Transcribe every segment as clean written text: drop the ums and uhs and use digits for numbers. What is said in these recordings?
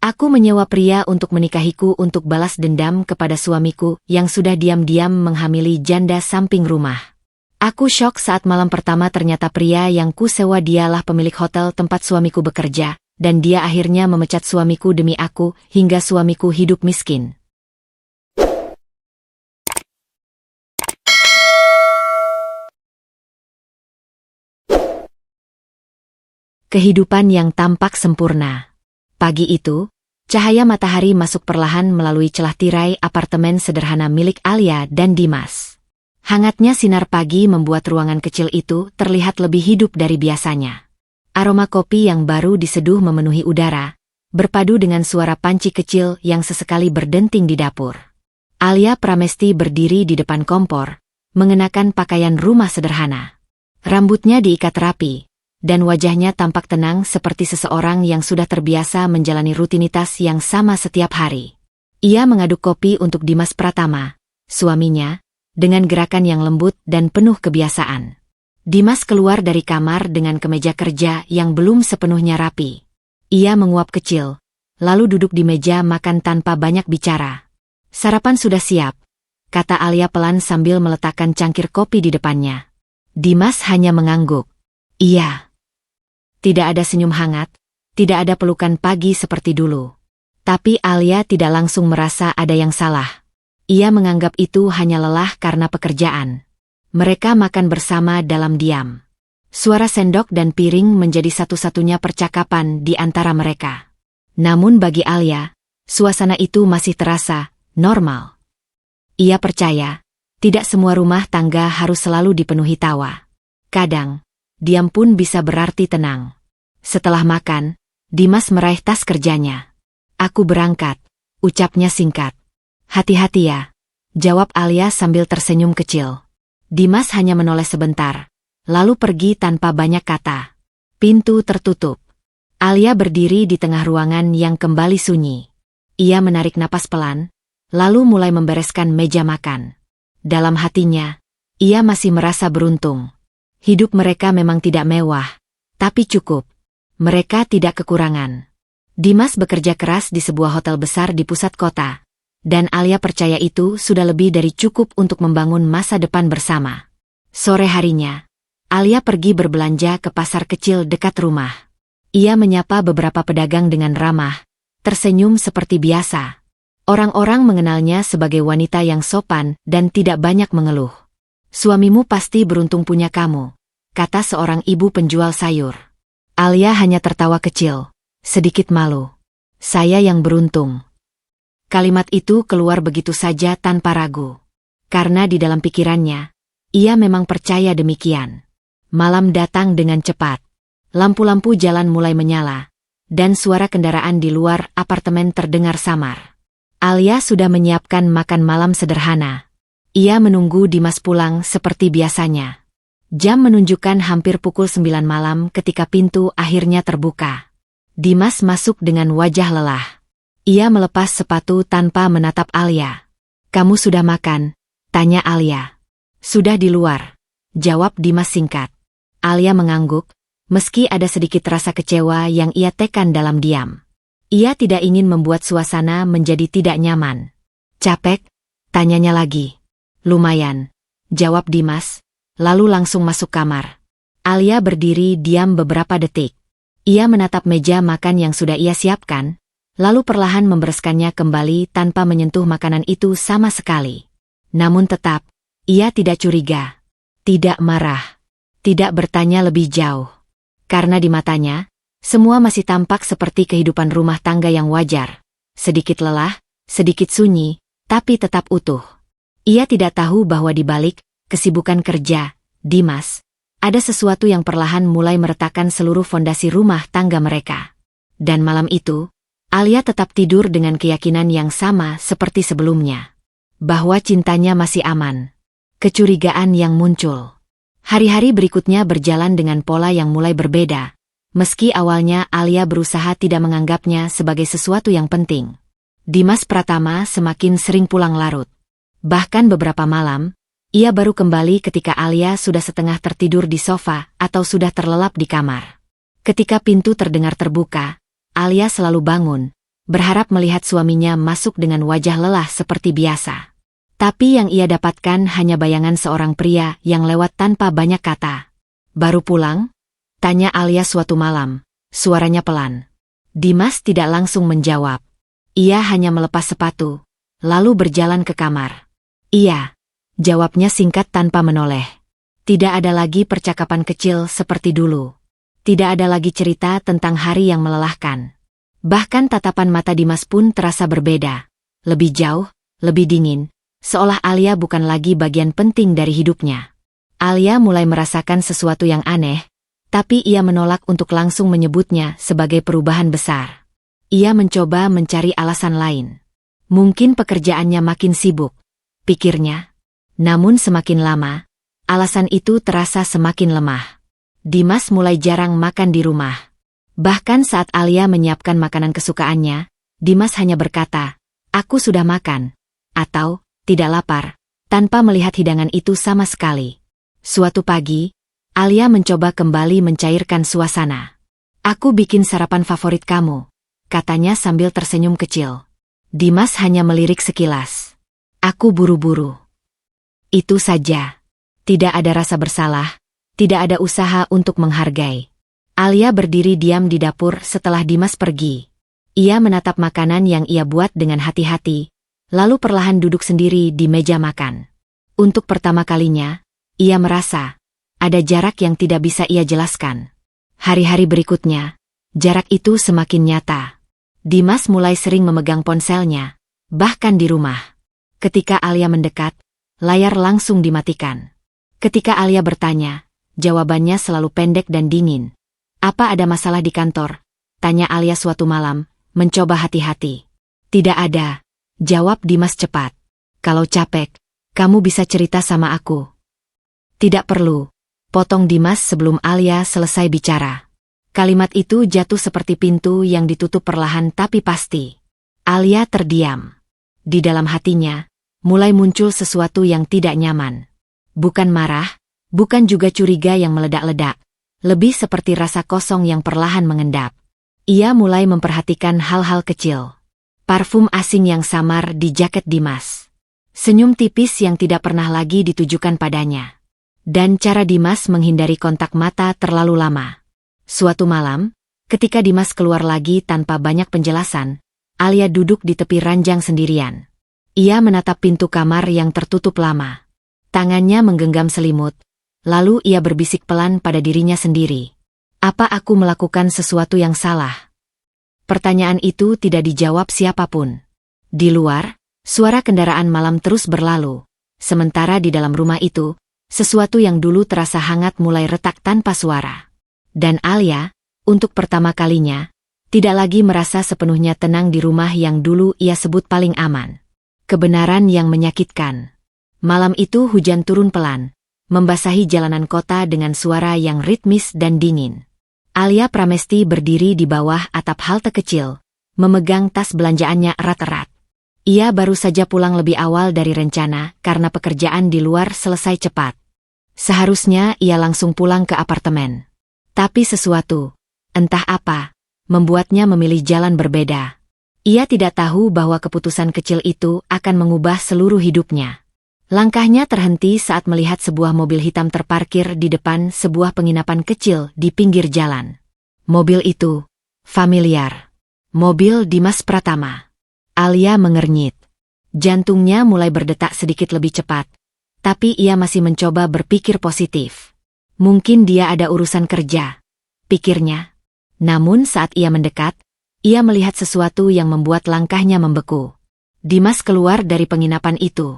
Aku menyewa pria untuk menikahiku untuk balas dendam kepada suamiku yang sudah diam-diam menghamili janda samping rumah. Aku syok saat malam pertama ternyata pria yang ku sewa dialah pemilik hotel tempat suamiku bekerja, dan dia akhirnya memecat suamiku demi aku hingga suamiku hidup miskin. Kehidupan yang tampak sempurna. Pagi itu, cahaya matahari masuk perlahan melalui celah tirai apartemen sederhana milik Alia dan Dimas. Hangatnya sinar pagi membuat ruangan kecil itu terlihat lebih hidup dari biasanya. Aroma kopi yang baru diseduh memenuhi udara, berpadu dengan suara panci kecil yang sesekali berdenting di dapur. Alia Pramesti berdiri di depan kompor, mengenakan pakaian rumah sederhana. Rambutnya diikat rapi, dan wajahnya tampak tenang seperti seseorang yang sudah terbiasa menjalani rutinitas yang sama setiap hari. Ia mengaduk kopi untuk Dimas Pratama, suaminya, dengan gerakan yang lembut dan penuh kebiasaan. Dimas keluar dari kamar dengan kemeja kerja yang belum sepenuhnya rapi. Ia menguap kecil, lalu duduk di meja makan tanpa banyak bicara. "Sarapan sudah siap," kata Alia pelan sambil meletakkan cangkir kopi di depannya. Dimas hanya mengangguk. "Iya." Tidak ada senyum hangat, tidak ada pelukan pagi seperti dulu. Tapi Alia tidak langsung merasa ada yang salah. Ia menganggap itu hanya lelah karena pekerjaan. Mereka makan bersama dalam diam. Suara sendok dan piring menjadi satu-satunya percakapan di antara mereka. Namun bagi Alia, suasana itu masih terasa normal. Ia percaya, tidak semua rumah tangga harus selalu dipenuhi tawa. Kadang, diam pun bisa berarti tenang. Setelah makan, Dimas meraih tas kerjanya. "Aku berangkat," ucapnya singkat. "Hati-hati ya," jawab Alia sambil tersenyum kecil. Dimas hanya menoleh sebentar, lalu pergi tanpa banyak kata. Pintu tertutup. Alia berdiri di tengah ruangan yang kembali sunyi. Ia menarik napas pelan, lalu mulai membereskan meja makan. Dalam hatinya, ia masih merasa beruntung. Hidup mereka memang tidak mewah, tapi cukup. Mereka tidak kekurangan. Dimas bekerja keras di sebuah hotel besar di pusat kota. Dan Alia percaya itu sudah lebih dari cukup untuk membangun masa depan bersama. Sore harinya, Alia pergi berbelanja ke pasar kecil dekat rumah. Ia menyapa beberapa pedagang dengan ramah, tersenyum seperti biasa. Orang-orang mengenalnya sebagai wanita yang sopan dan tidak banyak mengeluh. "Suamimu pasti beruntung punya kamu," kata seorang ibu penjual sayur. Alia hanya tertawa kecil, sedikit malu. "Saya yang beruntung." Kalimat itu keluar begitu saja tanpa ragu. Karena di dalam pikirannya, ia memang percaya demikian. Malam datang dengan cepat. Lampu-lampu jalan mulai menyala, dan suara kendaraan di luar apartemen terdengar samar. Alia sudah menyiapkan makan malam sederhana. Ia menunggu Dimas pulang seperti biasanya. Jam menunjukkan hampir pukul 9 malam ketika pintu akhirnya terbuka. Dimas masuk dengan wajah lelah. Ia melepas sepatu tanpa menatap Alia. "Kamu sudah makan?" tanya Alia. "Sudah di luar," jawab Dimas singkat. Alia mengangguk, meski ada sedikit rasa kecewa yang ia tekan dalam diam. Ia tidak ingin membuat suasana menjadi tidak nyaman. "Capek?" tanyanya lagi. "Lumayan," jawab Dimas, lalu langsung masuk kamar. Alia berdiri diam beberapa detik. Ia menatap meja makan yang sudah ia siapkan, lalu perlahan membereskannya kembali tanpa menyentuh makanan itu sama sekali. Namun tetap, ia tidak curiga, tidak marah, tidak bertanya lebih jauh. Karena di matanya, semua masih tampak seperti kehidupan rumah tangga yang wajar. Sedikit lelah, sedikit sunyi, tapi tetap utuh. Ia tidak tahu bahwa di balik kesibukan kerja, Dimas, ada sesuatu yang perlahan mulai meretakkan seluruh fondasi rumah tangga mereka. Dan malam itu, Alia tetap tidur dengan keyakinan yang sama seperti sebelumnya. Bahwa cintanya masih aman. Kecurigaan yang muncul. Hari-hari berikutnya berjalan dengan pola yang mulai berbeda. Meski awalnya Alia berusaha tidak menganggapnya sebagai sesuatu yang penting. Dimas Pratama semakin sering pulang larut. Bahkan beberapa malam, ia baru kembali ketika Alia sudah setengah tertidur di sofa atau sudah terlelap di kamar. Ketika pintu terdengar terbuka, Alia selalu bangun, berharap melihat suaminya masuk dengan wajah lelah seperti biasa. Tapi yang ia dapatkan hanya bayangan seorang pria yang lewat tanpa banyak kata. "Baru pulang?" tanya Alia suatu malam, suaranya pelan. Dimas tidak langsung menjawab. Ia hanya melepas sepatu, lalu berjalan ke kamar. "Iya," jawabnya singkat tanpa menoleh. Tidak ada lagi percakapan kecil seperti dulu. Tidak ada lagi cerita tentang hari yang melelahkan. Bahkan tatapan mata Dimas pun terasa berbeda. Lebih jauh, lebih dingin, seolah Alia bukan lagi bagian penting dari hidupnya. Alia mulai merasakan sesuatu yang aneh, tapi ia menolak untuk langsung menyebutnya sebagai perubahan besar. Ia mencoba mencari alasan lain. Mungkin pekerjaannya makin sibuk, pikirnya. Namun semakin lama, alasan itu terasa semakin lemah. Dimas mulai jarang makan di rumah. Bahkan saat Alia menyiapkan makanan kesukaannya, Dimas hanya berkata, "Aku sudah makan," atau "tidak lapar," tanpa melihat hidangan itu sama sekali. Suatu pagi, Alia mencoba kembali mencairkan suasana. "Aku bikin sarapan favorit kamu," katanya sambil tersenyum kecil. Dimas hanya melirik sekilas. "Aku buru-buru." Itu saja. Tidak ada rasa bersalah, tidak ada usaha untuk menghargai. Alia berdiri diam di dapur setelah Dimas pergi. Ia menatap makanan yang ia buat dengan hati-hati, lalu perlahan duduk sendiri di meja makan. Untuk pertama kalinya, ia merasa ada jarak yang tidak bisa ia jelaskan. Hari-hari berikutnya, jarak itu semakin nyata. Dimas mulai sering memegang ponselnya, bahkan di rumah. Ketika Alia mendekat, layar langsung dimatikan. Ketika Alia bertanya, jawabannya selalu pendek dan dingin. "Apa ada masalah di kantor?" tanya Alia suatu malam, mencoba hati-hati. "Tidak ada," jawab Dimas cepat. "Kalau capek, kamu bisa cerita sama aku." "Tidak perlu," potong Dimas sebelum Alia selesai bicara. Kalimat itu jatuh seperti pintu yang ditutup perlahan tapi pasti. Alia terdiam. Di dalam hatinya, mulai muncul sesuatu yang tidak nyaman. Bukan marah, bukan juga curiga yang meledak-ledak. Lebih seperti rasa kosong yang perlahan mengendap. Ia mulai memperhatikan hal-hal kecil. Parfum asing yang samar di jaket Dimas. Senyum tipis yang tidak pernah lagi ditujukan padanya. Dan cara Dimas menghindari kontak mata terlalu lama. Suatu malam, ketika Dimas keluar lagi tanpa banyak penjelasan, Alia duduk di tepi ranjang sendirian. Ia menatap pintu kamar yang tertutup lama. Tangannya menggenggam selimut, lalu ia berbisik pelan pada dirinya sendiri. "Apa aku melakukan sesuatu yang salah?" Pertanyaan itu tidak dijawab siapapun. Di luar, suara kendaraan malam terus berlalu. Sementara di dalam rumah itu, sesuatu yang dulu terasa hangat mulai retak tanpa suara. Dan Alia, untuk pertama kalinya, tidak lagi merasa sepenuhnya tenang di rumah yang dulu ia sebut paling aman. Kebenaran yang menyakitkan. Malam itu hujan turun pelan, membasahi jalanan kota dengan suara yang ritmis dan dingin. Alia Pramesti berdiri di bawah atap halte kecil, memegang tas belanjaannya erat-erat. Ia baru saja pulang lebih awal dari rencana karena pekerjaan di luar selesai cepat. Seharusnya ia langsung pulang ke apartemen. Tapi sesuatu, entah apa, membuatnya memilih jalan berbeda. Ia tidak tahu bahwa keputusan kecil itu akan mengubah seluruh hidupnya. Langkahnya terhenti saat melihat sebuah mobil hitam terparkir di depan sebuah penginapan kecil di pinggir jalan. Mobil itu familiar. Mobil Dimas Pratama. Alia mengernyit. Jantungnya mulai berdetak sedikit lebih cepat. Tapi ia masih mencoba berpikir positif. Mungkin dia ada urusan kerja, pikirnya. Namun saat ia mendekat, ia melihat sesuatu yang membuat langkahnya membeku. Dimas keluar dari penginapan itu.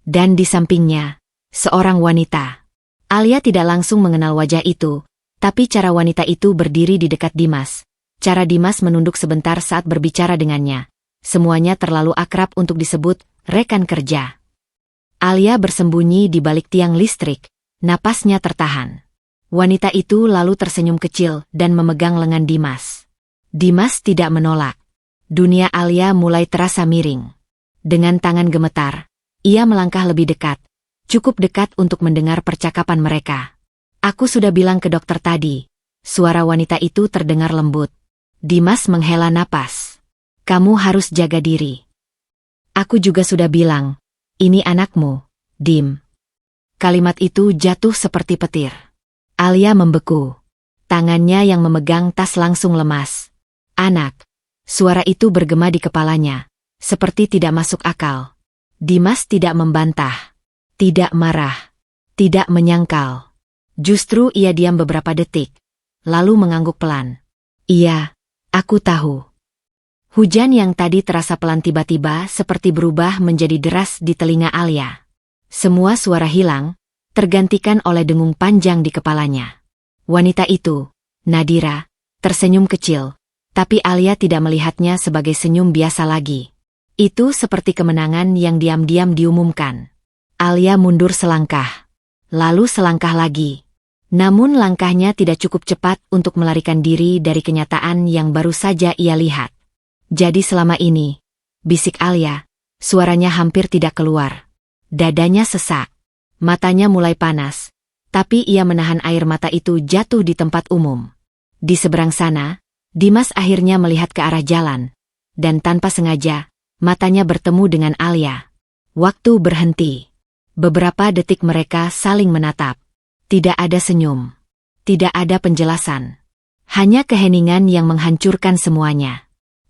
Dan di sampingnya, seorang wanita. Alia tidak langsung mengenal wajah itu, tapi cara wanita itu berdiri di dekat Dimas. Cara Dimas menunduk sebentar saat berbicara dengannya. Semuanya terlalu akrab untuk disebut rekan kerja. Alia bersembunyi di balik tiang listrik, napasnya tertahan. Wanita itu lalu tersenyum kecil dan memegang lengan Dimas. Dimas tidak menolak. Dunia Alia mulai terasa miring. Dengan tangan gemetar, ia melangkah lebih dekat, cukup dekat untuk mendengar percakapan mereka. "Aku sudah bilang ke dokter tadi." Suara wanita itu terdengar lembut. Dimas menghela napas. Kamu harus jaga diri. Aku juga sudah bilang, ini anakmu, Dim. Kalimat itu jatuh seperti petir. Alia membeku. Tangannya yang memegang tas langsung lemas. Anak. Suara itu bergema di kepalanya, seperti tidak masuk akal. Dimas tidak membantah, tidak marah, tidak menyangkal. Justru ia diam beberapa detik, lalu mengangguk pelan. Iya, aku tahu. Hujan yang tadi terasa pelan tiba-tiba seperti berubah menjadi deras di telinga Alia. Semua suara hilang, tergantikan oleh dengung panjang di kepalanya. Wanita itu, Nadira, tersenyum kecil, tapi Alia tidak melihatnya sebagai senyum biasa lagi. Itu seperti kemenangan yang diam-diam diumumkan. Alia mundur selangkah, lalu selangkah lagi. Namun langkahnya tidak cukup cepat untuk melarikan diri dari kenyataan yang baru saja ia lihat. Jadi selama ini, bisik Alia, suaranya hampir tidak keluar. Dadanya sesak, matanya mulai panas, tapi ia menahan air mata itu jatuh di tempat umum. Di seberang sana, Dimas akhirnya melihat ke arah jalan, dan tanpa sengaja, matanya bertemu dengan Alia. Waktu berhenti. Beberapa detik mereka saling menatap. Tidak ada senyum. Tidak ada penjelasan. Hanya keheningan yang menghancurkan semuanya.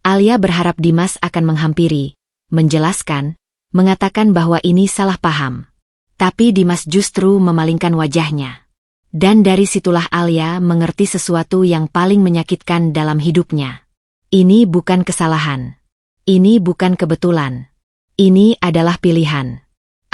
Alia berharap Dimas akan menghampiri, menjelaskan, mengatakan bahwa ini salah paham. Tapi Dimas justru memalingkan wajahnya. Dan dari situlah Alia mengerti sesuatu yang paling menyakitkan dalam hidupnya. Ini bukan kesalahan. Ini bukan kebetulan. Ini adalah pilihan.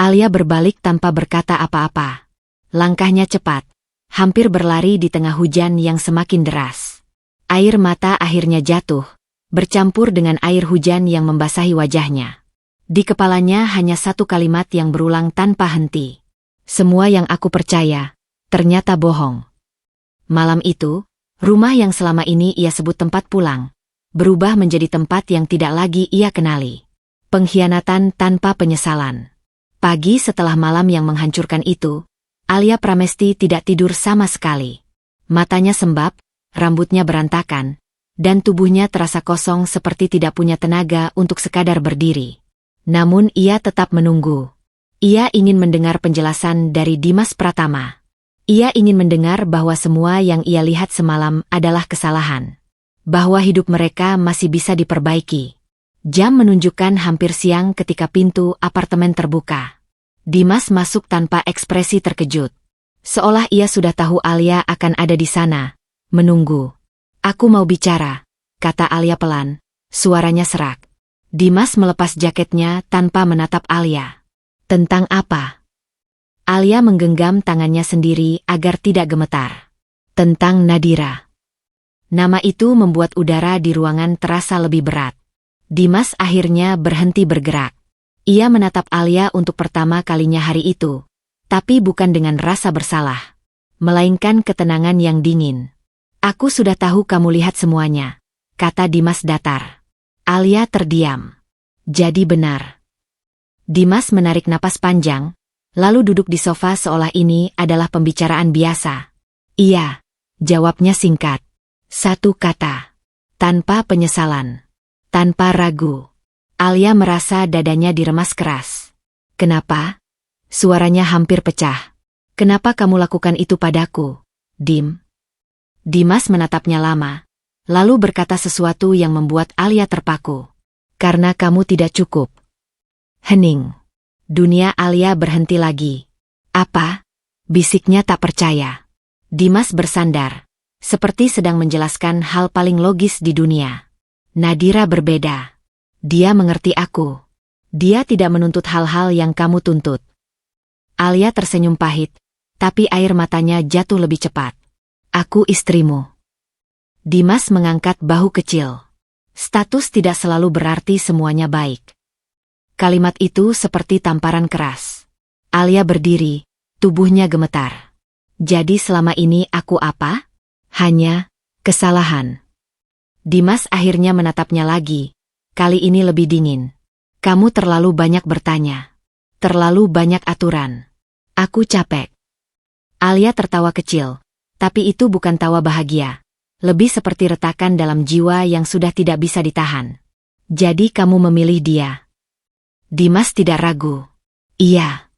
Alia berbalik tanpa berkata apa-apa. Langkahnya cepat, hampir berlari di tengah hujan yang semakin deras. Air mata akhirnya jatuh, bercampur dengan air hujan yang membasahi wajahnya. Di kepalanya hanya satu kalimat yang berulang tanpa henti. Semua yang aku percaya, ternyata bohong. Malam itu, rumah yang selama ini ia sebut tempat pulang, berubah menjadi tempat yang tidak lagi ia kenali. Pengkhianatan tanpa penyesalan. Pagi setelah malam yang menghancurkan itu, Alia Pramesti tidak tidur sama sekali. Matanya sembab, rambutnya berantakan, dan tubuhnya terasa kosong seperti tidak punya tenaga untuk sekadar berdiri. Namun ia tetap menunggu. Ia ingin mendengar penjelasan dari Dimas Pratama. Ia ingin mendengar bahwa semua yang ia lihat semalam adalah kesalahan. Bahwa hidup mereka masih bisa diperbaiki. Jam menunjukkan hampir siang ketika pintu apartemen terbuka. Dimas masuk tanpa ekspresi terkejut. Seolah ia sudah tahu Alia akan ada di sana, menunggu. Aku mau bicara, kata Alia pelan, suaranya serak. Dimas melepas jaketnya tanpa menatap Alia. Tentang apa? Alia menggenggam tangannya sendiri agar tidak gemetar. Tentang Nadira. Nama itu membuat udara di ruangan terasa lebih berat. Dimas akhirnya berhenti bergerak. Ia menatap Alia untuk pertama kalinya hari itu, tapi bukan dengan rasa bersalah, melainkan ketenangan yang dingin. Aku sudah tahu kamu lihat semuanya, kata Dimas datar. Alia terdiam. Jadi benar. Dimas menarik napas panjang, lalu duduk di sofa seolah ini adalah pembicaraan biasa. Iya, jawabnya singkat. Satu kata. Tanpa penyesalan. Tanpa ragu. Alia merasa dadanya diremas keras. Kenapa? Suaranya hampir pecah. Kenapa kamu lakukan itu padaku, Dim? Dimas menatapnya lama, lalu berkata sesuatu yang membuat Alia terpaku. Karena kamu tidak cukup. Hening. Dunia Alia berhenti lagi. Apa? Bisiknya tak percaya. Dimas bersandar, seperti sedang menjelaskan hal paling logis di dunia. Nadira berbeda. Dia mengerti aku. Dia tidak menuntut hal-hal yang kamu tuntut. Alia tersenyum pahit, tapi air matanya jatuh lebih cepat. Aku istrimu. Dimas mengangkat bahu kecil. Status tidak selalu berarti semuanya baik. Kalimat itu seperti tamparan keras. Alia berdiri, tubuhnya gemetar. Jadi selama ini aku apa? Hanya kesalahan. Dimas akhirnya menatapnya lagi. Kali ini lebih dingin. Kamu terlalu banyak bertanya. Terlalu banyak aturan. Aku capek. Alia tertawa kecil, tapi itu bukan tawa bahagia. Lebih seperti retakan dalam jiwa yang sudah tidak bisa ditahan. Jadi kamu memilih dia? Dimas tidak ragu. Iya.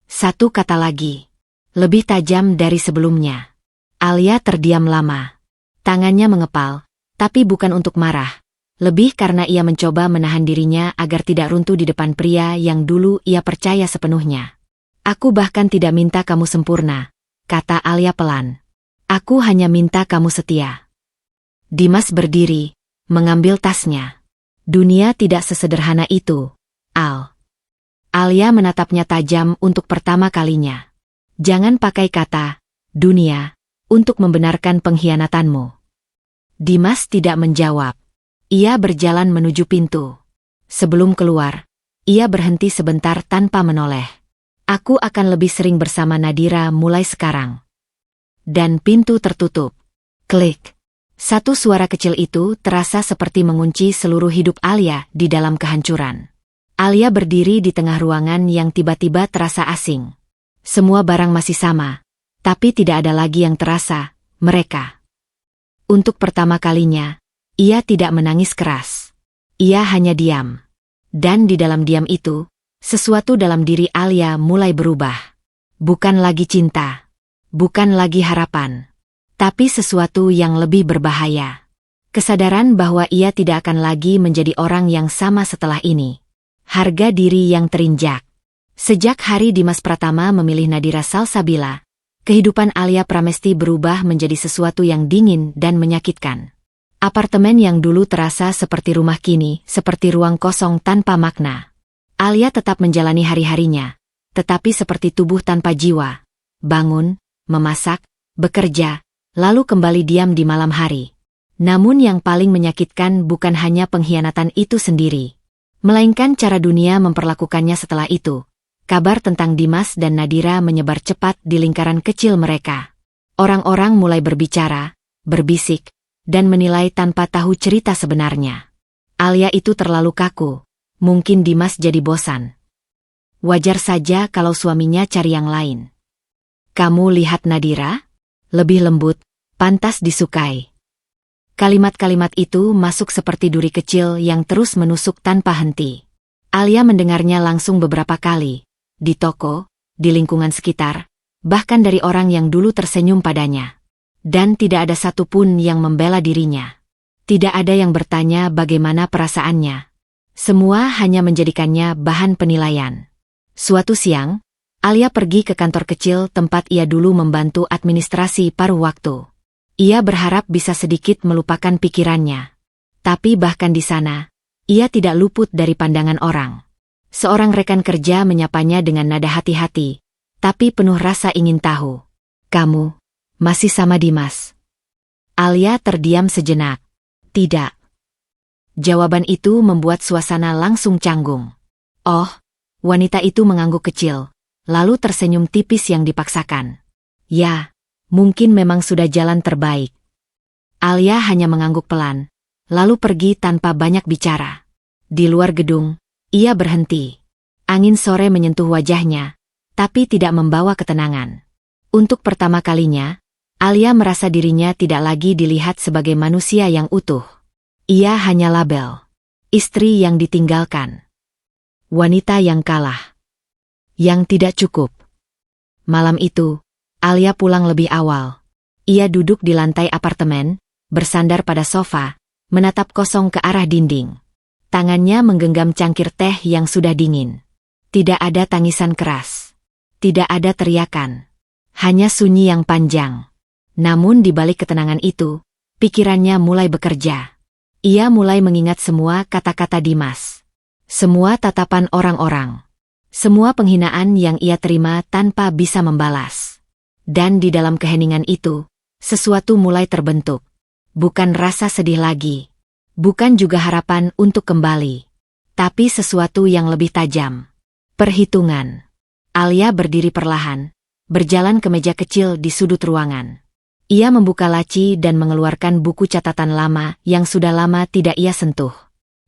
Satu kata lagi. Lebih tajam dari sebelumnya. Alia terdiam lama. Tangannya mengepal, tapi bukan untuk marah. Lebih karena ia mencoba menahan dirinya agar tidak runtuh di depan pria yang dulu ia percaya sepenuhnya. Aku bahkan tidak minta kamu sempurna, kata Alia pelan. Aku hanya minta kamu setia. Dimas berdiri, mengambil tasnya. Dunia tidak sesederhana itu, Al. Alia menatapnya tajam untuk pertama kalinya. Jangan pakai kata dunia untuk membenarkan pengkhianatanmu. Dimas tidak menjawab. Ia berjalan menuju pintu. Sebelum keluar, ia berhenti sebentar tanpa menoleh. Aku akan lebih sering bersama Nadira mulai sekarang. Dan pintu tertutup. Klik. Satu suara kecil itu terasa seperti mengunci seluruh hidup Alia di dalam kehancuran. Alia berdiri di tengah ruangan yang tiba-tiba terasa asing. Semua barang masih sama, tapi tidak ada lagi yang terasa, mereka. Untuk pertama kalinya, ia tidak menangis keras. Ia hanya diam. Dan di dalam diam itu, sesuatu dalam diri Alia mulai berubah. Bukan lagi cinta. Bukan lagi harapan. Tapi sesuatu yang lebih berbahaya. Kesadaran bahwa ia tidak akan lagi menjadi orang yang sama setelah ini. Harga diri yang terinjak. Sejak hari Dimas Pratama memilih Nadira Salsabila, kehidupan Alia Pramesti berubah menjadi sesuatu yang dingin dan menyakitkan. Apartemen yang dulu terasa seperti rumah kini, seperti ruang kosong tanpa makna. Alia tetap menjalani hari-harinya, tetapi seperti tubuh tanpa jiwa. Bangun, memasak, bekerja, lalu kembali diam di malam hari. Namun yang paling menyakitkan bukan hanya pengkhianatan itu sendiri, melainkan cara dunia memperlakukannya setelah itu. Kabar tentang Dimas dan Nadira menyebar cepat di lingkaran kecil mereka. Orang-orang mulai berbicara, berbisik, dan menilai tanpa tahu cerita sebenarnya. Alia itu terlalu kaku, mungkin Dimas jadi bosan. Wajar saja kalau suaminya cari yang lain. Kamu lihat Nadira? Lebih lembut, pantas disukai. Kalimat-kalimat itu masuk seperti duri kecil yang terus menusuk tanpa henti. Alia mendengarnya langsung beberapa kali. Di toko, di lingkungan sekitar, bahkan dari orang yang dulu tersenyum padanya. Dan tidak ada satupun yang membela dirinya. Tidak ada yang bertanya bagaimana perasaannya. Semua hanya menjadikannya bahan penilaian. Suatu siang, Alia pergi ke kantor kecil tempat ia dulu membantu administrasi paruh waktu. Ia berharap bisa sedikit melupakan pikirannya. Tapi bahkan di sana, ia tidak luput dari pandangan orang. Seorang rekan kerja menyapanya dengan nada hati-hati, tapi penuh rasa ingin tahu. Kamu masih sama Dimas? Alia terdiam sejenak. Tidak. Jawaban itu membuat suasana langsung canggung. Oh, wanita itu mengangguk kecil, lalu tersenyum tipis yang dipaksakan. Ya, mungkin memang sudah jalan terbaik. Alia hanya mengangguk pelan, lalu pergi tanpa banyak bicara. Di luar gedung, ia berhenti. Angin sore menyentuh wajahnya, tapi tidak membawa ketenangan. Untuk pertama kalinya, Alia merasa dirinya tidak lagi dilihat sebagai manusia yang utuh. Ia hanya label. Istri yang ditinggalkan. Wanita yang kalah. Yang tidak cukup. Malam itu, Alia pulang lebih awal. Ia duduk di lantai apartemen, bersandar pada sofa, menatap kosong ke arah dinding. Tangannya menggenggam cangkir teh yang sudah dingin. Tidak ada tangisan keras. Tidak ada teriakan. Hanya sunyi yang panjang. Namun di balik ketenangan itu, pikirannya mulai bekerja. Ia mulai mengingat semua kata-kata Dimas. Semua tatapan orang-orang. Semua penghinaan yang ia terima tanpa bisa membalas. Dan di dalam keheningan itu, sesuatu mulai terbentuk. Bukan rasa sedih lagi. Bukan juga harapan untuk kembali. Tapi sesuatu yang lebih tajam. Perhitungan. Alia berdiri perlahan, berjalan ke meja kecil di sudut ruangan. Ia membuka laci dan mengeluarkan buku catatan lama yang sudah lama tidak ia sentuh.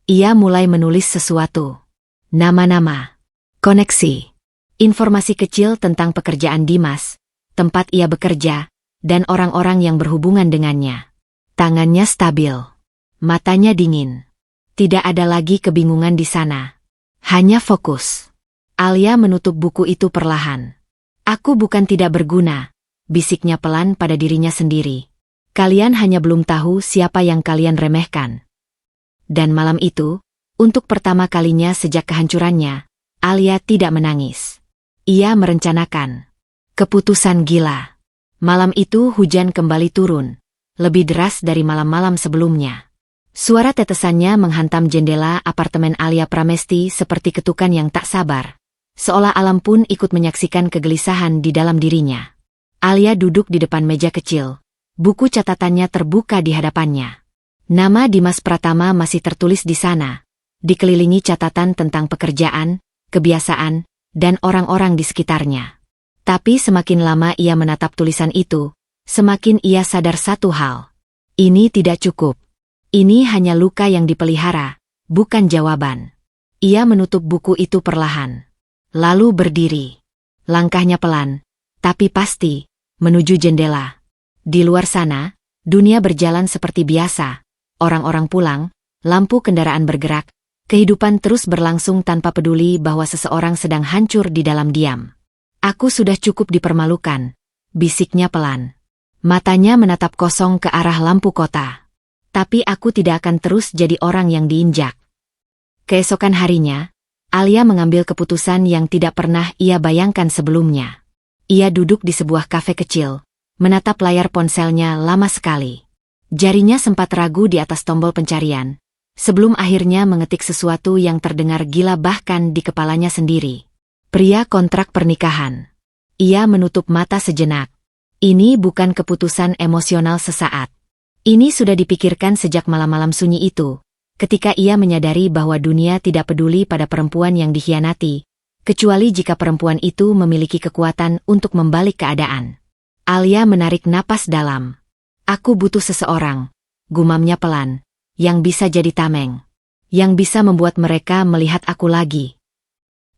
Ia mulai menulis sesuatu. Nama-nama. Koneksi. Informasi kecil tentang pekerjaan Dimas, tempat ia bekerja, dan orang-orang yang berhubungan dengannya. Tangannya stabil. Matanya dingin. Tidak ada lagi kebingungan di sana. Hanya fokus. Alia menutup buku itu perlahan. Aku bukan tidak berguna, bisiknya pelan pada dirinya sendiri. Kalian hanya belum tahu siapa yang kalian remehkan. Dan malam itu, untuk pertama kalinya sejak kehancurannya, Alia tidak menangis. Ia merencanakan keputusan gila. Malam itu hujan kembali turun, lebih deras dari malam-malam sebelumnya. Suara tetesannya menghantam jendela apartemen Alia Pramesti seperti ketukan yang tak sabar. Seolah alam pun ikut menyaksikan kegelisahan di dalam dirinya. Alia duduk di depan meja kecil. Buku catatannya terbuka di hadapannya. Nama Dimas Pratama masih tertulis di sana, dikelilingi catatan tentang pekerjaan, kebiasaan, dan orang-orang di sekitarnya. Tapi semakin lama ia menatap tulisan itu, semakin ia sadar satu hal. Ini tidak cukup. Ini hanya luka yang dipelihara, bukan jawaban. Ia menutup buku itu perlahan. Lalu berdiri. Langkahnya pelan, tapi pasti, menuju jendela. Di luar sana, dunia berjalan seperti biasa. Orang-orang pulang, lampu kendaraan bergerak, kehidupan terus berlangsung tanpa peduli bahwa seseorang sedang hancur di dalam diam. Aku sudah cukup dipermalukan, bisiknya pelan. Matanya menatap kosong ke arah lampu kota. Tapi aku tidak akan terus jadi orang yang diinjak. Keesokan harinya, Alia mengambil keputusan yang tidak pernah ia bayangkan sebelumnya. Ia duduk di sebuah kafe kecil, menatap layar ponselnya lama sekali. Jarinya sempat ragu di atas tombol pencarian, sebelum akhirnya mengetik sesuatu yang terdengar gila bahkan di kepalanya sendiri. Pria kontrak pernikahan. Ia menutup mata sejenak. Ini bukan keputusan emosional sesaat. Ini sudah dipikirkan sejak malam-malam sunyi itu, ketika ia menyadari bahwa dunia tidak peduli pada perempuan yang dikhianati, kecuali jika perempuan itu memiliki kekuatan untuk membalik keadaan. Alia menarik napas dalam. Aku butuh seseorang, gumamnya pelan, yang bisa jadi tameng. Yang bisa membuat mereka melihat aku lagi.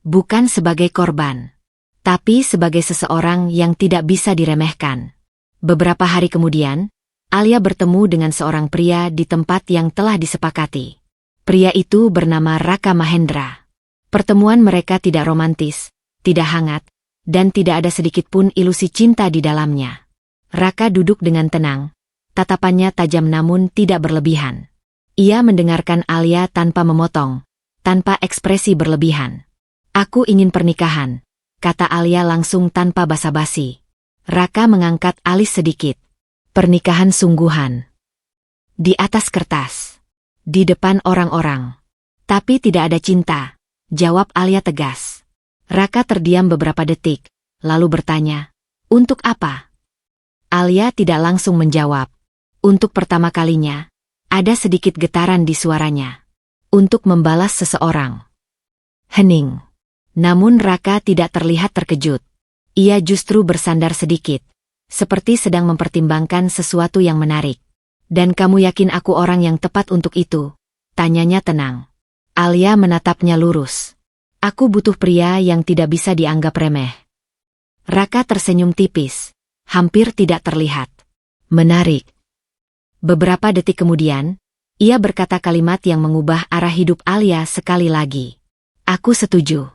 Bukan sebagai korban, tapi sebagai seseorang yang tidak bisa diremehkan. Beberapa hari kemudian, Alia bertemu dengan seorang pria di tempat yang telah disepakati. Pria itu bernama Raka Mahendra. Pertemuan mereka tidak romantis, tidak hangat, dan tidak ada sedikit pun ilusi cinta di dalamnya. Raka duduk dengan tenang, tatapannya tajam namun tidak berlebihan. Ia mendengarkan Alia tanpa memotong, tanpa ekspresi berlebihan. Aku ingin pernikahan, kata Alia langsung tanpa basa-basi. Raka mengangkat alis sedikit. Pernikahan sungguhan. Di atas kertas. Di depan orang-orang. Tapi tidak ada cinta, jawab Alia tegas. Raka terdiam beberapa detik, lalu bertanya, untuk apa? Alia tidak langsung menjawab. Untuk pertama kalinya, ada sedikit getaran di suaranya. Untuk membalas seseorang. Hening. Namun Raka tidak terlihat terkejut. Ia justru bersandar sedikit, seperti sedang mempertimbangkan sesuatu yang menarik. Dan kamu yakin aku orang yang tepat untuk itu? Tanyanya tenang. Alia menatapnya lurus. Aku butuh pria yang tidak bisa dianggap remeh. Raka tersenyum tipis, hampir tidak terlihat. Menarik. Beberapa detik kemudian, ia berkata kalimat yang mengubah arah hidup Alia sekali lagi. Aku setuju.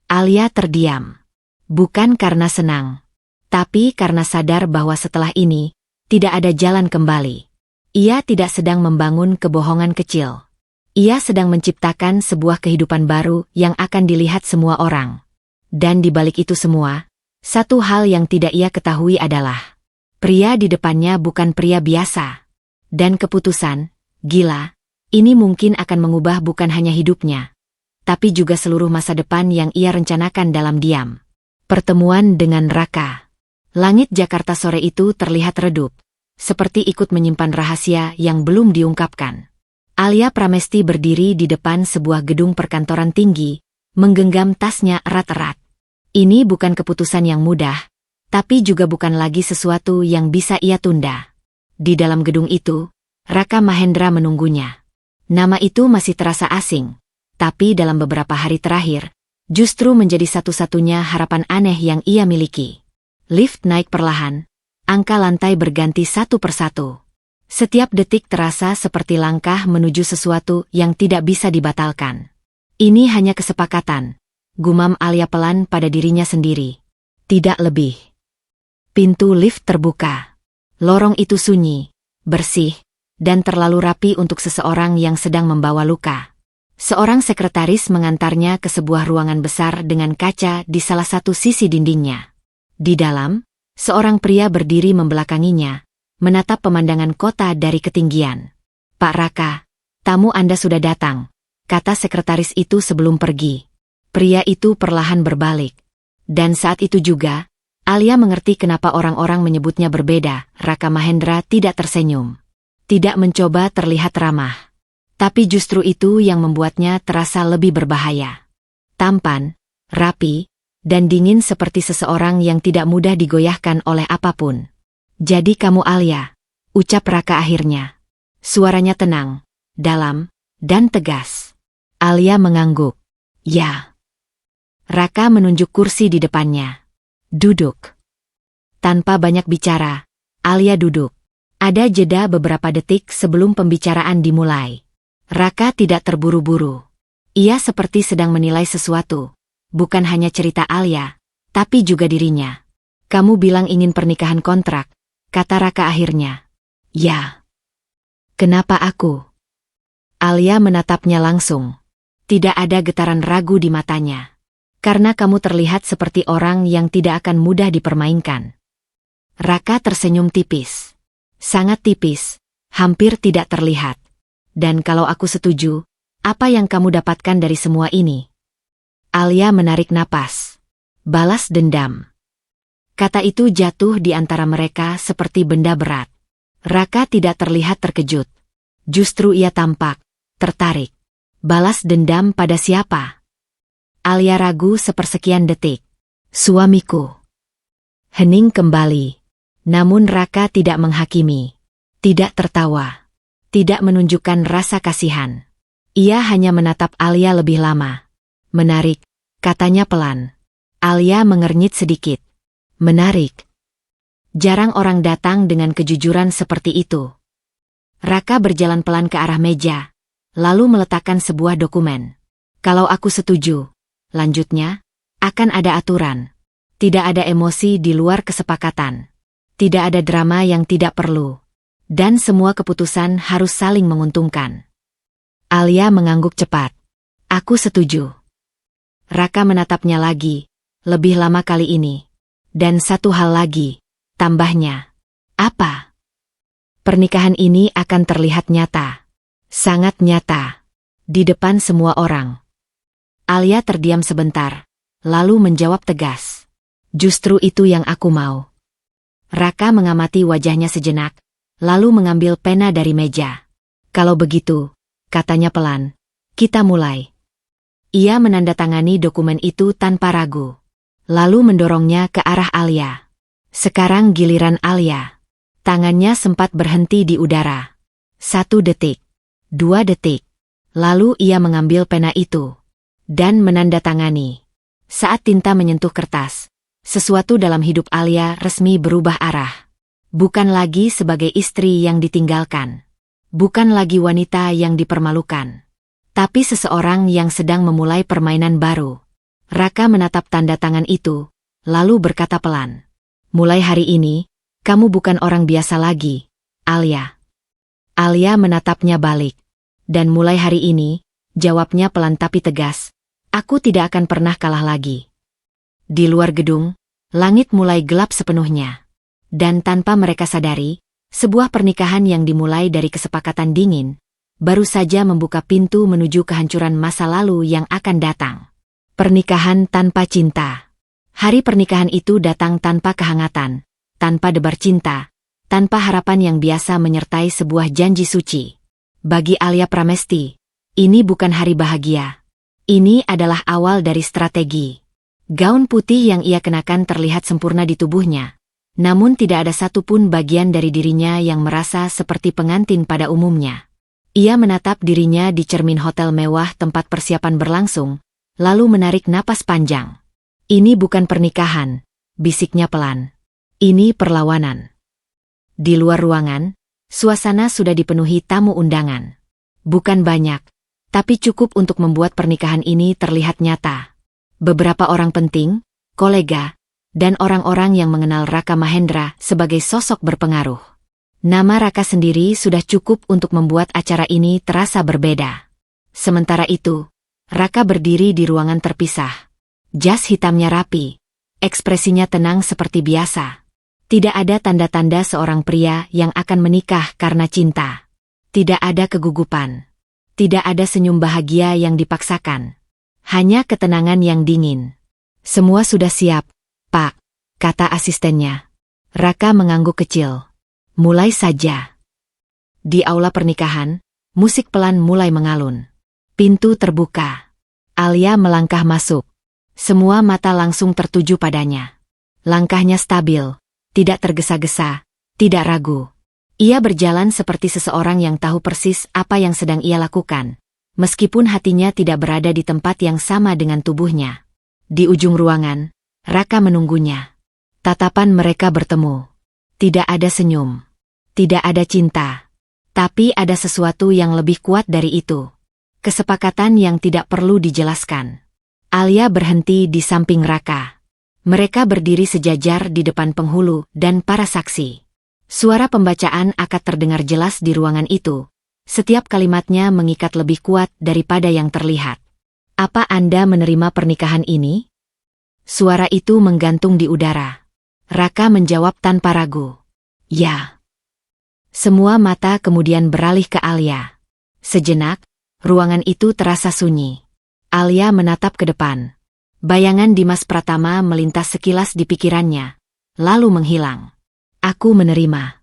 Alia terdiam. Bukan karena senang, tapi karena sadar bahwa setelah ini, tidak ada jalan kembali. Ia tidak sedang membangun kebohongan kecil. Ia sedang menciptakan sebuah kehidupan baru yang akan dilihat semua orang. Dan di balik itu semua, satu hal yang tidak ia ketahui adalah, pria di depannya bukan pria biasa. Dan keputusan, gila, ini mungkin akan mengubah bukan hanya hidupnya, tapi juga seluruh masa depan yang ia rencanakan dalam diam. Pertemuan dengan Raka. Langit Jakarta sore itu terlihat redup, seperti ikut menyimpan rahasia yang belum diungkapkan. Alia Pramesti berdiri di depan sebuah gedung perkantoran tinggi, menggenggam tasnya erat-erat. Ini bukan keputusan yang mudah, tapi juga bukan lagi sesuatu yang bisa ia tunda. Di dalam gedung itu, Raka Mahendra menunggunya. Nama itu masih terasa asing, tapi dalam beberapa hari terakhir, justru menjadi satu-satunya harapan aneh yang ia miliki. Lift naik perlahan, angka lantai berganti satu persatu. Setiap detik terasa seperti langkah menuju sesuatu yang tidak bisa dibatalkan. Ini hanya kesepakatan, gumam Alia pelan pada dirinya sendiri. Tidak lebih. Pintu lift terbuka. Lorong itu sunyi, bersih, dan terlalu rapi untuk seseorang yang sedang membawa luka. Seorang sekretaris mengantarnya ke sebuah ruangan besar dengan kaca di salah satu sisi dindingnya. Di dalam, seorang pria berdiri membelakanginya, menatap pemandangan kota dari ketinggian. "Pak Raka, tamu Anda sudah datang," kata sekretaris itu sebelum pergi. Pria itu perlahan berbalik. Dan saat itu juga, Alia mengerti kenapa orang-orang menyebutnya berbeda. Raka Mahendra tidak tersenyum. Tidak mencoba terlihat ramah. Tapi justru itu yang membuatnya terasa lebih berbahaya. Tampan, rapi, dan dingin seperti seseorang yang tidak mudah digoyahkan oleh apapun. "Jadi kamu Alia," ucap Raka akhirnya. Suaranya tenang, dalam, dan tegas. Alia mengangguk. "Ya." Raka menunjuk kursi di depannya. "Duduk." Tanpa banyak bicara, Alia duduk. Ada jeda beberapa detik sebelum pembicaraan dimulai. Raka tidak terburu-buru. Ia seperti sedang menilai sesuatu. Bukan hanya cerita Alia, tapi juga dirinya. "Kamu bilang ingin pernikahan kontrak," kata Raka akhirnya. "Ya." "Kenapa aku?" Alia menatapnya langsung. Tidak ada getaran ragu di matanya. "Karena kamu terlihat seperti orang yang tidak akan mudah dipermainkan." Raka tersenyum tipis. Sangat tipis, hampir tidak terlihat. "Dan kalau aku setuju, apa yang kamu dapatkan dari semua ini?" Alia menarik napas. "Balas dendam." Kata itu jatuh di antara mereka seperti benda berat. Raka tidak terlihat terkejut. Justru ia tampak tertarik. Balas dendam pada siapa? Alia ragu sepersekian detik. "Suamiku." Hening kembali. Namun Raka tidak menghakimi. Tidak tertawa. Tidak menunjukkan rasa kasihan. Ia hanya menatap Alia lebih lama. "Menarik," katanya pelan. Alia mengernyit sedikit. "Menarik." Jarang orang datang dengan kejujuran seperti itu. Raka berjalan pelan ke arah meja, lalu meletakkan sebuah dokumen. "Kalau aku setuju," lanjutnya, "akan ada aturan. Tidak ada emosi di luar kesepakatan. Tidak ada drama yang tidak perlu. Dan semua keputusan harus saling menguntungkan." Alia mengangguk cepat. "Aku setuju." Raka menatapnya lagi, lebih lama kali ini. "Dan satu hal lagi," tambahnya. "Apa?" "Pernikahan ini akan terlihat nyata. Sangat nyata. Di depan semua orang." Alia terdiam sebentar, lalu menjawab tegas. "Justru itu yang aku mau." Raka mengamati wajahnya sejenak, lalu mengambil pena dari meja. "Kalau begitu," katanya pelan, "kita mulai." Ia menandatangani dokumen itu tanpa ragu, lalu mendorongnya ke arah Alia. Sekarang giliran Alia. Tangannya sempat berhenti di udara. 1 detik. 2 detik. Lalu ia mengambil pena itu. Dan menandatangani. Saat tinta menyentuh kertas, sesuatu dalam hidup Alia resmi berubah arah. Bukan lagi sebagai istri yang ditinggalkan. Bukan lagi wanita yang dipermalukan. Tapi seseorang yang sedang memulai permainan baru. Raka menatap tanda tangan itu, lalu berkata pelan. "Mulai hari ini, kamu bukan orang biasa lagi, Alia." Alia menatapnya balik. "Dan mulai hari ini," jawabnya pelan tapi tegas, "aku tidak akan pernah kalah lagi." Di luar gedung, langit mulai gelap sepenuhnya. Dan tanpa mereka sadari, sebuah pernikahan yang dimulai dari kesepakatan dingin, baru saja membuka pintu menuju kehancuran masa lalu yang akan datang. Pernikahan tanpa cinta. Hari pernikahan itu datang tanpa kehangatan, tanpa debar cinta, tanpa harapan yang biasa menyertai sebuah janji suci. Bagi Alia Pramesti, ini bukan hari bahagia. Ini adalah awal dari strategi. Gaun putih yang ia kenakan terlihat sempurna di tubuhnya, namun tidak ada satupun bagian dari dirinya yang merasa seperti pengantin pada umumnya. Ia menatap dirinya di cermin hotel mewah tempat persiapan berlangsung, lalu menarik napas panjang. "Ini bukan pernikahan," bisiknya pelan. "Ini perlawanan." Di luar ruangan, Suasana sudah dipenuhi tamu undangan. Bukan banyak, tapi cukup untuk membuat pernikahan ini terlihat nyata. Beberapa orang penting, kolega, dan orang-orang yang mengenal Raka Mahendra sebagai sosok berpengaruh. Nama Raka sendiri sudah cukup untuk membuat acara ini terasa berbeda. Sementara itu, Raka berdiri di ruangan terpisah. Jas hitamnya rapi, ekspresinya tenang seperti biasa. Tidak ada tanda-tanda seorang pria yang akan menikah karena cinta. Tidak ada kegugupan. Tidak ada senyum bahagia yang dipaksakan. Hanya ketenangan yang dingin. Semua sudah siap, Pak, kata asistennya. Raka mengangguk kecil. Mulai saja. Di aula pernikahan, musik pelan mulai mengalun. Pintu terbuka. Alia melangkah masuk. Semua mata langsung tertuju padanya. Langkahnya stabil, tidak tergesa-gesa, tidak ragu. Ia berjalan seperti seseorang yang tahu persis apa yang sedang ia lakukan, meskipun hatinya tidak berada di tempat yang sama dengan tubuhnya. Di ujung ruangan, Raka menunggunya. Tatapan mereka bertemu. Tidak ada senyum. Tidak ada cinta. Tapi ada sesuatu yang lebih kuat dari itu. Kesepakatan yang tidak perlu dijelaskan. Alia berhenti di samping Raka. Mereka berdiri sejajar di depan penghulu dan para saksi. Suara pembacaan akad terdengar jelas di ruangan itu. Setiap kalimatnya mengikat lebih kuat daripada yang terlihat. Apa Anda menerima pernikahan ini? Suara itu menggantung di udara. Raka menjawab tanpa ragu. Ya. Semua mata kemudian beralih ke Alia. Sejenak, ruangan itu terasa sunyi. Alia menatap ke depan. Bayangan Dimas Pratama melintas sekilas di pikirannya, lalu menghilang. Aku menerima.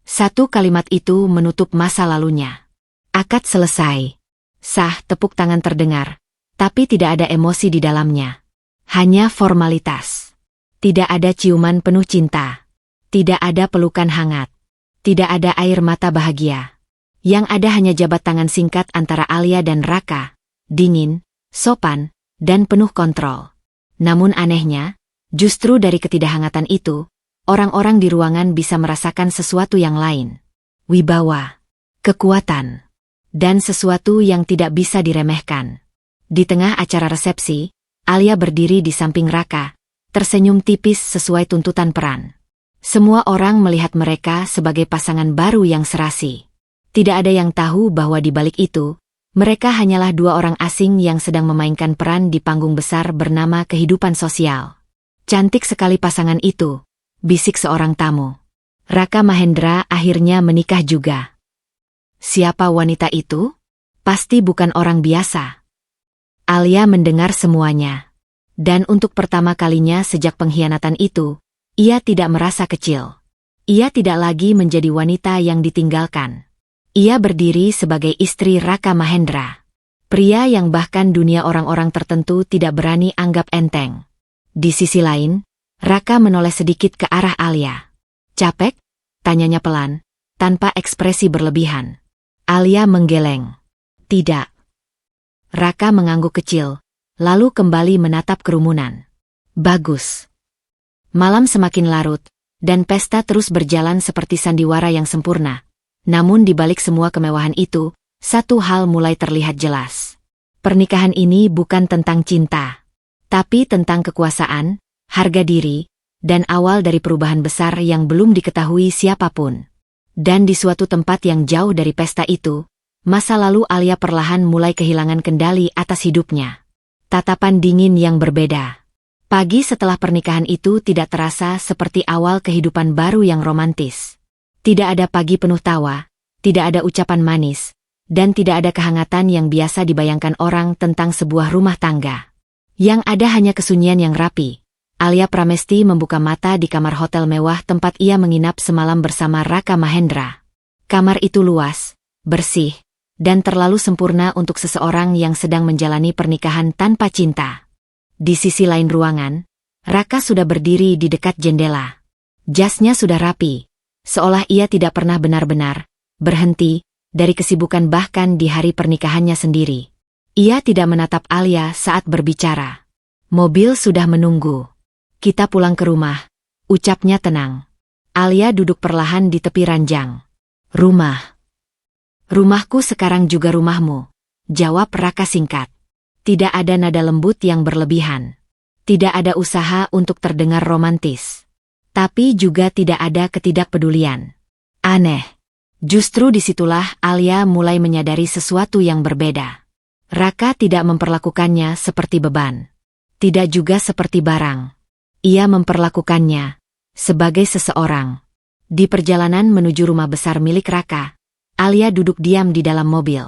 Satu kalimat itu menutup masa lalunya. Akad selesai. Sah, tepuk tangan terdengar, tapi tidak ada emosi di dalamnya. Hanya formalitas. Tidak ada ciuman penuh cinta. Tidak ada pelukan hangat. Tidak ada air mata bahagia. Yang ada hanya jabat tangan singkat antara Alia dan Raka, dingin, sopan, dan penuh kontrol. Namun anehnya, justru dari ketidakhangatan itu, orang-orang di ruangan bisa merasakan sesuatu yang lain. Wibawa, kekuatan, dan sesuatu yang tidak bisa diremehkan. Di tengah acara resepsi, Alia berdiri di samping Raka, tersenyum tipis sesuai tuntutan peran. Semua orang melihat mereka sebagai pasangan baru yang serasi. Tidak ada yang tahu bahwa di balik itu, mereka hanyalah dua orang asing yang sedang memainkan peran di panggung besar bernama kehidupan sosial. Cantik sekali pasangan itu, bisik seorang tamu. Raka Mahendra akhirnya menikah juga. Siapa wanita itu? Pasti bukan orang biasa. Alia mendengar semuanya. Dan untuk pertama kalinya sejak pengkhianatan itu, ia tidak merasa kecil. Ia tidak lagi menjadi wanita yang ditinggalkan. Ia berdiri sebagai istri Raka Mahendra. Pria yang bahkan dunia orang-orang tertentu tidak berani anggap enteng. Di sisi lain, Raka menoleh sedikit ke arah Alia. Capek? Tanyanya pelan, tanpa ekspresi berlebihan. Alia menggeleng. Tidak. Raka mengangguk kecil, lalu kembali menatap kerumunan. Bagus. Malam semakin larut, dan pesta terus berjalan seperti sandiwara yang sempurna. Namun di balik semua kemewahan itu, satu hal mulai terlihat jelas. Pernikahan ini bukan tentang cinta, tapi tentang kekuasaan, harga diri, dan awal dari perubahan besar yang belum diketahui siapapun. Dan di suatu tempat yang jauh dari pesta itu, masa lalu Alia perlahan mulai kehilangan kendali atas hidupnya. Tatapan dingin yang berbeda. Pagi setelah pernikahan itu tidak terasa seperti awal kehidupan baru yang romantis. Tidak ada pagi penuh tawa, tidak ada ucapan manis, dan tidak ada kehangatan yang biasa dibayangkan orang tentang sebuah rumah tangga. Yang ada hanya kesunyian yang rapi. Alia Pramesti membuka mata di kamar hotel mewah tempat ia menginap semalam bersama Raka Mahendra. Kamar itu luas, bersih, dan terlalu sempurna untuk seseorang yang sedang menjalani pernikahan tanpa cinta. Di sisi lain ruangan, Raka sudah berdiri di dekat jendela. Jasnya sudah rapi, seolah ia tidak pernah benar-benar berhenti dari kesibukan bahkan di hari pernikahannya sendiri. Ia tidak menatap Alia saat berbicara. Mobil sudah menunggu. Kita pulang ke rumah, ucapnya tenang. Alia duduk perlahan di tepi ranjang. Rumah. Rumahku sekarang juga rumahmu, jawab Raka singkat. Tidak ada nada lembut yang berlebihan. Tidak ada usaha untuk terdengar romantis. Tapi juga tidak ada ketidakpedulian. Aneh. Justru disitulah Alia mulai menyadari sesuatu yang berbeda. Raka tidak memperlakukannya seperti beban. Tidak juga seperti barang. Ia memperlakukannya sebagai seseorang. Di perjalanan menuju rumah besar milik Raka, Alia duduk diam di dalam mobil.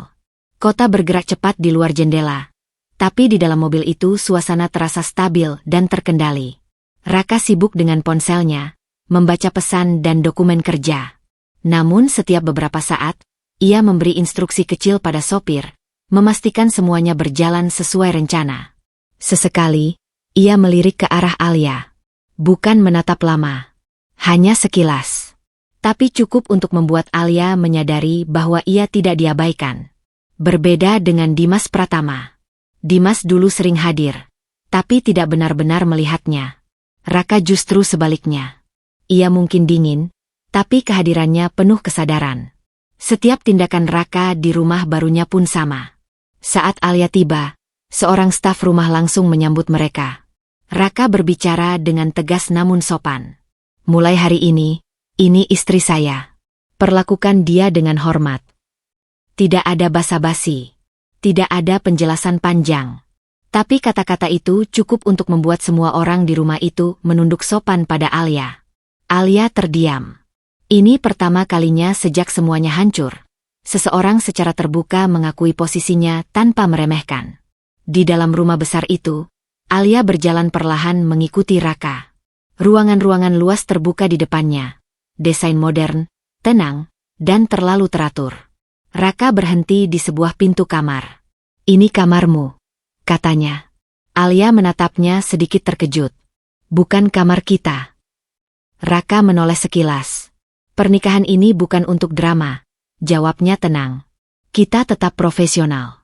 Kota bergerak cepat di luar jendela. Tapi di dalam mobil itu suasana terasa stabil dan terkendali. Raka sibuk dengan ponselnya, membaca pesan dan dokumen kerja. Namun setiap beberapa saat, ia memberi instruksi kecil pada sopir, memastikan semuanya berjalan sesuai rencana. Sesekali, ia melirik ke arah Alia. Bukan menatap lama. Hanya sekilas. Tapi cukup untuk membuat Alia menyadari bahwa ia tidak diabaikan. Berbeda dengan Dimas Pratama. Dimas dulu sering hadir, tapi tidak benar-benar melihatnya. Raka justru sebaliknya. Ia mungkin dingin, tapi kehadirannya penuh kesadaran. Setiap tindakan Raka di rumah barunya pun sama. Saat Alia tiba, seorang staf rumah langsung menyambut mereka. Raka berbicara dengan tegas namun sopan. Mulai hari ini istri saya. Perlakukan dia dengan hormat. Tidak ada basa-basi. Tidak ada penjelasan panjang. Tapi kata-kata itu cukup untuk membuat semua orang di rumah itu menunduk sopan pada Alia. Alia terdiam. Ini pertama kalinya sejak semuanya hancur. Seseorang secara terbuka mengakui posisinya tanpa meremehkan. Di dalam rumah besar itu, Alia berjalan perlahan mengikuti Raka. Ruangan-ruangan luas terbuka di depannya. Desain modern, tenang, dan terlalu teratur. Raka berhenti di sebuah pintu kamar. Ini kamarmu, katanya. Alia menatapnya sedikit terkejut. Bukan kamar kita. Raka menoleh sekilas. Pernikahan ini bukan untuk drama, jawabnya tenang. Kita tetap profesional.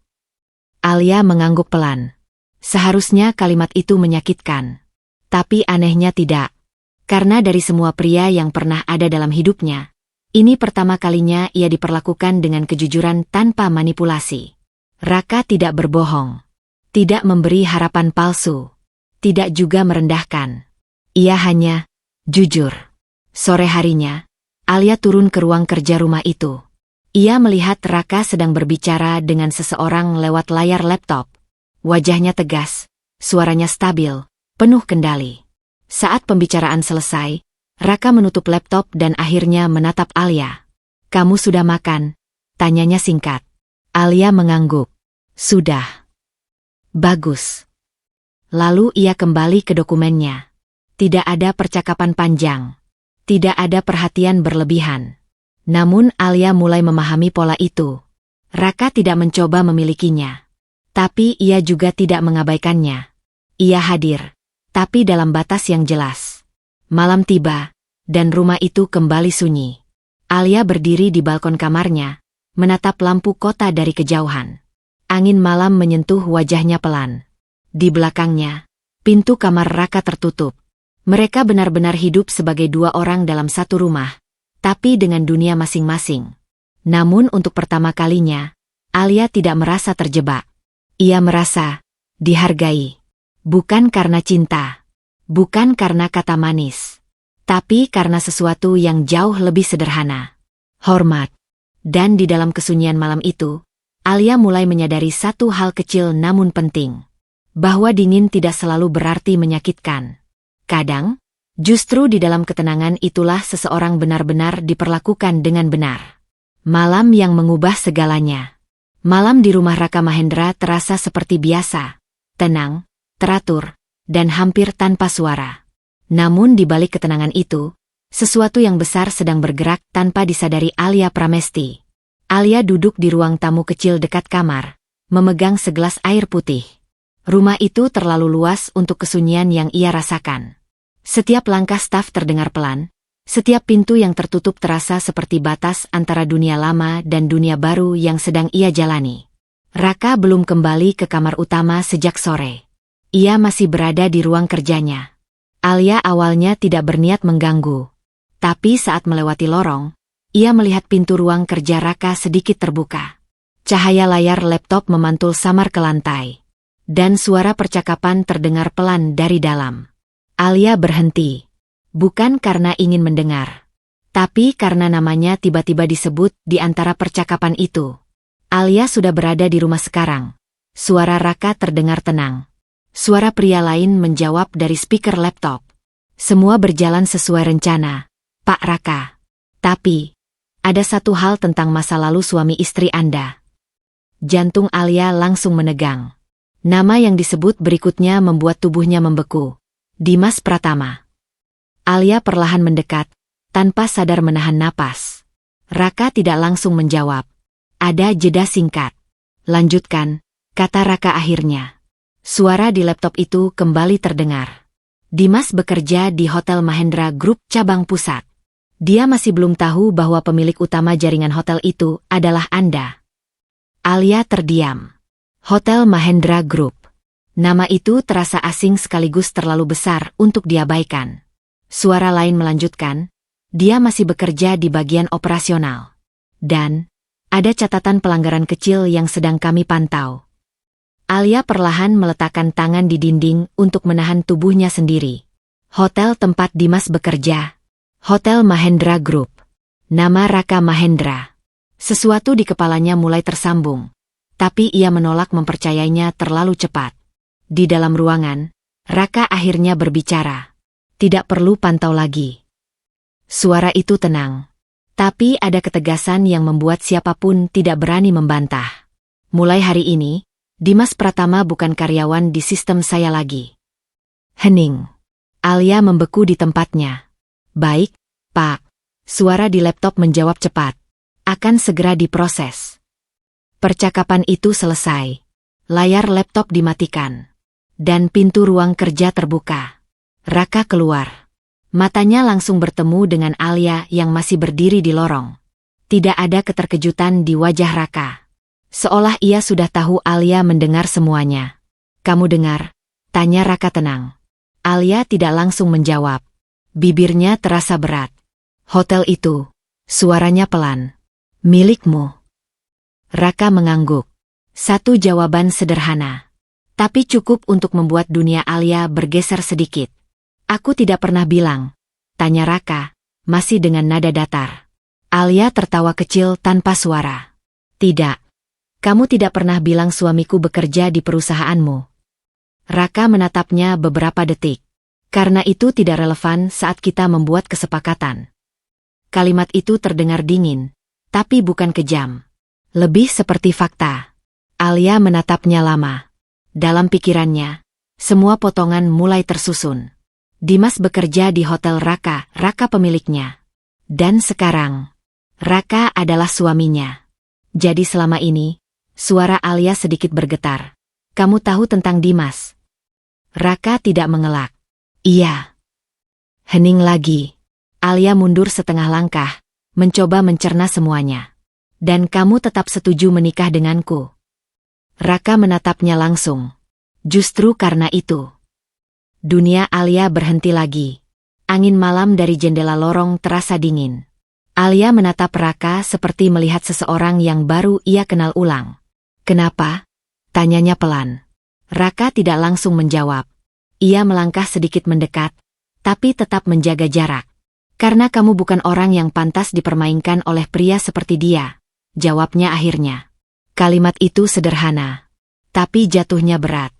Alia mengangguk pelan. Seharusnya kalimat itu menyakitkan. Tapi anehnya tidak. Karena dari semua pria yang pernah ada dalam hidupnya, ini pertama kalinya ia diperlakukan dengan kejujuran tanpa manipulasi. Raka tidak berbohong. Tidak memberi harapan palsu. Tidak juga merendahkan. Ia hanya jujur. Sore harinya, Alia turun ke ruang kerja rumah itu. Ia melihat Raka sedang berbicara dengan seseorang lewat layar laptop. Wajahnya tegas, suaranya stabil, penuh kendali. Saat pembicaraan selesai, Raka menutup laptop dan akhirnya menatap Alia. Kamu sudah makan? Tanyanya singkat. Alia mengangguk. Sudah. Bagus. Lalu ia kembali ke dokumennya. Tidak ada percakapan panjang. Tidak ada perhatian berlebihan. Namun Alia mulai memahami pola itu. Raka tidak mencoba memilikinya. Tapi ia juga tidak mengabaikannya. Ia hadir. Tapi dalam batas yang jelas. Malam tiba, dan rumah itu kembali sunyi. Alia berdiri di balkon kamarnya, menatap lampu kota dari kejauhan. Angin malam menyentuh wajahnya pelan. Di belakangnya, pintu kamar Raka tertutup. Mereka benar-benar hidup sebagai dua orang dalam satu rumah, tapi dengan dunia masing-masing. Namun untuk pertama kalinya, Alia tidak merasa terjebak. Ia merasa dihargai. Bukan karena cinta, bukan karena kata manis, tapi karena sesuatu yang jauh lebih sederhana. Hormat. Dan di dalam kesunyian malam itu, Alia mulai menyadari satu hal kecil namun penting. Bahwa dingin tidak selalu berarti menyakitkan. Kadang, justru di dalam ketenangan itulah seseorang benar-benar diperlakukan dengan benar. Malam yang mengubah segalanya. Malam di rumah Raka Mahendra terasa seperti biasa, tenang, teratur, dan hampir tanpa suara. Namun di balik ketenangan itu, sesuatu yang besar sedang bergerak tanpa disadari Alia Pramesti. Alia duduk di ruang tamu kecil dekat kamar, memegang segelas air putih. Rumah itu terlalu luas untuk kesunyian yang ia rasakan. Setiap langkah staf terdengar pelan, setiap pintu yang tertutup terasa seperti batas antara dunia lama dan dunia baru yang sedang ia jalani. Raka belum kembali ke kamar utama sejak sore. Ia masih berada di ruang kerjanya. Alia awalnya tidak berniat mengganggu. Tapi saat melewati lorong, ia melihat pintu ruang kerja Raka sedikit terbuka. Cahaya layar laptop memantul samar ke lantai. Dan suara percakapan terdengar pelan dari dalam. Alia berhenti. Bukan karena ingin mendengar. Tapi karena namanya tiba-tiba disebut di antara percakapan itu. Alia sudah berada di rumah sekarang. Suara Raka terdengar tenang. Suara pria lain menjawab dari speaker laptop. Semua berjalan sesuai rencana, Pak Raka. Tapi, ada satu hal tentang masa lalu suami istri Anda. Jantung Alia langsung menegang. Nama yang disebut berikutnya membuat tubuhnya membeku. Dimas Pratama. Alia perlahan mendekat, tanpa sadar menahan napas. Raka tidak langsung menjawab. Ada jeda singkat. Lanjutkan, kata Raka akhirnya. Suara di laptop itu kembali terdengar. Dimas bekerja di Hotel Mahendra Group cabang pusat. Dia masih belum tahu bahwa pemilik utama jaringan hotel itu adalah Anda. Alia terdiam. Hotel Mahendra Group. Nama itu terasa asing sekaligus terlalu besar untuk diabaikan. Suara lain melanjutkan, dia masih bekerja di bagian operasional. Dan, ada catatan pelanggaran kecil yang sedang kami pantau. Alia perlahan meletakkan tangan di dinding untuk menahan tubuhnya sendiri. Hotel tempat Dimas bekerja. Hotel Mahendra Group. Nama Raka Mahendra. Sesuatu di kepalanya mulai tersambung. Tapi ia menolak mempercayainya terlalu cepat. Di dalam ruangan, Raka akhirnya berbicara. Tidak perlu pantau lagi. Suara itu tenang. Tapi ada ketegasan yang membuat siapapun tidak berani membantah. Mulai hari ini, Dimas Pratama bukan karyawan di sistem saya lagi. Hening. Alia membeku di tempatnya. Baik, Pak. Suara di laptop menjawab cepat. Akan segera diproses. Percakapan itu selesai. Layar laptop dimatikan. Dan pintu ruang kerja terbuka. Raka keluar. Matanya langsung bertemu dengan Alia yang masih berdiri di lorong. Tidak ada keterkejutan di wajah Raka. Seolah ia sudah tahu Alia mendengar semuanya. Kamu dengar? Tanya Raka tenang. Alia tidak langsung menjawab. Bibirnya terasa berat. Hotel itu. Suaranya pelan. Milikmu. Raka mengangguk. Satu jawaban sederhana. Tapi cukup untuk membuat dunia Alia bergeser sedikit. Aku tidak pernah bilang. Tanya Raka, masih dengan nada datar. Alia tertawa kecil tanpa suara. Tidak. Kamu tidak pernah bilang suamiku bekerja di perusahaanmu. Raka menatapnya beberapa detik. Karena itu tidak relevan saat kita membuat kesepakatan. Kalimat itu terdengar dingin, tapi bukan kejam. Lebih seperti fakta. Alia menatapnya lama. Dalam pikirannya, semua potongan mulai tersusun. Dimas bekerja di Hotel Raka, Raka pemiliknya. Dan sekarang, Raka adalah suaminya. Jadi selama ini, suara Alia sedikit bergetar. Kamu tahu tentang Dimas? Raka tidak mengelak. Iya. Hening lagi. Alia mundur setengah langkah, mencoba mencerna semuanya. Dan kamu tetap setuju menikah denganku? Raka menatapnya langsung. Justru karena itu. Dunia Alia berhenti lagi. Angin malam dari jendela lorong terasa dingin. Alia menatap Raka seperti melihat seseorang yang baru ia kenal ulang. Kenapa? Tanyanya pelan. Raka tidak langsung menjawab. Ia melangkah sedikit mendekat, tapi tetap menjaga jarak. Karena kamu bukan orang yang pantas dipermainkan oleh pria seperti dia, jawabnya akhirnya. Kalimat itu sederhana, tapi jatuhnya berat.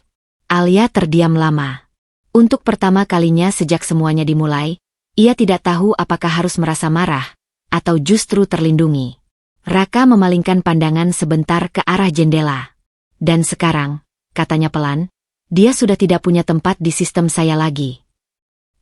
Alia terdiam lama. Untuk pertama kalinya sejak semuanya dimulai, ia tidak tahu apakah harus merasa marah, atau justru terlindungi. Raka memalingkan pandangan sebentar ke arah jendela. Dan sekarang, katanya pelan, dia sudah tidak punya tempat di sistem saya lagi.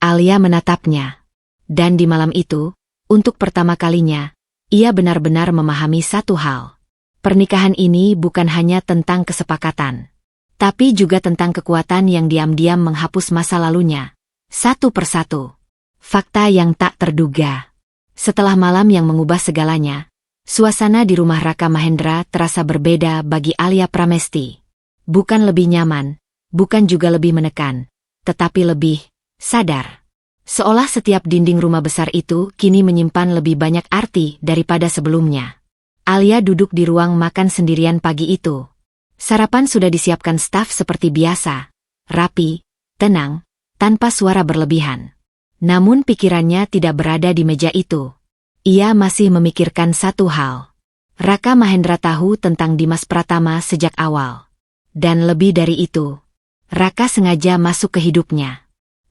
Alia menatapnya. Dan di malam itu, untuk pertama kalinya, ia benar-benar memahami satu hal. Pernikahan ini bukan hanya tentang kesepakatan, tapi juga tentang kekuatan yang diam-diam menghapus masa lalunya. Satu persatu. Fakta yang tak terduga. Setelah malam yang mengubah segalanya, suasana di rumah Raka Mahendra terasa berbeda bagi Alia Pramesti. Bukan lebih nyaman, bukan juga lebih menekan, tetapi lebih sadar. Seolah setiap dinding rumah besar itu kini menyimpan lebih banyak arti daripada sebelumnya. Alia duduk di ruang makan sendirian pagi itu. Sarapan sudah disiapkan staf seperti biasa. Rapi, tenang, tanpa suara berlebihan. Namun pikirannya tidak berada di meja itu. Ia masih memikirkan satu hal. Raka Mahendra tahu tentang Dimas Pratama sejak awal. Dan lebih dari itu, Raka sengaja masuk ke hidupnya.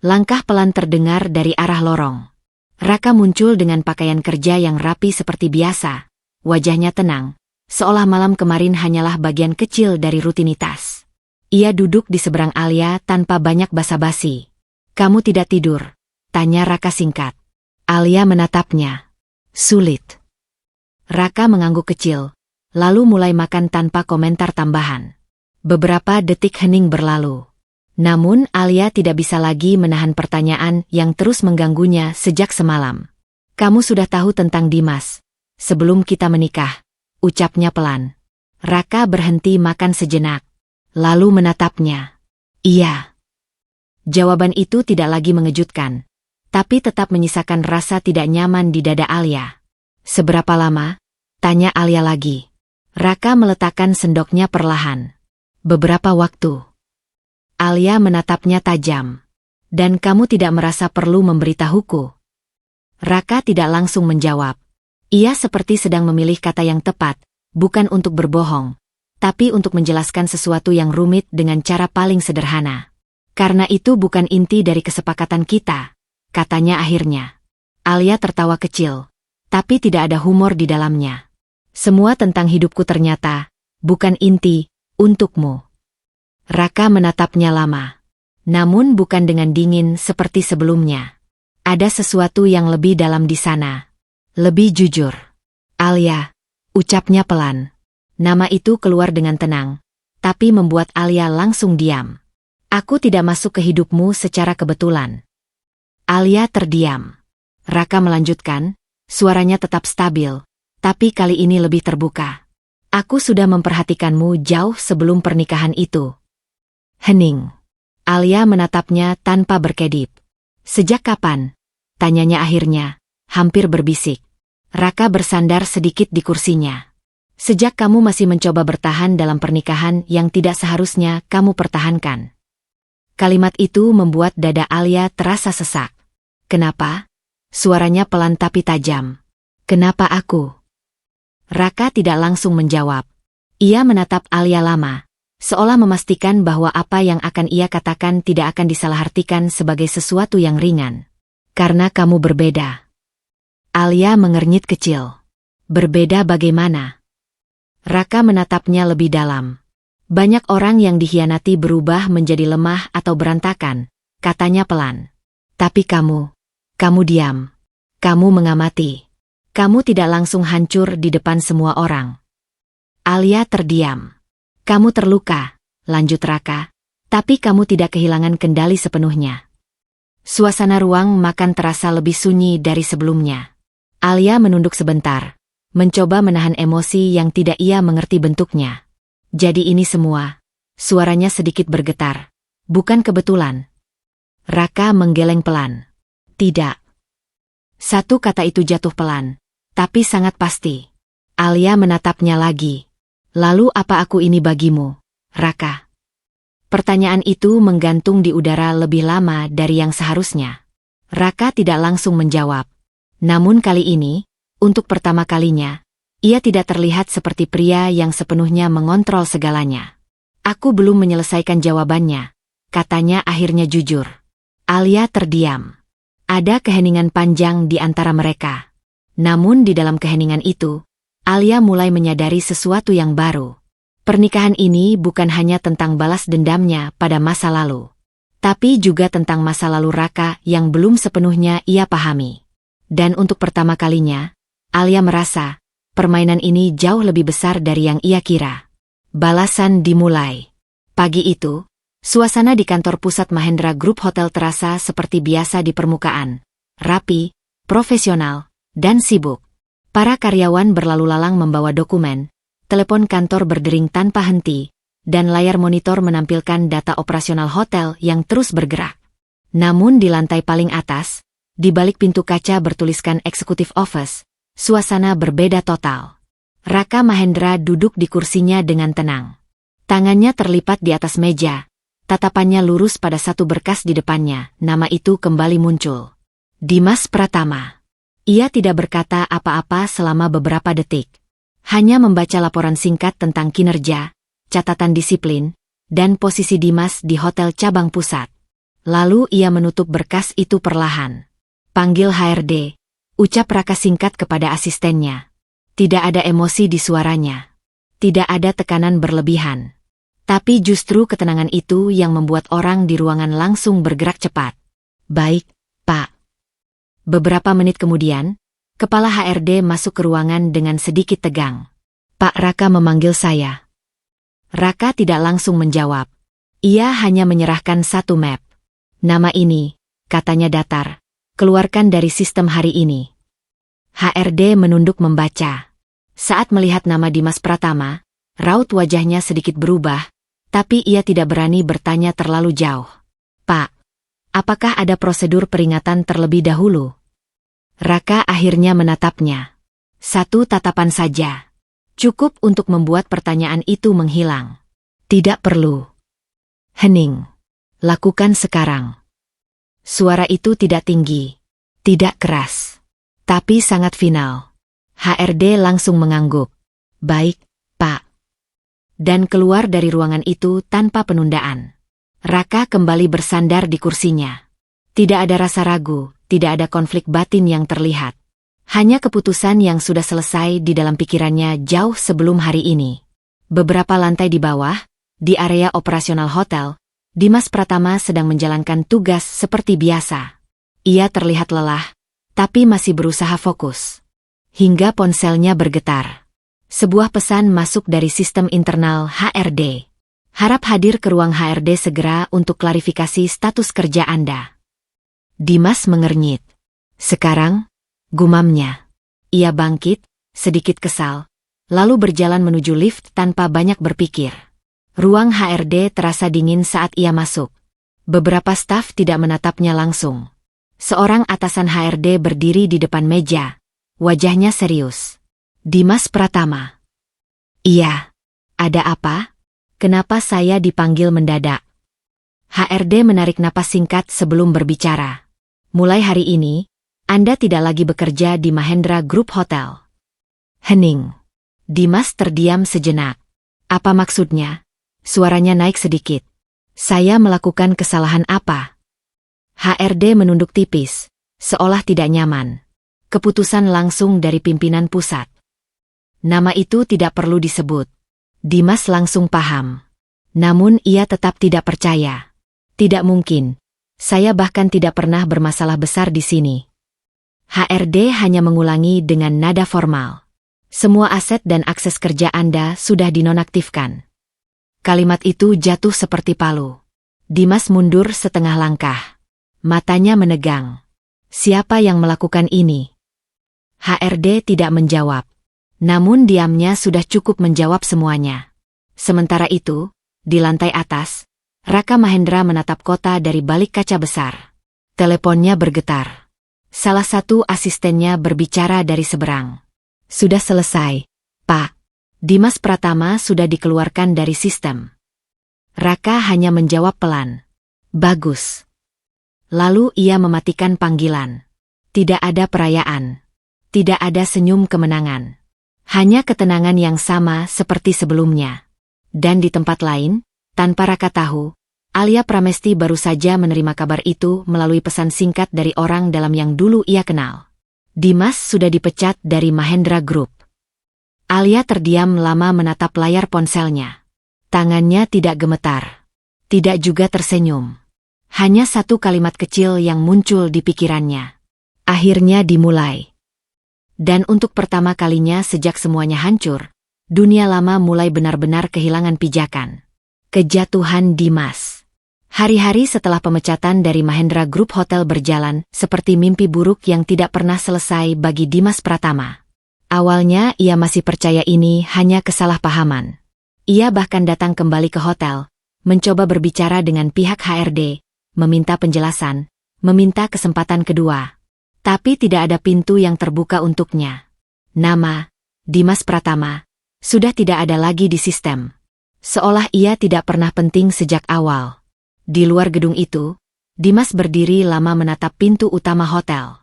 Langkah pelan terdengar dari arah lorong. Raka muncul dengan pakaian kerja yang rapi seperti biasa. Wajahnya tenang, seolah malam kemarin hanyalah bagian kecil dari rutinitas. Ia duduk di seberang Alia tanpa banyak basa-basi. "Kamu tidak tidur?" tanya Raka singkat. Alia menatapnya. "Sulit." Raka mengangguk kecil, lalu mulai makan tanpa komentar tambahan. Beberapa detik hening berlalu. Namun Alia tidak bisa lagi menahan pertanyaan yang terus mengganggunya sejak semalam. "Kamu sudah tahu tentang Dimas sebelum kita menikah," ucapnya pelan. Raka berhenti makan sejenak, lalu menatapnya. "Iya." Jawaban itu tidak lagi mengejutkan, tapi tetap menyisakan rasa tidak nyaman di dada Alia. "Seberapa lama?" tanya Alia lagi. Raka meletakkan sendoknya perlahan. "Beberapa waktu." Alia menatapnya tajam. "Dan kamu tidak merasa perlu memberitahuku?" Raka tidak langsung menjawab. Ia seperti sedang memilih kata yang tepat, bukan untuk berbohong, tapi untuk menjelaskan sesuatu yang rumit dengan cara paling sederhana. "Karena itu bukan inti dari kesepakatan kita," katanya akhirnya. Alia tertawa kecil, tapi tidak ada humor di dalamnya. "Semua tentang hidupku ternyata bukan inti untukmu." Raka menatapnya lama, namun bukan dengan dingin seperti sebelumnya. Ada sesuatu yang lebih dalam di sana. Lebih jujur. "Alia," ucapnya pelan. Nama itu keluar dengan tenang, tapi membuat Alia langsung diam. "Aku tidak masuk ke hidupmu secara kebetulan." Alia terdiam. Raka melanjutkan, suaranya tetap stabil, tapi kali ini lebih terbuka. "Aku sudah memperhatikanmu jauh sebelum pernikahan itu." Hening. Alia menatapnya tanpa berkedip. "Sejak kapan?" tanyanya akhirnya, hampir berbisik. Raka bersandar sedikit di kursinya. "Sejak kamu masih mencoba bertahan dalam pernikahan yang tidak seharusnya kamu pertahankan." Kalimat itu membuat dada Alia terasa sesak. "Kenapa?" Suaranya pelan tapi tajam. "Kenapa aku?" Raka tidak langsung menjawab. Ia menatap Alia lama, seolah memastikan bahwa apa yang akan ia katakan tidak akan disalahartikan sebagai sesuatu yang ringan. "Karena kamu berbeda." Alia mengernyit kecil. "Berbeda bagaimana?" Raka menatapnya lebih dalam. "Banyak orang yang dikhianati berubah menjadi lemah atau berantakan," katanya pelan. "Tapi kamu diam. Kamu mengamati. Kamu tidak langsung hancur di depan semua orang." Alia terdiam. "Kamu terluka," lanjut Raka, "tapi kamu tidak kehilangan kendali sepenuhnya." Suasana ruang makan terasa lebih sunyi dari sebelumnya. Alia menunduk sebentar, mencoba menahan emosi yang tidak ia mengerti bentuknya. "Jadi ini semua?" Suaranya sedikit bergetar. "Bukan kebetulan?" Raka menggeleng pelan. "Tidak." Satu kata itu jatuh pelan, tapi sangat pasti. Alia menatapnya lagi. "Lalu apa aku ini bagimu, Raka?" Pertanyaan itu menggantung di udara lebih lama dari yang seharusnya. Raka tidak langsung menjawab. Namun kali ini, untuk pertama kalinya, ia tidak terlihat seperti pria yang sepenuhnya mengontrol segalanya. "Aku belum menyelesaikan jawabannya," katanya akhirnya jujur. Alia terdiam. Ada keheningan panjang di antara mereka. Namun di dalam keheningan itu, Alia mulai menyadari sesuatu yang baru. Pernikahan ini bukan hanya tentang balas dendamnya pada masa lalu, tapi juga tentang masa lalu Raka yang belum sepenuhnya ia pahami. Dan untuk pertama kalinya, Alia merasa, permainan ini jauh lebih besar dari yang ia kira. Balasan dimulai. Pagi itu, suasana di kantor pusat Mahendra Group Hotel terasa seperti biasa di permukaan. Rapi, profesional, dan sibuk. Para karyawan berlalu lalang membawa dokumen, telepon kantor berdering tanpa henti, dan layar monitor menampilkan data operasional hotel yang terus bergerak. Namun di lantai paling atas, Di balik pintu kaca bertuliskan Executive Office, suasana berbeda total. Raka Mahendra duduk di kursinya dengan tenang. Tangannya terlipat di atas meja, tatapannya lurus pada satu berkas di depannya, nama itu kembali muncul. Dimas Pratama. Ia tidak berkata apa-apa selama beberapa detik. Hanya membaca laporan singkat tentang kinerja, catatan disiplin, dan posisi Dimas di hotel cabang pusat. Lalu ia menutup berkas itu perlahan. Panggil HRD, ucap Raka singkat kepada asistennya. Tidak ada emosi di suaranya. Tidak ada tekanan berlebihan. Tapi justru ketenangan itu yang membuat orang di ruangan langsung bergerak cepat. Baik, Pak. Beberapa menit kemudian, kepala HRD masuk ke ruangan dengan sedikit tegang. Pak Raka memanggil saya. Raka tidak langsung menjawab. Ia hanya menyerahkan satu map. Nama ini, katanya datar, keluarkan dari sistem hari ini. HRD menunduk membaca. Saat melihat nama Dimas Pratama, raut wajahnya sedikit berubah, tapi ia tidak berani bertanya terlalu jauh. Pak, apakah ada prosedur peringatan terlebih dahulu? Raka akhirnya menatapnya. Satu tatapan saja. Cukup untuk membuat pertanyaan itu menghilang. Tidak perlu. Hening. Lakukan sekarang. Suara itu tidak tinggi, tidak keras, tapi sangat final. HRD langsung mengangguk. Baik, Pak. Dan keluar dari ruangan itu tanpa penundaan. Raka kembali bersandar di kursinya. Tidak ada rasa ragu, tidak ada konflik batin yang terlihat. Hanya keputusan yang sudah selesai di dalam pikirannya jauh sebelum hari ini. Beberapa lantai di bawah, di area operasional hotel, Dimas Pratama sedang menjalankan tugas seperti biasa. Ia terlihat lelah, tapi masih berusaha fokus. Hingga ponselnya bergetar. Sebuah pesan masuk dari sistem internal HRD. Harap hadir ke ruang HRD segera untuk klarifikasi status kerja Anda. Dimas mengernyit. Sekarang, gumamnya. Ia bangkit, sedikit kesal, lalu berjalan menuju lift tanpa banyak berpikir. Ruang HRD terasa dingin saat ia masuk. Beberapa staf tidak menatapnya langsung. Seorang atasan HRD berdiri di depan meja. Wajahnya serius. Dimas Pratama. Iya. Ada apa? Kenapa saya dipanggil mendadak? HRD menarik napas singkat sebelum berbicara. Mulai hari ini, Anda tidak lagi bekerja di Mahendra Group Hotel. Hening. Dimas terdiam sejenak. Apa maksudnya? Suaranya naik sedikit. Saya melakukan kesalahan apa? HRD menunduk tipis, seolah tidak nyaman. Keputusan langsung dari pimpinan pusat. Nama itu tidak perlu disebut. Dimas langsung paham. Namun ia tetap tidak percaya. Tidak mungkin. Saya bahkan tidak pernah bermasalah besar di sini. HRD hanya mengulangi dengan nada formal. Semua aset dan akses kerja Anda sudah dinonaktifkan. Kalimat itu jatuh seperti palu. Dimas mundur setengah langkah. Matanya menegang. Siapa yang melakukan ini? HRD tidak menjawab. Namun diamnya sudah cukup menjawab semuanya. Sementara itu, di lantai atas, Raka Mahendra menatap kota dari balik kaca besar. Teleponnya bergetar. Salah satu asistennya berbicara dari seberang. Sudah selesai, Pak. Dimas Pratama sudah dikeluarkan dari sistem. Raka hanya menjawab pelan. Bagus. Lalu ia mematikan panggilan. Tidak ada perayaan. Tidak ada senyum kemenangan. Hanya ketenangan yang sama seperti sebelumnya. Dan di tempat lain, tanpa Raka tahu, Alia Pramesti baru saja menerima kabar itu melalui pesan singkat dari orang dalam yang dulu ia kenal. Dimas sudah dipecat dari Mahendra Group. Alia terdiam lama menatap layar ponselnya. Tangannya tidak gemetar. Tidak juga tersenyum. Hanya satu kalimat kecil yang muncul di pikirannya. Akhirnya dimulai. Dan untuk pertama kalinya sejak semuanya hancur, dunia lama mulai benar-benar kehilangan pijakan. Kejatuhan Dimas. Hari-hari setelah pemecatan dari Mahendra Group Hotel berjalan seperti mimpi buruk yang tidak pernah selesai bagi Dimas Pratama. Awalnya ia masih percaya ini hanya kesalahpahaman. Ia bahkan datang kembali ke hotel, mencoba berbicara dengan pihak HRD, meminta penjelasan, meminta kesempatan kedua. Tapi tidak ada pintu yang terbuka untuknya. Nama, Dimas Pratama, sudah tidak ada lagi di sistem. Seolah ia tidak pernah penting sejak awal. Di luar gedung itu, Dimas berdiri lama menatap pintu utama hotel.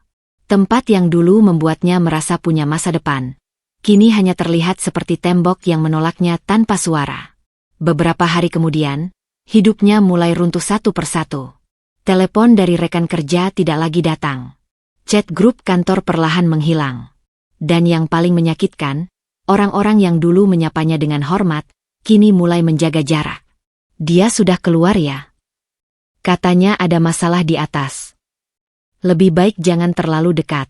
Tempat yang dulu membuatnya merasa punya masa depan, kini hanya terlihat seperti tembok yang menolaknya tanpa suara. Beberapa hari kemudian, hidupnya mulai runtuh satu persatu. Telepon dari rekan kerja tidak lagi datang. Chat grup kantor perlahan menghilang. Dan yang paling menyakitkan, orang-orang yang dulu menyapanya dengan hormat, kini mulai menjaga jarak. Dia sudah keluar ya? Katanya ada masalah di atas. Lebih baik jangan terlalu dekat.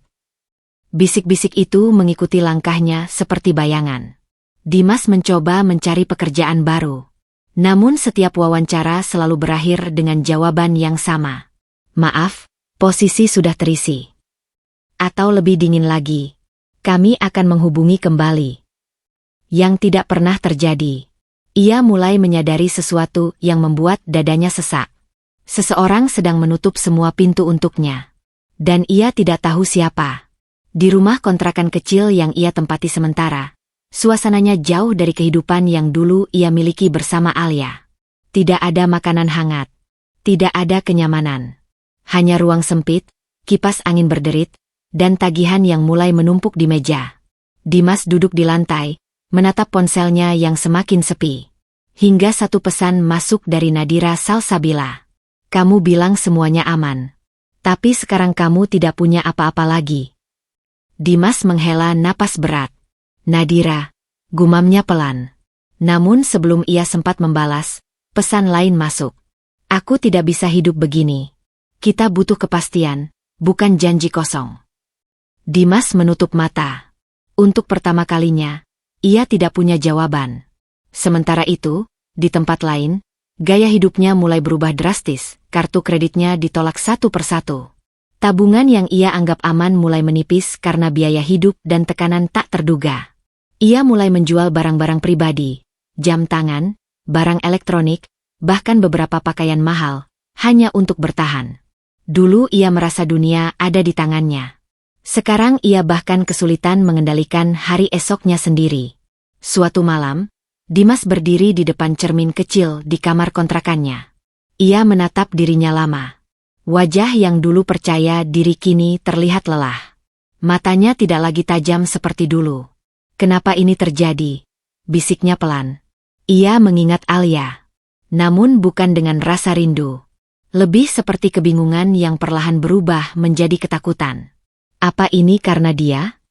Bisik-bisik itu mengikuti langkahnya seperti bayangan. Dimas mencoba mencari pekerjaan baru. Namun setiap wawancara selalu berakhir dengan jawaban yang sama. Maaf, posisi sudah terisi. Atau lebih dingin lagi, kami akan menghubungi kembali. Yang tidak pernah terjadi. Ia mulai menyadari sesuatu yang membuat dadanya sesak. Seseorang sedang menutup semua pintu untuknya. Dan ia tidak tahu siapa. Di rumah kontrakan kecil yang ia tempati sementara, suasananya jauh dari kehidupan yang dulu ia miliki bersama Alia. Tidak ada makanan hangat. Tidak ada kenyamanan. Hanya ruang sempit, kipas angin berderit, dan tagihan yang mulai menumpuk di meja. Dimas duduk di lantai, menatap ponselnya yang semakin sepi. Hingga satu pesan masuk dari Nadira Salsabila. Kamu bilang semuanya aman. Tapi sekarang kamu tidak punya apa-apa lagi. Dimas menghela napas berat. Nadira, gumamnya pelan. Namun sebelum ia sempat membalas, pesan lain masuk. Aku tidak bisa hidup begini. Kita butuh kepastian, bukan janji kosong. Dimas menutup mata. Untuk pertama kalinya, ia tidak punya jawaban. Sementara itu, di tempat lain, gaya hidupnya mulai berubah drastis, kartu kreditnya ditolak satu persatu. Tabungan yang ia anggap aman mulai menipis karena biaya hidup dan tekanan tak terduga. Ia mulai menjual barang-barang pribadi, jam tangan, barang elektronik, bahkan beberapa pakaian mahal, hanya untuk bertahan. Dulu ia merasa dunia ada di tangannya. Sekarang ia bahkan kesulitan mengendalikan hari esoknya sendiri. Suatu malam, Dimas berdiri di depan cermin kecil di kamar kontrakannya. Ia menatap dirinya lama. Wajah yang dulu percaya diri kini terlihat lelah. Matanya tidak lagi tajam seperti dulu. Kenapa ini terjadi? Bisiknya pelan. Ia mengingat Alia. Namun bukan dengan rasa rindu. Lebih seperti kebingungan yang perlahan berubah menjadi ketakutan. Apa ini karena dia?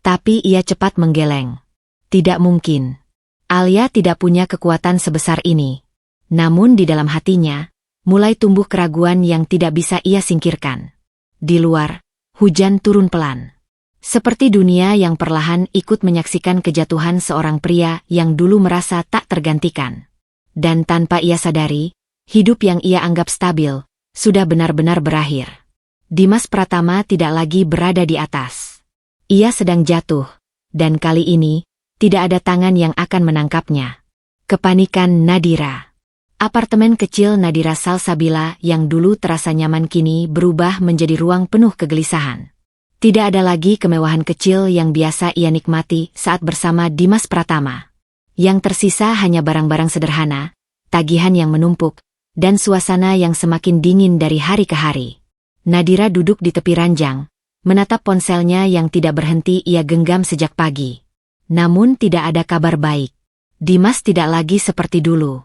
Tapi ia cepat menggeleng. Tidak mungkin. Alia tidak punya kekuatan sebesar ini. Namun di dalam hatinya, mulai tumbuh keraguan yang tidak bisa ia singkirkan. Di luar, hujan turun pelan. Seperti dunia yang perlahan ikut menyaksikan kejatuhan seorang pria yang dulu merasa tak tergantikan. Dan tanpa ia sadari, hidup yang ia anggap stabil, sudah benar-benar berakhir. Dimas Pratama tidak lagi berada di atas. Ia sedang jatuh, dan kali ini, tidak ada tangan yang akan menangkapnya. Kepanikan Nadira. Apartemen kecil Nadira Salsabila yang dulu terasa nyaman kini berubah menjadi ruang penuh kegelisahan. Tidak ada lagi kemewahan kecil yang biasa ia nikmati saat bersama Dimas Pratama. Yang tersisa hanya barang-barang sederhana, tagihan yang menumpuk, dan suasana yang semakin dingin dari hari ke hari. Nadira duduk di tepi ranjang, menatap ponselnya yang tidak berhenti ia genggam sejak pagi. Namun tidak ada kabar baik. Dimas tidak lagi seperti dulu.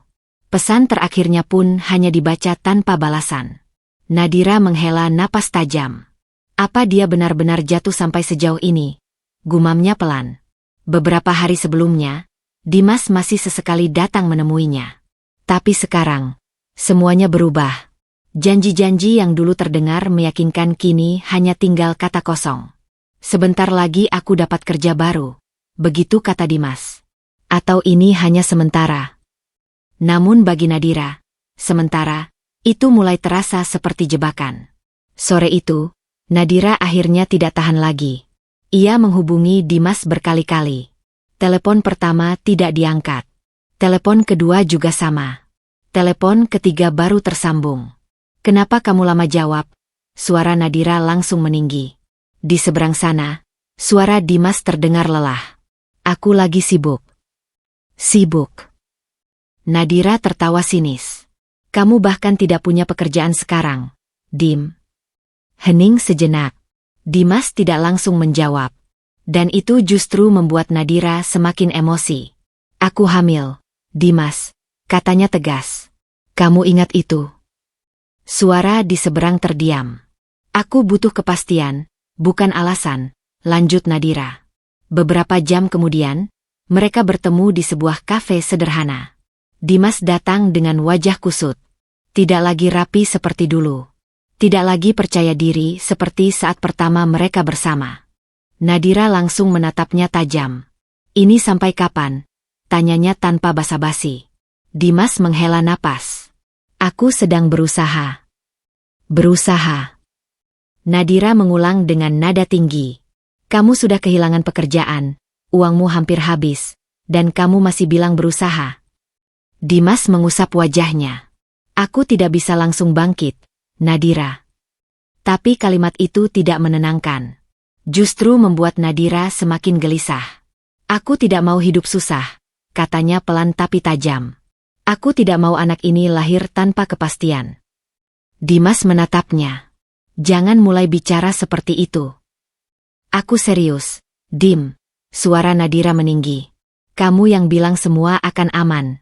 Pesan terakhirnya pun hanya dibaca tanpa balasan. Nadira menghela napas tajam. Apa dia benar-benar jatuh sampai sejauh ini? Gumamnya pelan. Beberapa hari sebelumnya, Dimas masih sesekali datang menemuinya. Tapi sekarang, semuanya berubah. Janji-janji yang dulu terdengar meyakinkan kini hanya tinggal kata kosong. Sebentar lagi aku dapat kerja baru. Begitu kata Dimas. Atau ini hanya sementara. Namun bagi Nadira, sementara, itu mulai terasa seperti jebakan. Sore itu, Nadira akhirnya tidak tahan lagi. Ia menghubungi Dimas berkali-kali. Telepon pertama tidak diangkat. Telepon kedua juga sama. Telepon ketiga baru tersambung. Kenapa kamu lama jawab? Suara Nadira langsung meninggi. Di seberang sana, suara Dimas terdengar lelah. Aku lagi sibuk. Sibuk. Nadira tertawa sinis. Kamu bahkan tidak punya pekerjaan sekarang, Dim. Hening sejenak. Dimas tidak langsung menjawab. Dan itu justru membuat Nadira semakin emosi. Aku hamil, Dimas, katanya tegas. Kamu ingat itu? Suara di seberang terdiam. Aku butuh kepastian, bukan alasan, lanjut Nadira. Beberapa jam kemudian, mereka bertemu di sebuah kafe sederhana. Dimas datang dengan wajah kusut. Tidak lagi rapi seperti dulu. Tidak lagi percaya diri seperti saat pertama mereka bersama. Nadira langsung menatapnya tajam. Ini sampai kapan? Tanyanya tanpa basa-basi. Dimas menghela napas. Aku sedang berusaha. Berusaha. Nadira mengulang dengan nada tinggi. Kamu sudah kehilangan pekerjaan, uangmu hampir habis, dan kamu masih bilang berusaha. Dimas mengusap wajahnya. Aku tidak bisa langsung bangkit, Nadira. Tapi kalimat itu tidak menenangkan. Justru membuat Nadira semakin gelisah. Aku tidak mau hidup susah, katanya pelan tapi tajam. Aku tidak mau anak ini lahir tanpa kepastian. Dimas menatapnya. Jangan mulai bicara seperti itu. Aku serius, Dim. Suara Nadira meninggi. Kamu yang bilang semua akan aman.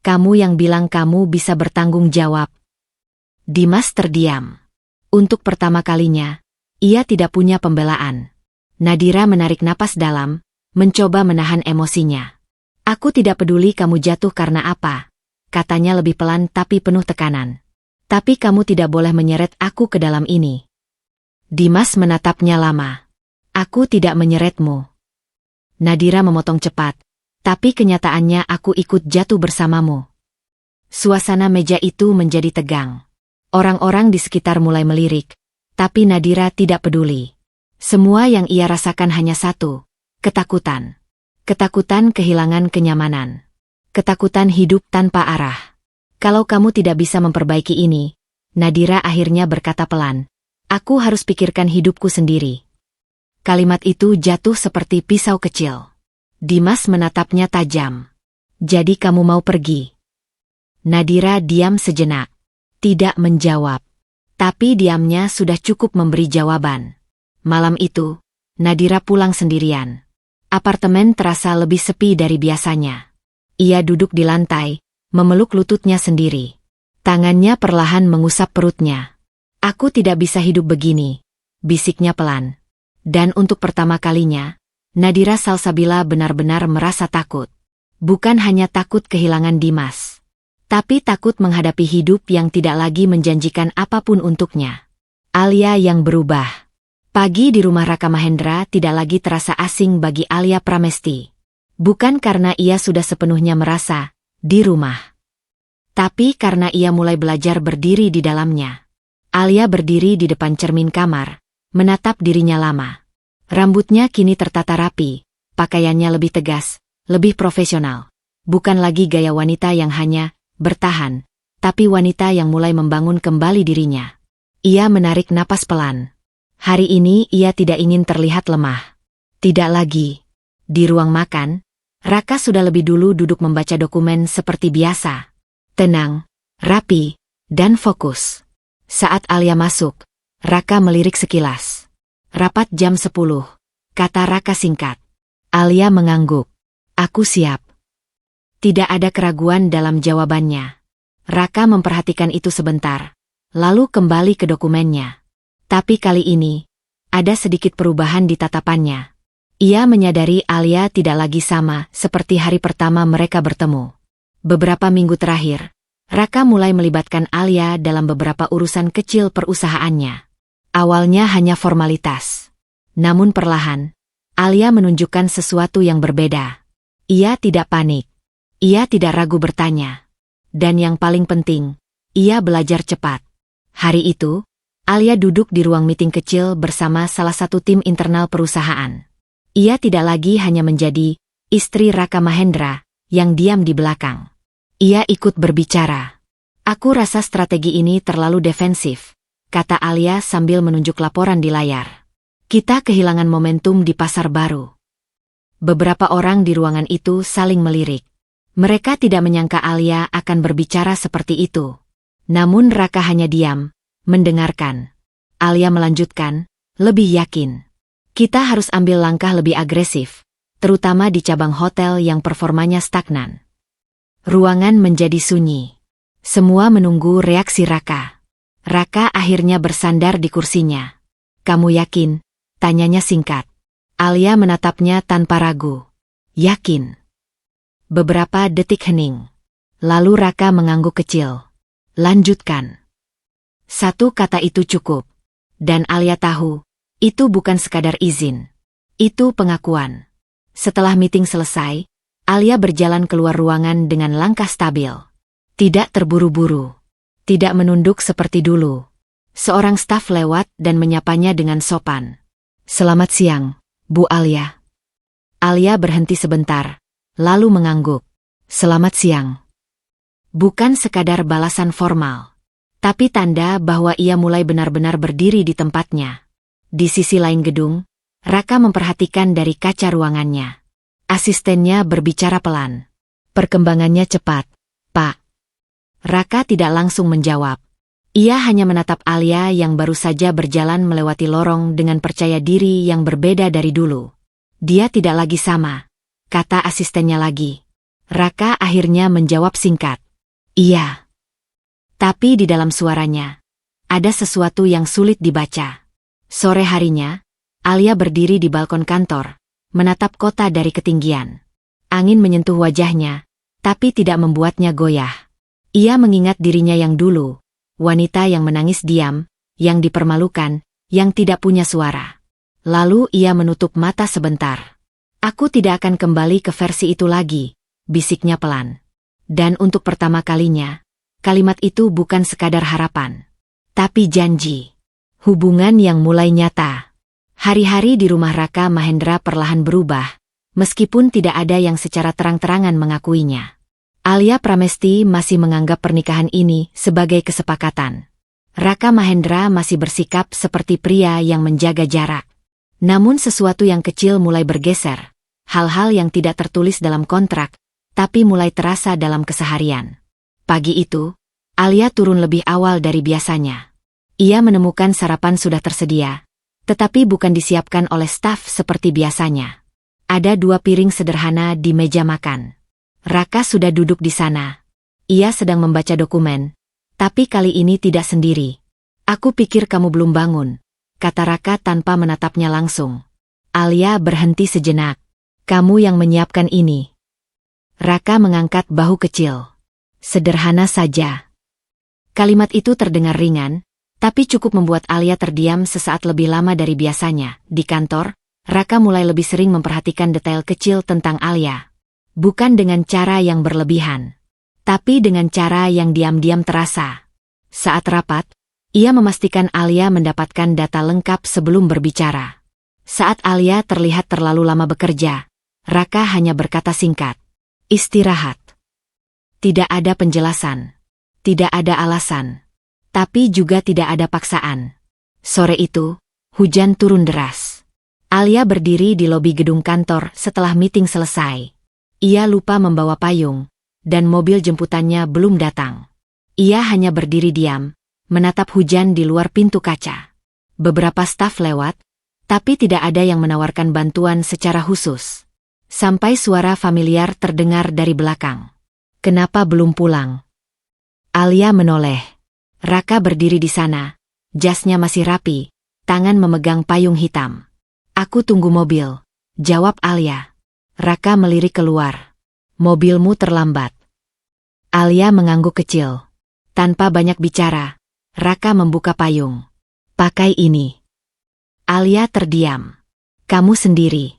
Kamu yang bilang kamu bisa bertanggung jawab. Dimas terdiam. Untuk pertama kalinya, ia tidak punya pembelaan. Nadira menarik napas dalam, mencoba menahan emosinya. Aku tidak peduli kamu jatuh karena apa, katanya lebih pelan tapi penuh tekanan. Tapi kamu tidak boleh menyeret aku ke dalam ini. Dimas menatapnya lama. Aku tidak menyeretmu. Nadira memotong cepat, tapi kenyataannya aku ikut jatuh bersamamu. Suasana meja itu menjadi tegang. Orang-orang di sekitar mulai melirik, tapi Nadira tidak peduli. Semua yang ia rasakan hanya satu, ketakutan. Ketakutan kehilangan kenyamanan. Ketakutan hidup tanpa arah. Kalau kamu tidak bisa memperbaiki ini, Nadira akhirnya berkata pelan, aku harus pikirkan hidupku sendiri. Kalimat itu jatuh seperti pisau kecil. Dimas menatapnya tajam. Jadi kamu mau pergi? Nadira diam sejenak. Tidak menjawab. Tapi diamnya sudah cukup memberi jawaban. Malam itu, Nadira pulang sendirian. Apartemen terasa lebih sepi dari biasanya. Ia duduk di lantai, memeluk lututnya sendiri. Tangannya perlahan mengusap perutnya. Aku tidak bisa hidup begini, bisiknya pelan. Dan untuk pertama kalinya, Nadira Salsabila benar-benar merasa takut. Bukan hanya takut kehilangan Dimas, tapi takut menghadapi hidup yang tidak lagi menjanjikan apapun untuknya. Alia yang berubah. Pagi di rumah Raka Mahendra tidak lagi terasa asing bagi Alia Pramesti. Bukan karena ia sudah sepenuhnya merasa di rumah, tapi karena ia mulai belajar berdiri di dalamnya. Alia berdiri di depan cermin kamar, menatap dirinya lama. Rambutnya kini tertata rapi, pakaiannya lebih tegas, lebih profesional. Bukan lagi gaya wanita yang hanya bertahan, tapi wanita yang mulai membangun kembali dirinya. Ia menarik napas pelan. Hari ini ia tidak ingin terlihat lemah. Tidak lagi. Di ruang makan, Raka sudah lebih dulu duduk membaca dokumen seperti biasa. Tenang, rapi, dan fokus. Saat Alia masuk, Raka melirik sekilas. Rapat jam 10, kata Raka singkat. Alia mengangguk. Aku siap. Tidak ada keraguan dalam jawabannya. Raka memperhatikan itu sebentar, lalu kembali ke dokumennya. Tapi kali ini, ada sedikit perubahan di tatapannya. Ia menyadari Alia tidak lagi sama seperti hari pertama mereka bertemu. Beberapa minggu terakhir, Raka mulai melibatkan Alia dalam beberapa urusan kecil perusahaannya. Awalnya hanya formalitas. Namun perlahan, Alia menunjukkan sesuatu yang berbeda. Ia tidak panik. Ia tidak ragu bertanya. Dan yang paling penting, ia belajar cepat. Hari itu, Alia duduk di ruang meeting kecil bersama salah satu tim internal perusahaan. Ia tidak lagi hanya menjadi istri Raka Mahendra yang diam di belakang. Ia ikut berbicara. Aku rasa strategi ini terlalu defensif, kata Alia sambil menunjuk laporan di layar. Kita kehilangan momentum di pasar baru. Beberapa orang di ruangan itu saling melirik. Mereka tidak menyangka Alia akan berbicara seperti itu. Namun Raka hanya diam, mendengarkan. Alia melanjutkan, lebih yakin. Kita harus ambil langkah lebih agresif, terutama di cabang hotel yang performanya stagnan. Ruangan menjadi sunyi. Semua menunggu reaksi Raka. Raka akhirnya bersandar di kursinya. Kamu yakin? Tanyanya singkat. Alia menatapnya tanpa ragu. Yakin. Beberapa detik hening. Lalu Raka mengangguk kecil. Lanjutkan. Satu kata itu cukup. Dan Alia tahu, itu bukan sekadar izin. Itu pengakuan. Setelah meeting selesai, Alia berjalan keluar ruangan dengan langkah stabil. Tidak terburu-buru. Tidak menunduk seperti dulu. Seorang staf lewat dan menyapanya dengan sopan. Selamat siang, Bu Alia. Alia berhenti sebentar, lalu mengangguk. Selamat siang. Bukan sekadar balasan formal, tapi tanda bahwa ia mulai benar-benar berdiri di tempatnya. Di sisi lain gedung, Raka memperhatikan dari kaca ruangannya. Asistennya berbicara pelan. Perkembangannya cepat, Pak. Raka tidak langsung menjawab. Ia hanya menatap Alia yang baru saja berjalan melewati lorong dengan percaya diri yang berbeda dari dulu. Dia tidak lagi sama, kata asistennya lagi. Raka akhirnya menjawab singkat. Iya. Tapi di dalam suaranya, ada sesuatu yang sulit dibaca. Sore harinya, Alia berdiri di balkon kantor, menatap kota dari ketinggian. Angin menyentuh wajahnya, tapi tidak membuatnya goyah. Ia mengingat dirinya yang dulu. Wanita yang menangis diam, yang dipermalukan, yang tidak punya suara. Lalu ia menutup mata sebentar. Aku tidak akan kembali ke versi itu lagi, bisiknya pelan. Dan untuk pertama kalinya, kalimat itu bukan sekadar harapan, tapi janji. Hubungan yang mulai nyata. Hari-hari di rumah Raka Mahendra perlahan berubah, meskipun tidak ada yang secara terang-terangan mengakuinya. Alia Pramesti masih menganggap pernikahan ini sebagai kesepakatan. Raka Mahendra masih bersikap seperti pria yang menjaga jarak. Namun sesuatu yang kecil mulai bergeser. Hal-hal yang tidak tertulis dalam kontrak, tapi mulai terasa dalam keseharian. Pagi itu, Alia turun lebih awal dari biasanya. Ia menemukan sarapan sudah tersedia, tetapi bukan disiapkan oleh staf seperti biasanya. Ada 2 piring sederhana di meja makan. Raka sudah duduk di sana. Ia sedang membaca dokumen, tapi kali ini tidak sendiri. Aku pikir kamu belum bangun, kata Raka tanpa menatapnya langsung. Alia berhenti sejenak. Kamu yang menyiapkan ini. Raka mengangkat bahu kecil. Sederhana saja. Kalimat itu terdengar ringan, tapi cukup membuat Alia terdiam sesaat lebih lama dari biasanya. Di kantor, Raka mulai lebih sering memperhatikan detail kecil tentang Alia. Bukan dengan cara yang berlebihan, tapi dengan cara yang diam-diam terasa. Saat rapat, ia memastikan Alia mendapatkan data lengkap sebelum berbicara. Saat Alia terlihat terlalu lama bekerja, Raka hanya berkata singkat, istirahat. Tidak ada penjelasan, tidak ada alasan, tapi juga tidak ada paksaan. Sore itu, hujan turun deras. Alia berdiri di lobi gedung kantor setelah meeting selesai. Ia lupa membawa payung, dan mobil jemputannya belum datang. Ia hanya berdiri diam, menatap hujan di luar pintu kaca. Beberapa staf lewat, tapi tidak ada yang menawarkan bantuan secara khusus. Sampai suara familiar terdengar dari belakang. Kenapa belum pulang? Alia menoleh. Raka berdiri di sana, jasnya masih rapi, tangan memegang payung hitam. Aku tunggu mobil, jawab Alia. Raka melirik keluar. Mobilmu terlambat. Alia mengangguk kecil. Tanpa banyak bicara, Raka membuka payung. Pakai ini. Alia terdiam. Kamu sendiri.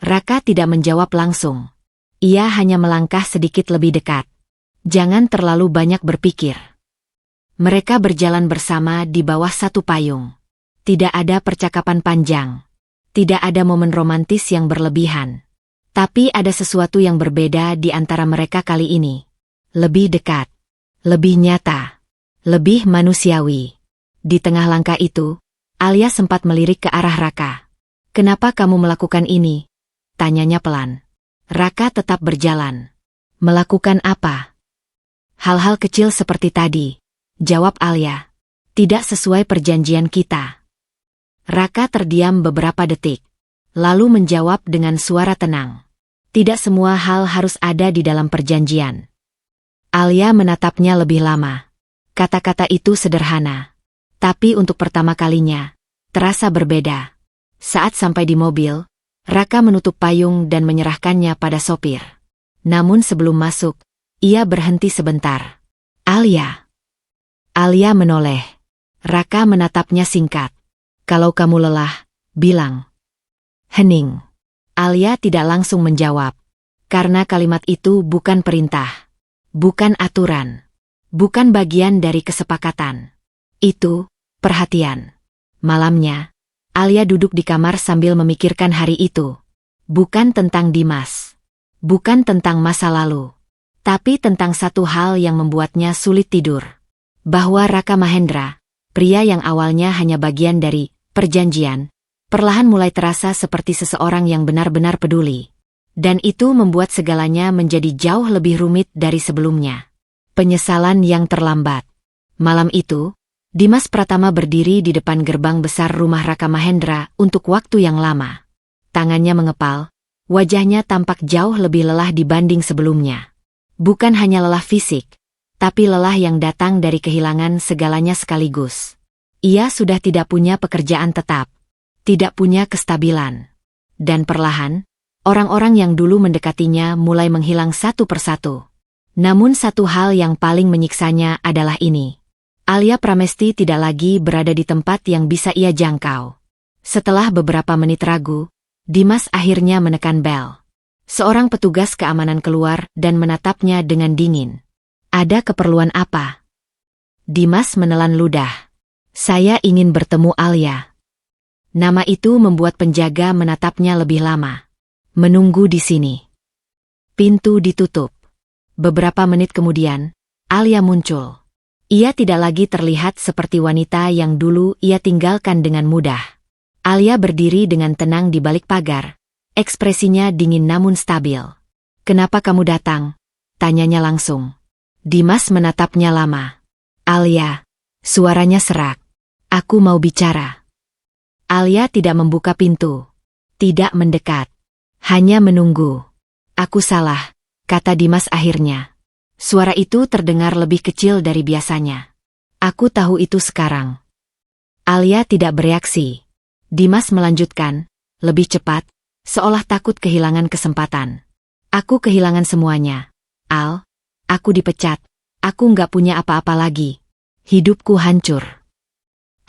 Raka tidak menjawab langsung. Ia hanya melangkah sedikit lebih dekat. Jangan terlalu banyak berpikir. Mereka berjalan bersama di bawah satu payung. Tidak ada percakapan panjang. Tidak ada momen romantis yang berlebihan. Tapi ada sesuatu yang berbeda di antara mereka kali ini. Lebih dekat. Lebih nyata. Lebih manusiawi. Di tengah langkah itu, Alia sempat melirik ke arah Raka. "Kenapa kamu melakukan ini?" tanyanya pelan. Raka tetap berjalan. "Melakukan apa?" "Hal-hal kecil seperti tadi," jawab Alia. "Tidak sesuai perjanjian kita." Raka terdiam beberapa detik, lalu menjawab dengan suara tenang. "Tidak semua hal harus ada di dalam perjanjian." Alia menatapnya lebih lama. Kata-kata itu sederhana, tapi untuk pertama kalinya, terasa berbeda. Saat sampai di mobil, Raka menutup payung dan menyerahkannya pada sopir. Namun sebelum masuk, ia berhenti sebentar. "Alia." Alia menoleh. Raka menatapnya singkat. "Kalau kamu lelah, bilang." Hening. Alia tidak langsung menjawab. Karena kalimat itu bukan perintah. Bukan aturan. Bukan bagian dari kesepakatan. Itu perhatian. Malamnya, Alia duduk di kamar sambil memikirkan hari itu. Bukan tentang Dimas. Bukan tentang masa lalu. Tapi tentang satu hal yang membuatnya sulit tidur. Bahwa Raka Mahendra, pria yang awalnya hanya bagian dari perjanjian, perlahan mulai terasa seperti seseorang yang benar-benar peduli. Dan itu membuat segalanya menjadi jauh lebih rumit dari sebelumnya. Penyesalan yang terlambat. Malam itu, Dimas Pratama berdiri di depan gerbang besar rumah Raka Mahendra untuk waktu yang lama. Tangannya mengepal, wajahnya tampak jauh lebih lelah dibanding sebelumnya. Bukan hanya lelah fisik, tapi lelah yang datang dari kehilangan segalanya sekaligus. Ia sudah tidak punya pekerjaan tetap, tidak punya kestabilan. Dan perlahan, orang-orang yang dulu mendekatinya mulai menghilang satu persatu. Namun satu hal yang paling menyiksanya adalah ini. Alia Pramesti tidak lagi berada di tempat yang bisa ia jangkau. Setelah beberapa menit ragu, Dimas akhirnya menekan bel. Seorang petugas keamanan keluar dan menatapnya dengan dingin. "Ada keperluan apa?" Dimas menelan ludah. "Saya ingin bertemu Alia." Nama itu membuat penjaga menatapnya lebih lama. "Menunggu di sini." Pintu ditutup. Beberapa menit kemudian, Alia muncul. Ia tidak lagi terlihat seperti wanita yang dulu ia tinggalkan dengan mudah. Alia berdiri dengan tenang di balik pagar. Ekspresinya dingin namun stabil. "Kenapa kamu datang?" tanyanya langsung. Dimas menatapnya lama. "Alia." Suaranya serak. "Aku mau bicara." Alia tidak membuka pintu. Tidak mendekat. Hanya menunggu. "Aku salah," kata Dimas akhirnya. Suara itu terdengar lebih kecil dari biasanya. "Aku tahu itu sekarang." Alia tidak bereaksi. Dimas melanjutkan, lebih cepat, seolah takut kehilangan kesempatan. "Aku kehilangan semuanya. Al, aku dipecat. Aku nggak punya apa-apa lagi. Hidupku hancur."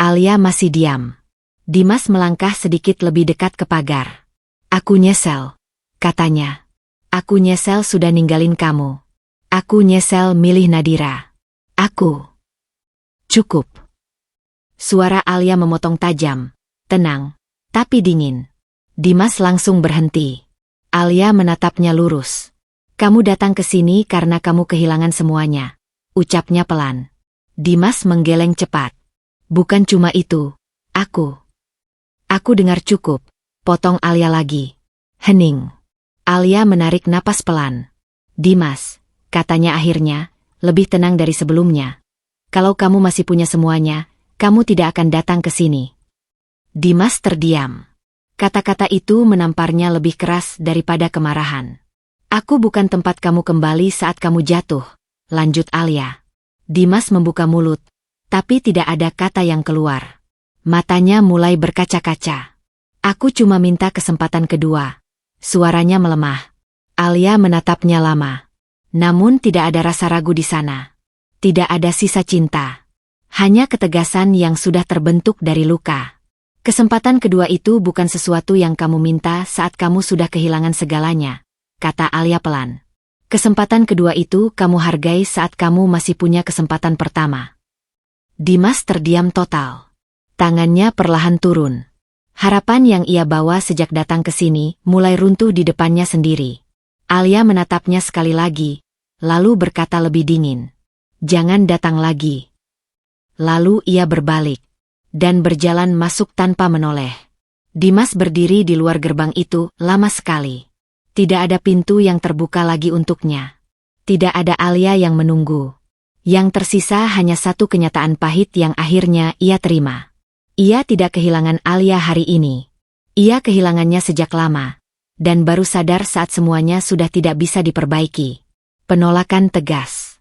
Alia masih diam. Dimas melangkah sedikit lebih dekat ke pagar. "Aku nyesel," katanya. "Aku nyesel sudah ninggalin kamu. Aku nyesel milih Nadira. Aku." "Cukup." Suara Alia memotong tajam, tenang, tapi dingin. Dimas langsung berhenti. Alia menatapnya lurus. "Kamu datang ke sini karena kamu kehilangan semuanya," ucapnya pelan. Dimas menggeleng cepat. "Bukan cuma itu, aku." "Aku dengar cukup," potong Alia lagi. Hening. Alia menarik napas pelan. "Dimas," katanya akhirnya, lebih tenang dari sebelumnya. "Kalau kamu masih punya semuanya, kamu tidak akan datang ke sini." Dimas terdiam. Kata-kata itu menamparnya lebih keras daripada kemarahan. "Aku bukan tempat kamu kembali saat kamu jatuh," lanjut Alia. Dimas membuka mulut, tapi tidak ada kata yang keluar. Matanya mulai berkaca-kaca. "Aku cuma minta kesempatan kedua." Suaranya melemah. Alia menatapnya lama. Namun tidak ada rasa ragu di sana. Tidak ada sisa cinta. Hanya ketegasan yang sudah terbentuk dari luka. "Kesempatan kedua itu bukan sesuatu yang kamu minta saat kamu sudah kehilangan segalanya," kata Alia pelan. "Kesempatan kedua itu kamu hargai saat kamu masih punya kesempatan pertama." Dimas terdiam total. Tangannya perlahan turun. Harapan yang ia bawa sejak datang ke sini mulai runtuh di depannya sendiri. Alia menatapnya sekali lagi, lalu berkata lebih dingin, "Jangan datang lagi." Lalu ia berbalik. dan berjalan masuk tanpa menoleh. Dimas berdiri di luar gerbang itu lama sekali. Tidak ada pintu yang terbuka lagi untuknya. Tidak ada Alia yang menunggu. Yang tersisa hanya satu kenyataan pahit yang akhirnya ia terima. Ia tidak kehilangan Alia hari ini. Ia kehilangannya sejak lama. Dan baru sadar saat semuanya sudah tidak bisa diperbaiki. Penolakan tegas.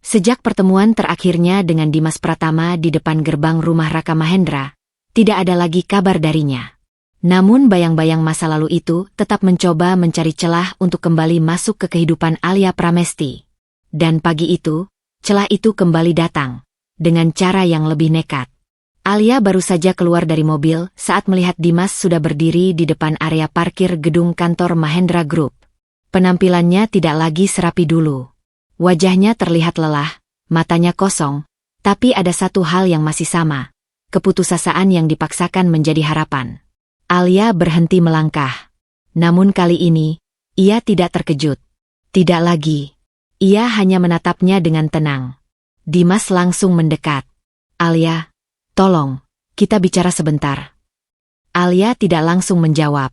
Sejak pertemuan terakhirnya dengan Dimas Pratama di depan gerbang rumah Raka Mahendra, tidak ada lagi kabar darinya. Namun bayang-bayang masa lalu itu tetap mencoba mencari celah untuk kembali masuk ke kehidupan Alia Pramesti. Dan pagi itu, celah itu kembali datang, dengan cara yang lebih nekat. Alia baru saja keluar dari mobil saat melihat Dimas sudah berdiri di depan area parkir gedung kantor Mahendra Group. Penampilannya tidak lagi serapi dulu. Wajahnya terlihat lelah, matanya kosong, tapi ada satu hal yang masih sama, keputusasaan yang dipaksakan menjadi harapan. Alia berhenti melangkah. Namun kali ini, ia tidak terkejut. Tidak lagi. Ia hanya menatapnya dengan tenang. Dimas langsung mendekat. Alia, tolong, kita bicara sebentar. Alia tidak langsung menjawab.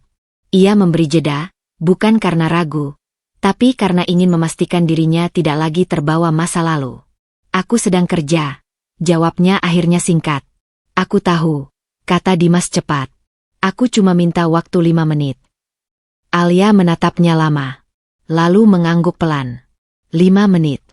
Ia memberi jeda, bukan karena ragu, tapi karena ingin memastikan dirinya tidak lagi terbawa masa lalu. Aku sedang kerja, jawabnya akhirnya singkat. Aku tahu, kata Dimas cepat. Aku cuma minta waktu 5 menit. Alia menatapnya lama, lalu mengangguk pelan. 5 menit.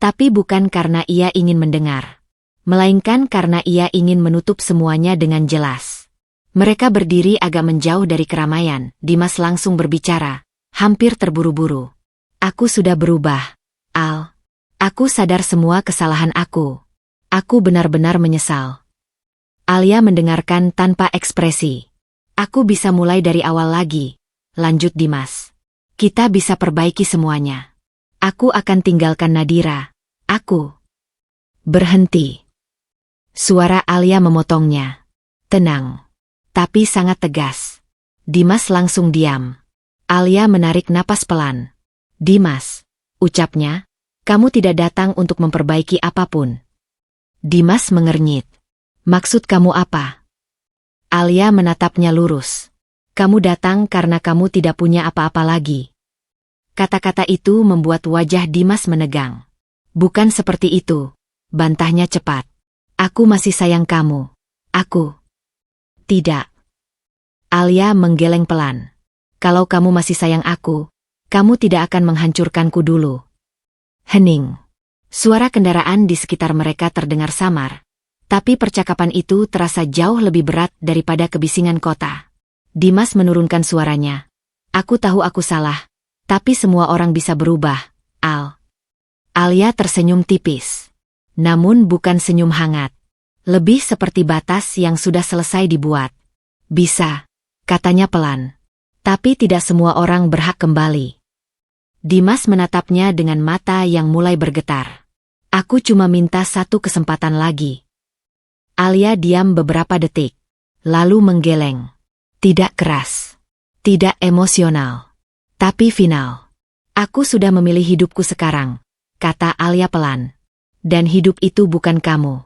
Tapi bukan karena ia ingin mendengar, melainkan karena ia ingin menutup semuanya dengan jelas. Mereka berdiri agak menjauh dari keramaian. Dimas langsung berbicara, hampir terburu-buru. Aku sudah berubah, Al. Aku sadar semua kesalahan aku. Aku benar-benar menyesal. Alia mendengarkan tanpa ekspresi. Aku bisa mulai dari awal lagi, lanjut Dimas. Kita bisa perbaiki semuanya. Aku akan tinggalkan Nadira. Aku. Berhenti. Suara Alia memotongnya. Tenang. Tapi sangat tegas. Dimas langsung diam. Alia menarik napas pelan. Dimas, ucapnya, kamu tidak datang untuk memperbaiki apapun. Dimas mengernyit. Maksud kamu apa? Alia menatapnya lurus. Kamu datang karena kamu tidak punya apa-apa lagi. Kata-kata itu membuat wajah Dimas menegang. Bukan seperti itu, bantahnya cepat. Aku masih sayang kamu. Aku. Tidak. Alia menggeleng pelan. Kalau kamu masih sayang aku, kamu tidak akan menghancurkanku dulu. Hening. Suara kendaraan di sekitar mereka terdengar samar. Tapi percakapan itu terasa jauh lebih berat daripada kebisingan kota. Dimas menurunkan suaranya. Aku tahu aku salah, tapi semua orang bisa berubah, Al. Alia tersenyum tipis. Namun bukan senyum hangat. Lebih seperti batas yang sudah selesai dibuat. Bisa, katanya pelan. Tapi tidak semua orang berhak kembali. Dimas menatapnya dengan mata yang mulai bergetar. Aku cuma minta satu kesempatan lagi. Alia diam beberapa detik, lalu menggeleng. Tidak keras, tidak emosional, tapi final. Aku sudah memilih hidupku sekarang, kata Alia pelan. Dan hidup itu bukan kamu.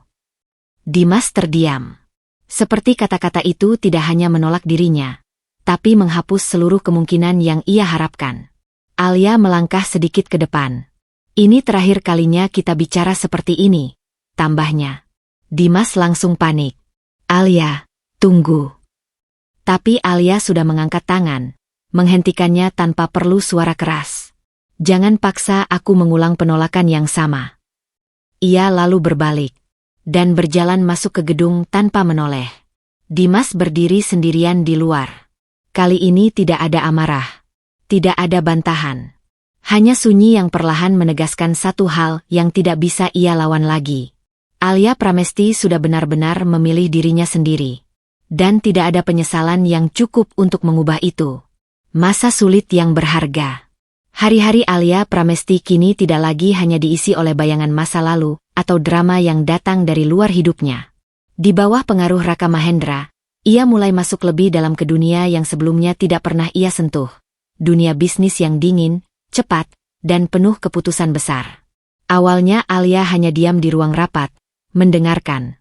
Dimas terdiam. Seperti kata-kata itu tidak hanya menolak dirinya, tapi menghapus seluruh kemungkinan yang ia harapkan. Alia melangkah sedikit ke depan. Ini terakhir kalinya kita bicara seperti ini, tambahnya. Dimas langsung panik. Alia, tunggu. Tapi Alia sudah mengangkat tangan, menghentikannya tanpa perlu suara keras. Jangan paksa aku mengulang penolakan yang sama. Ia lalu berbalik, dan berjalan masuk ke gedung tanpa menoleh. Dimas berdiri sendirian di luar. Kali ini tidak ada amarah, tidak ada bantahan. Hanya sunyi yang perlahan menegaskan satu hal yang tidak bisa ia lawan lagi. Alia Pramesti sudah benar-benar memilih dirinya sendiri. Dan tidak ada penyesalan yang cukup untuk mengubah itu. Masa sulit yang berharga. Hari-hari Alia Pramesti kini tidak lagi hanya diisi oleh bayangan masa lalu atau drama yang datang dari luar hidupnya. Di bawah pengaruh Raka Mahendra, ia mulai masuk lebih dalam ke dunia yang sebelumnya tidak pernah ia sentuh. Dunia bisnis yang dingin, cepat, dan penuh keputusan besar. Awalnya Alia hanya diam di ruang rapat, mendengarkan.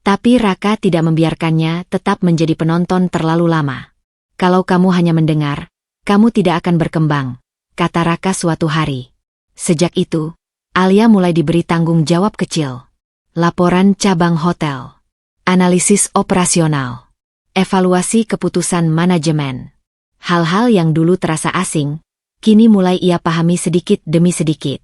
Tapi Raka tidak membiarkannya tetap menjadi penonton terlalu lama. Kalau kamu hanya mendengar, kamu tidak akan berkembang, kata Raka suatu hari. Sejak itu, Alia mulai diberi tanggung jawab kecil. Laporan cabang hotel, analisis operasional, evaluasi keputusan manajemen. Hal-hal yang dulu terasa asing, kini mulai ia pahami sedikit demi sedikit.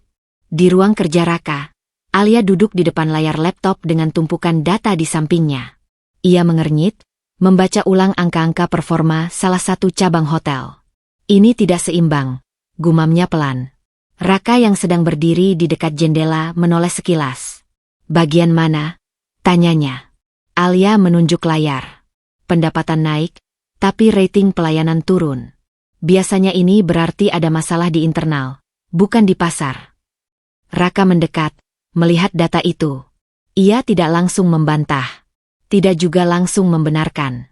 Di ruang kerja Raka, Alia duduk di depan layar laptop dengan tumpukan data di sampingnya. Ia mengernyit, membaca ulang angka-angka performa salah satu cabang hotel. Ini tidak seimbang, gumamnya pelan. Raka yang sedang berdiri di dekat jendela menoleh sekilas. Bagian mana? Tanyanya. Alia menunjuk layar. Pendapatan naik, tapi rating pelayanan turun. Biasanya ini berarti ada masalah di internal, bukan di pasar. Raka mendekat, melihat data itu. Ia tidak langsung membantah. Tidak juga langsung membenarkan.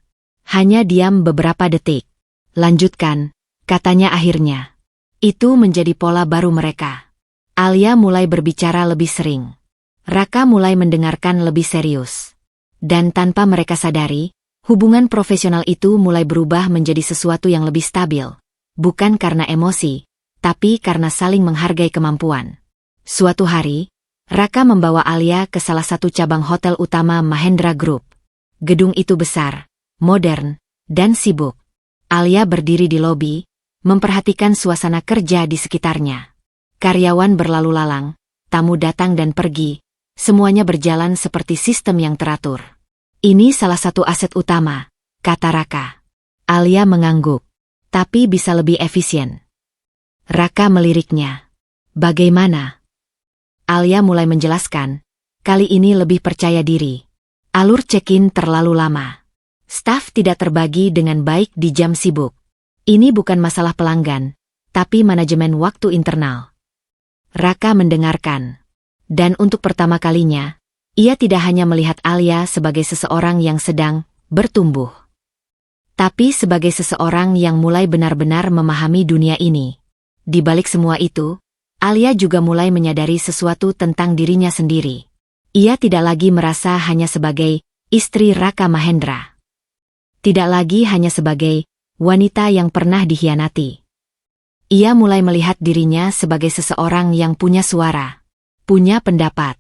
Hanya diam beberapa detik. Lanjutkan, katanya akhirnya. Itu menjadi pola baru mereka. Alia mulai berbicara lebih sering. Raka mulai mendengarkan lebih serius. Dan tanpa mereka sadari, hubungan profesional itu mulai berubah menjadi sesuatu yang lebih stabil. Bukan karena emosi, tapi karena saling menghargai kemampuan. Suatu hari, Raka membawa Alia ke salah satu cabang hotel utama Mahendra Group. Gedung itu besar, modern, dan sibuk. Alia berdiri di lobi, memperhatikan suasana kerja di sekitarnya. Karyawan berlalu lalang, tamu datang dan pergi, semuanya berjalan seperti sistem yang teratur. Ini salah satu aset utama, kata Raka. Alia mengangguk, tapi bisa lebih efisien. Raka meliriknya. Bagaimana? Alia mulai menjelaskan, kali ini lebih percaya diri. Alur check-in terlalu lama. Staf tidak terbagi dengan baik di jam sibuk. Ini bukan masalah pelanggan, tapi manajemen waktu internal. Raka mendengarkan. Dan untuk pertama kalinya, ia tidak hanya melihat Alia sebagai seseorang yang sedang bertumbuh, tapi sebagai seseorang yang mulai benar-benar memahami dunia ini. Di balik semua itu, Alia juga mulai menyadari sesuatu tentang dirinya sendiri. Ia tidak lagi merasa hanya sebagai istri Raka Mahendra. Tidak lagi hanya sebagai wanita yang pernah dikhianati. Ia mulai melihat dirinya sebagai seseorang yang punya suara, punya pendapat,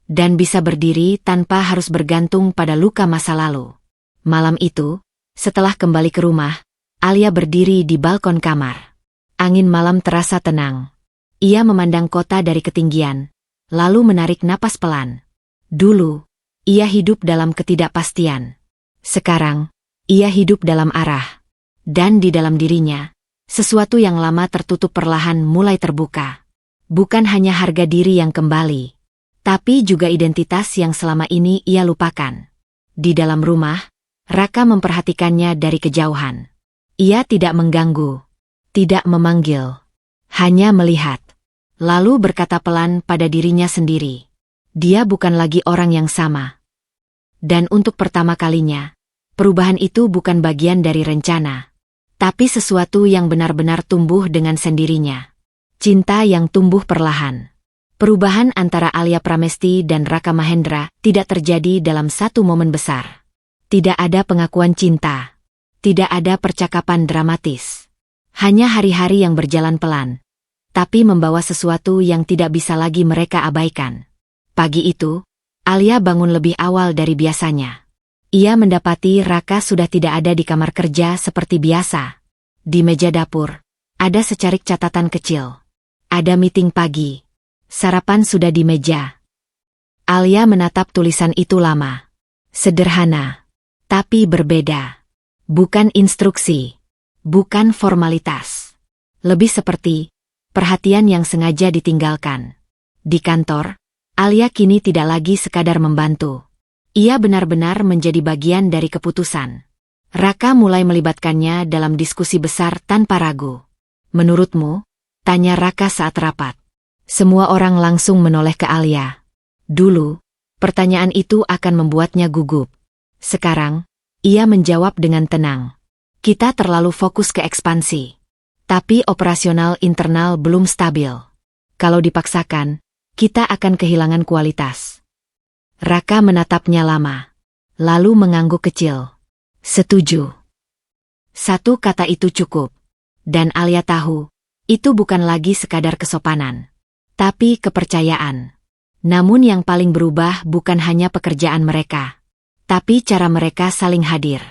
dan bisa berdiri tanpa harus bergantung pada luka masa lalu. Malam itu, setelah kembali ke rumah, Alia berdiri di balkon kamar. Angin malam terasa tenang. Ia memandang kota dari ketinggian, lalu menarik napas pelan. Dulu, ia hidup dalam ketidakpastian. Sekarang, ia hidup dalam arah. Dan di dalam dirinya, sesuatu yang lama tertutup perlahan mulai terbuka. Bukan hanya harga diri yang kembali, tapi juga identitas yang selama ini ia lupakan. Di dalam rumah, Raka memperhatikannya dari kejauhan. Ia tidak mengganggu, tidak memanggil, hanya melihat. Lalu berkata pelan pada dirinya sendiri. Dia bukan lagi orang yang sama. Dan untuk pertama kalinya, perubahan itu bukan bagian dari rencana, tapi sesuatu yang benar-benar tumbuh dengan sendirinya. Cinta yang tumbuh perlahan. Perubahan antara Alia Pramesti dan Raka Mahendra tidak terjadi dalam satu momen besar. Tidak ada pengakuan cinta. Tidak ada percakapan dramatis. Hanya hari-hari yang berjalan pelan, tapi membawa sesuatu yang tidak bisa lagi mereka abaikan. Pagi itu, Alia bangun lebih awal dari biasanya. Ia mendapati Raka sudah tidak ada di kamar kerja seperti biasa. Di meja dapur, ada secarik catatan kecil. Ada meeting pagi. Sarapan sudah di meja. Alia menatap tulisan itu lama. Sederhana, tapi berbeda. Bukan instruksi, bukan formalitas. Lebih seperti perhatian yang sengaja ditinggalkan. Di kantor, Alia kini tidak lagi sekadar membantu. Ia benar-benar menjadi bagian dari keputusan. Raka mulai melibatkannya dalam diskusi besar tanpa ragu. Menurutmu? Tanya Raka saat rapat. Semua orang langsung menoleh ke Alia. Dulu, pertanyaan itu akan membuatnya gugup. Sekarang, ia menjawab dengan tenang. Kita terlalu fokus ke ekspansi. Tapi operasional internal belum stabil. Kalau dipaksakan, kita akan kehilangan kualitas. Raka menatapnya lama. lalu mengangguk kecil. Setuju. Satu kata itu cukup. Dan Alia tahu, itu bukan lagi sekadar kesopanan, tapi kepercayaan. Namun yang paling berubah bukan hanya pekerjaan mereka, tapi cara mereka saling hadir.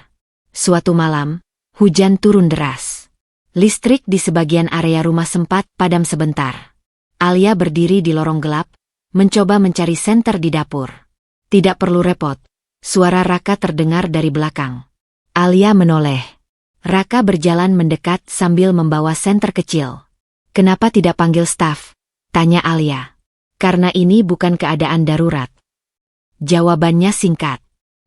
Suatu malam, hujan turun deras. Listrik di sebagian area rumah sempat padam sebentar. Alia berdiri di lorong gelap, mencoba mencari senter di dapur. Tidak perlu repot, suara Raka terdengar dari belakang. Alia menoleh. Raka berjalan mendekat sambil membawa senter kecil. Kenapa tidak panggil staf? Tanya Alia. Karena ini bukan keadaan darurat. Jawabannya singkat.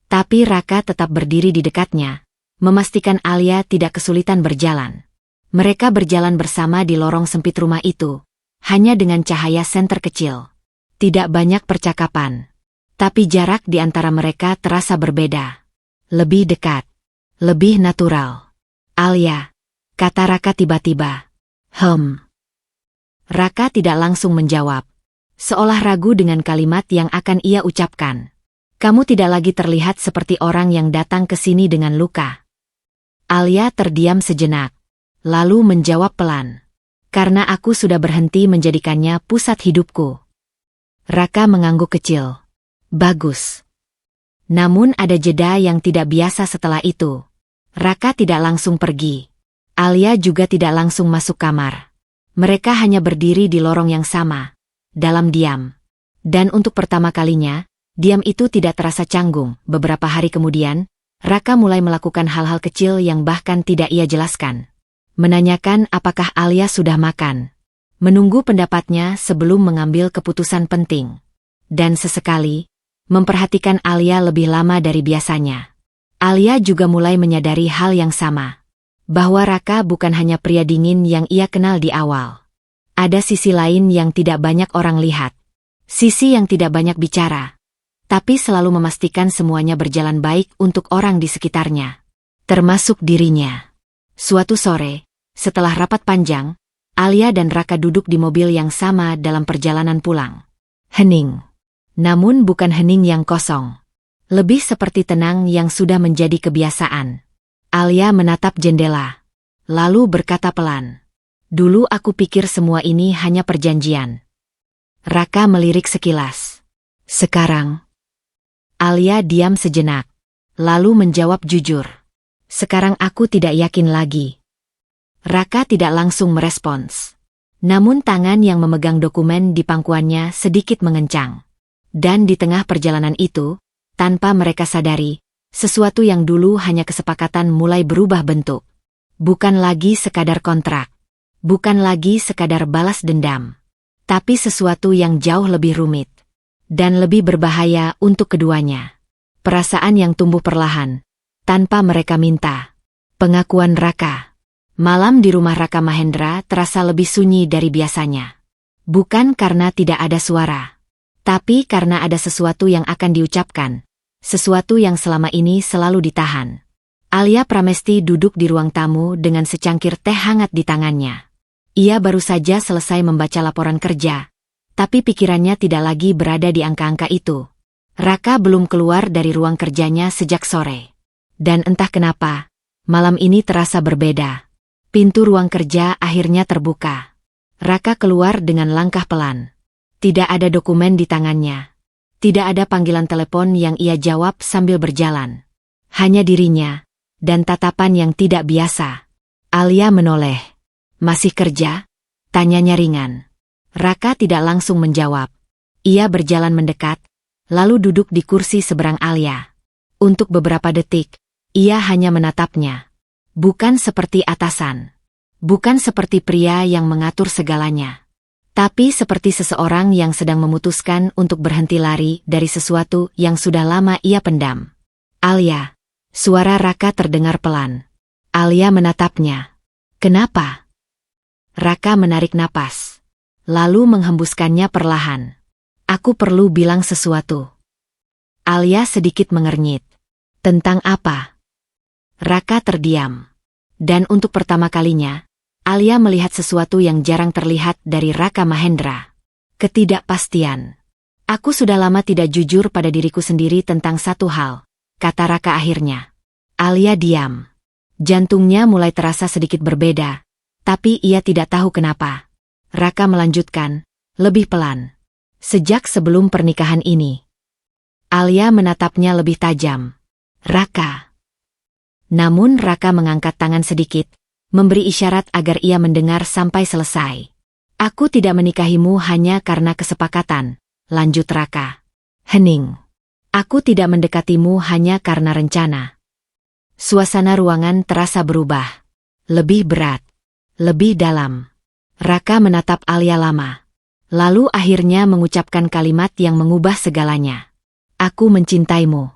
Tapi Raka tetap berdiri di dekatnya, memastikan Alia tidak kesulitan berjalan. Mereka berjalan bersama di lorong sempit rumah itu, hanya dengan cahaya senter kecil. Tidak banyak percakapan. Tapi jarak di antara mereka terasa berbeda. Lebih dekat. Lebih natural. Alia, kata Raka tiba-tiba. Raka tidak langsung menjawab. Seolah ragu dengan kalimat yang akan ia ucapkan. Kamu tidak lagi terlihat seperti orang yang datang ke sini dengan luka. Alia terdiam sejenak. Lalu menjawab pelan. Karena aku sudah berhenti menjadikannya pusat hidupku. Raka mengangguk kecil. Bagus. Namun ada jeda yang tidak biasa setelah itu. Raka tidak langsung pergi. Alia juga tidak langsung masuk kamar. Mereka hanya berdiri di lorong yang sama, dalam diam. Dan untuk pertama kalinya, diam itu tidak terasa canggung. Beberapa hari kemudian, Raka mulai melakukan hal-hal kecil yang bahkan tidak ia jelaskan. Menanyakan apakah Alia sudah makan. Menunggu pendapatnya sebelum mengambil keputusan penting. Dan sesekali, memperhatikan Alia lebih lama dari biasanya. Alia juga mulai menyadari hal yang sama. Bahwa Raka bukan hanya pria dingin yang ia kenal di awal. Ada sisi lain yang tidak banyak orang lihat. Sisi yang tidak banyak bicara. Tapi selalu memastikan semuanya berjalan baik untuk orang di sekitarnya. Termasuk dirinya. Suatu sore, setelah rapat panjang, Alia dan Raka duduk di mobil yang sama dalam perjalanan pulang. Hening. Namun bukan hening yang kosong. Lebih seperti tenang yang sudah menjadi kebiasaan. Alia menatap jendela. Lalu berkata pelan. Dulu aku pikir semua ini hanya perjanjian. Raka melirik sekilas. Sekarang. Alia diam sejenak. Lalu menjawab jujur. Sekarang aku tidak yakin lagi. Raka tidak langsung merespons. Namun tangan yang memegang dokumen di pangkuannya sedikit mengencang. Dan di tengah perjalanan itu, tanpa mereka sadari, sesuatu yang dulu hanya kesepakatan mulai berubah bentuk. Bukan lagi sekadar kontrak. Bukan lagi sekadar balas dendam. Tapi sesuatu yang jauh lebih rumit. Dan lebih berbahaya untuk keduanya. Perasaan yang tumbuh perlahan. Tanpa mereka minta. Pengakuan Raka. Malam di rumah Raka Mahendra terasa lebih sunyi dari biasanya. Bukan karena tidak ada suara. Tapi karena ada sesuatu yang akan diucapkan. Sesuatu yang selama ini selalu ditahan. Alia Pramesti duduk di ruang tamu dengan secangkir teh hangat di tangannya. Ia baru saja selesai membaca laporan kerja. Tapi pikirannya tidak lagi berada di angka-angka itu. Raka belum keluar dari ruang kerjanya sejak sore. Dan entah kenapa, malam ini terasa berbeda. Pintu ruang kerja akhirnya terbuka. Raka keluar dengan langkah pelan. Tidak ada dokumen di tangannya. Tidak ada panggilan telepon yang ia jawab sambil berjalan. Hanya dirinya, dan tatapan yang tidak biasa. Alia menoleh. Masih kerja? Tanyanya ringan. Raka tidak langsung menjawab. Ia berjalan mendekat, lalu duduk di kursi seberang Alia. Untuk beberapa detik, ia hanya menatapnya. Bukan seperti atasan. Bukan seperti pria yang mengatur segalanya. Tapi seperti seseorang yang sedang memutuskan untuk berhenti lari dari sesuatu yang sudah lama ia pendam. Alia. Suara Raka terdengar pelan. Alia menatapnya. Kenapa? Raka menarik napas. Lalu menghembuskannya perlahan. Aku perlu bilang sesuatu. Alia sedikit mengernyit. Tentang apa? Raka terdiam. Dan untuk pertama kalinya, Alia melihat sesuatu yang jarang terlihat dari Raka Mahendra. Ketidakpastian. Aku sudah lama tidak jujur pada diriku sendiri tentang satu hal. kata Raka akhirnya. Alia diam. Jantungnya mulai terasa sedikit berbeda, tapi ia tidak tahu kenapa. Raka melanjutkan, lebih pelan. Sejak sebelum pernikahan ini. Alia menatapnya lebih tajam. Raka. Namun Raka mengangkat tangan sedikit, memberi isyarat agar ia mendengar sampai selesai. Aku tidak menikahimu hanya karena kesepakatan, lanjut Raka. Hening. Aku tidak mendekatimu hanya karena rencana. Suasana ruangan terasa berubah. Lebih berat. Lebih dalam. Raka menatap Alia lama. Lalu akhirnya mengucapkan kalimat yang mengubah segalanya. Aku mencintaimu.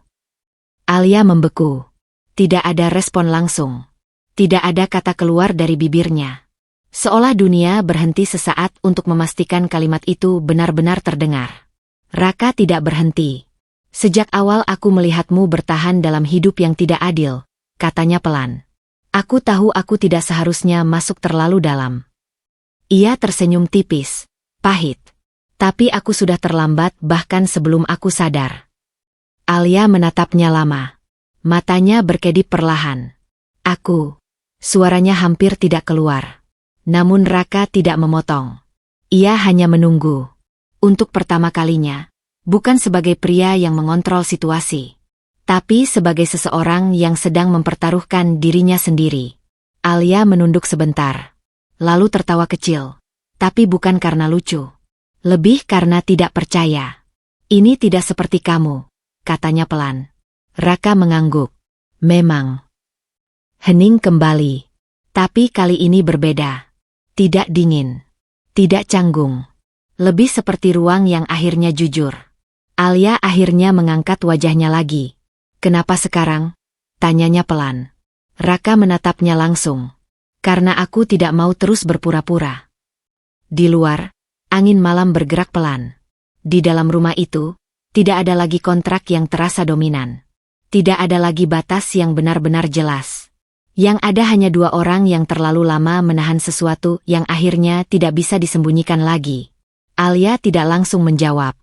Alia membeku. Tidak ada respon langsung. Tidak ada kata keluar dari bibirnya. Seolah dunia berhenti sesaat untuk memastikan kalimat itu benar-benar terdengar. Raka tidak berhenti. Sejak awal aku melihatmu bertahan dalam hidup yang tidak adil, katanya pelan. Aku tahu aku tidak seharusnya masuk terlalu dalam. Ia tersenyum tipis, pahit. Tapi aku sudah terlambat bahkan sebelum aku sadar. Alia menatapnya lama. Matanya berkedip perlahan. Aku. Suaranya hampir tidak keluar. Namun Raka tidak memotong. Ia hanya menunggu. Untuk pertama kalinya, bukan sebagai pria yang mengontrol situasi, tapi sebagai seseorang yang sedang mempertaruhkan dirinya sendiri. Alia menunduk sebentar, lalu tertawa kecil, tapi bukan karena lucu. Lebih karena tidak percaya. Ini tidak seperti kamu, katanya pelan. Raka mengangguk. Memang. Hening kembali. Tapi kali ini berbeda. Tidak dingin. Tidak canggung. Lebih seperti ruang yang akhirnya jujur. Alia akhirnya mengangkat wajahnya lagi. Kenapa sekarang? Tanyanya pelan. Raka menatapnya langsung. Karena aku tidak mau terus berpura-pura. Di luar, angin malam bergerak pelan. Di dalam rumah itu, tidak ada lagi kontrak yang terasa dominan. Tidak ada lagi batas yang benar-benar jelas. Yang ada hanya dua orang yang terlalu lama menahan sesuatu yang akhirnya tidak bisa disembunyikan lagi. Alia tidak langsung menjawab.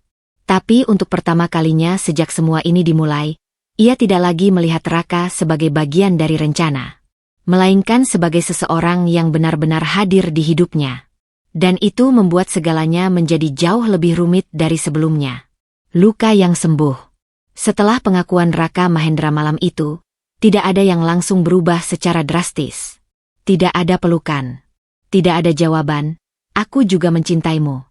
Tapi untuk pertama kalinya sejak semua ini dimulai, ia tidak lagi melihat Raka sebagai bagian dari rencana. Melainkan sebagai seseorang yang benar-benar hadir di hidupnya. Dan itu membuat segalanya menjadi jauh lebih rumit dari sebelumnya. Luka yang sembuh. Setelah pengakuan Raka Mahendra malam itu, tidak ada yang langsung berubah secara drastis. Tidak ada pelukan. Tidak ada jawaban, aku juga mencintaimu.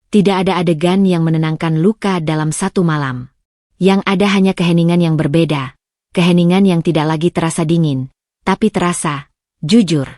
Tidak ada adegan yang menenangkan luka dalam satu malam. Yang ada hanya keheningan yang berbeda. Keheningan yang tidak lagi terasa dingin, tapi terasa jujur.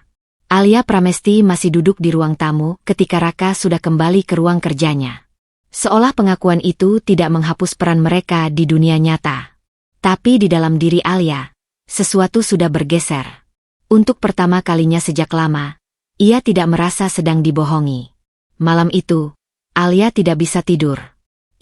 Alia Pramesti masih duduk di ruang tamu ketika Raka sudah kembali ke ruang kerjanya. Seolah pengakuan itu tidak menghapus peran mereka di dunia nyata. Tapi di dalam diri Alia, sesuatu sudah bergeser. Untuk pertama kalinya sejak lama, ia tidak merasa sedang dibohongi. Malam itu, Alia tidak bisa tidur.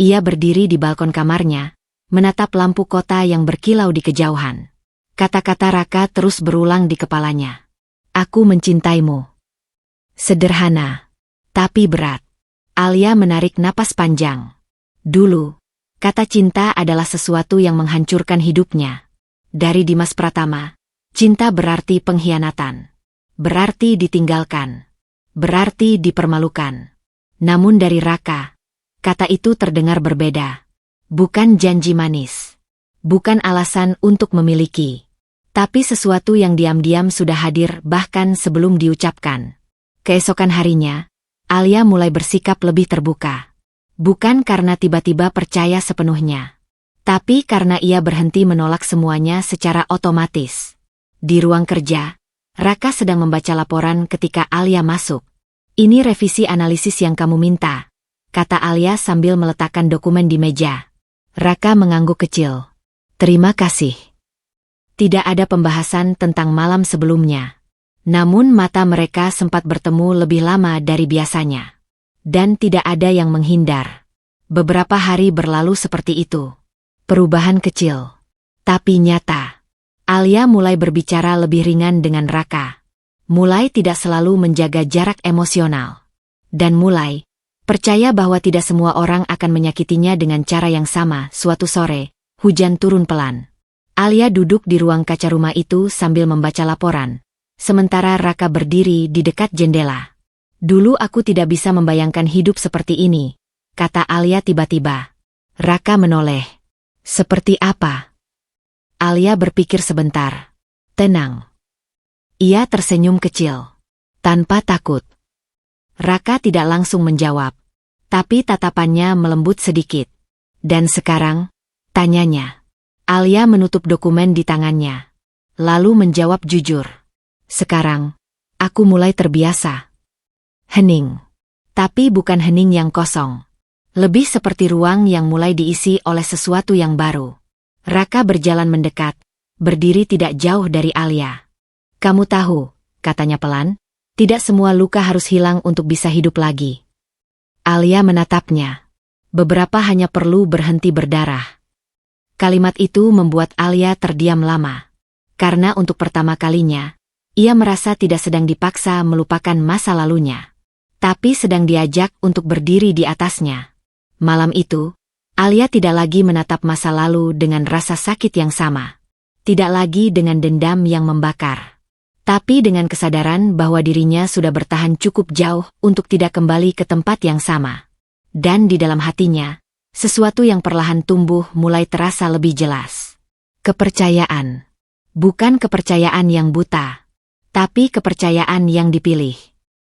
Ia berdiri di balkon kamarnya, menatap lampu kota yang berkilau di kejauhan. Kata-kata Raka terus berulang di kepalanya. Aku mencintaimu. Sederhana, tapi berat. Alia menarik napas panjang. Dulu, kata cinta adalah sesuatu yang menghancurkan hidupnya. Dari Dimas Pratama, cinta berarti pengkhianatan. Berarti ditinggalkan. Berarti dipermalukan. Namun dari Raka, kata itu terdengar berbeda. Bukan janji manis. Bukan alasan untuk memiliki. Tapi sesuatu yang diam-diam sudah hadir bahkan sebelum diucapkan. Keesokan harinya, Alia mulai bersikap lebih terbuka. Bukan karena tiba-tiba percaya sepenuhnya. Tapi karena ia berhenti menolak semuanya secara otomatis. Di ruang kerja, Raka sedang membaca laporan ketika Alia masuk. Ini revisi analisis yang kamu minta, kata Alia sambil meletakkan dokumen di meja. Raka mengangguk kecil. Terima kasih. Tidak ada pembahasan tentang malam sebelumnya. Namun mata mereka sempat bertemu lebih lama dari biasanya. Dan tidak ada yang menghindar. Beberapa hari berlalu seperti itu. Perubahan kecil. Tapi nyata. Alia mulai berbicara lebih ringan dengan Raka. Mulai tidak selalu menjaga jarak emosional. Dan mulai percaya bahwa tidak semua orang akan menyakitinya dengan cara yang sama. Suatu sore, hujan turun pelan. Alia duduk di ruang kaca rumah itu sambil membaca laporan, sementara Raka berdiri di dekat jendela. Dulu aku tidak bisa membayangkan hidup seperti ini, kata Alia tiba-tiba. Raka menoleh. Seperti apa? Alia berpikir sebentar. Tenang. Ia tersenyum kecil. Tanpa takut. Raka tidak langsung menjawab. Tapi tatapannya melembut sedikit. Dan sekarang, tanyanya. Alia menutup dokumen di tangannya. Lalu menjawab jujur. Sekarang, aku mulai terbiasa. Hening. Tapi bukan hening yang kosong. Lebih seperti ruang yang mulai diisi oleh sesuatu yang baru. Raka berjalan mendekat, berdiri tidak jauh dari Alia. Kamu tahu, katanya pelan, tidak semua luka harus hilang untuk bisa hidup lagi. Alia menatapnya. Beberapa hanya perlu berhenti berdarah. Kalimat itu membuat Alia terdiam lama. Karena untuk pertama kalinya, ia merasa tidak sedang dipaksa melupakan masa lalunya. Tapi sedang diajak untuk berdiri di atasnya. Malam itu, Alia tidak lagi menatap masa lalu dengan rasa sakit yang sama. Tidak lagi dengan dendam yang membakar. Tapi dengan kesadaran bahwa dirinya sudah bertahan cukup jauh untuk tidak kembali ke tempat yang sama. Dan di dalam hatinya, sesuatu yang perlahan tumbuh mulai terasa lebih jelas. Kepercayaan. Bukan kepercayaan yang buta, tapi kepercayaan yang dipilih.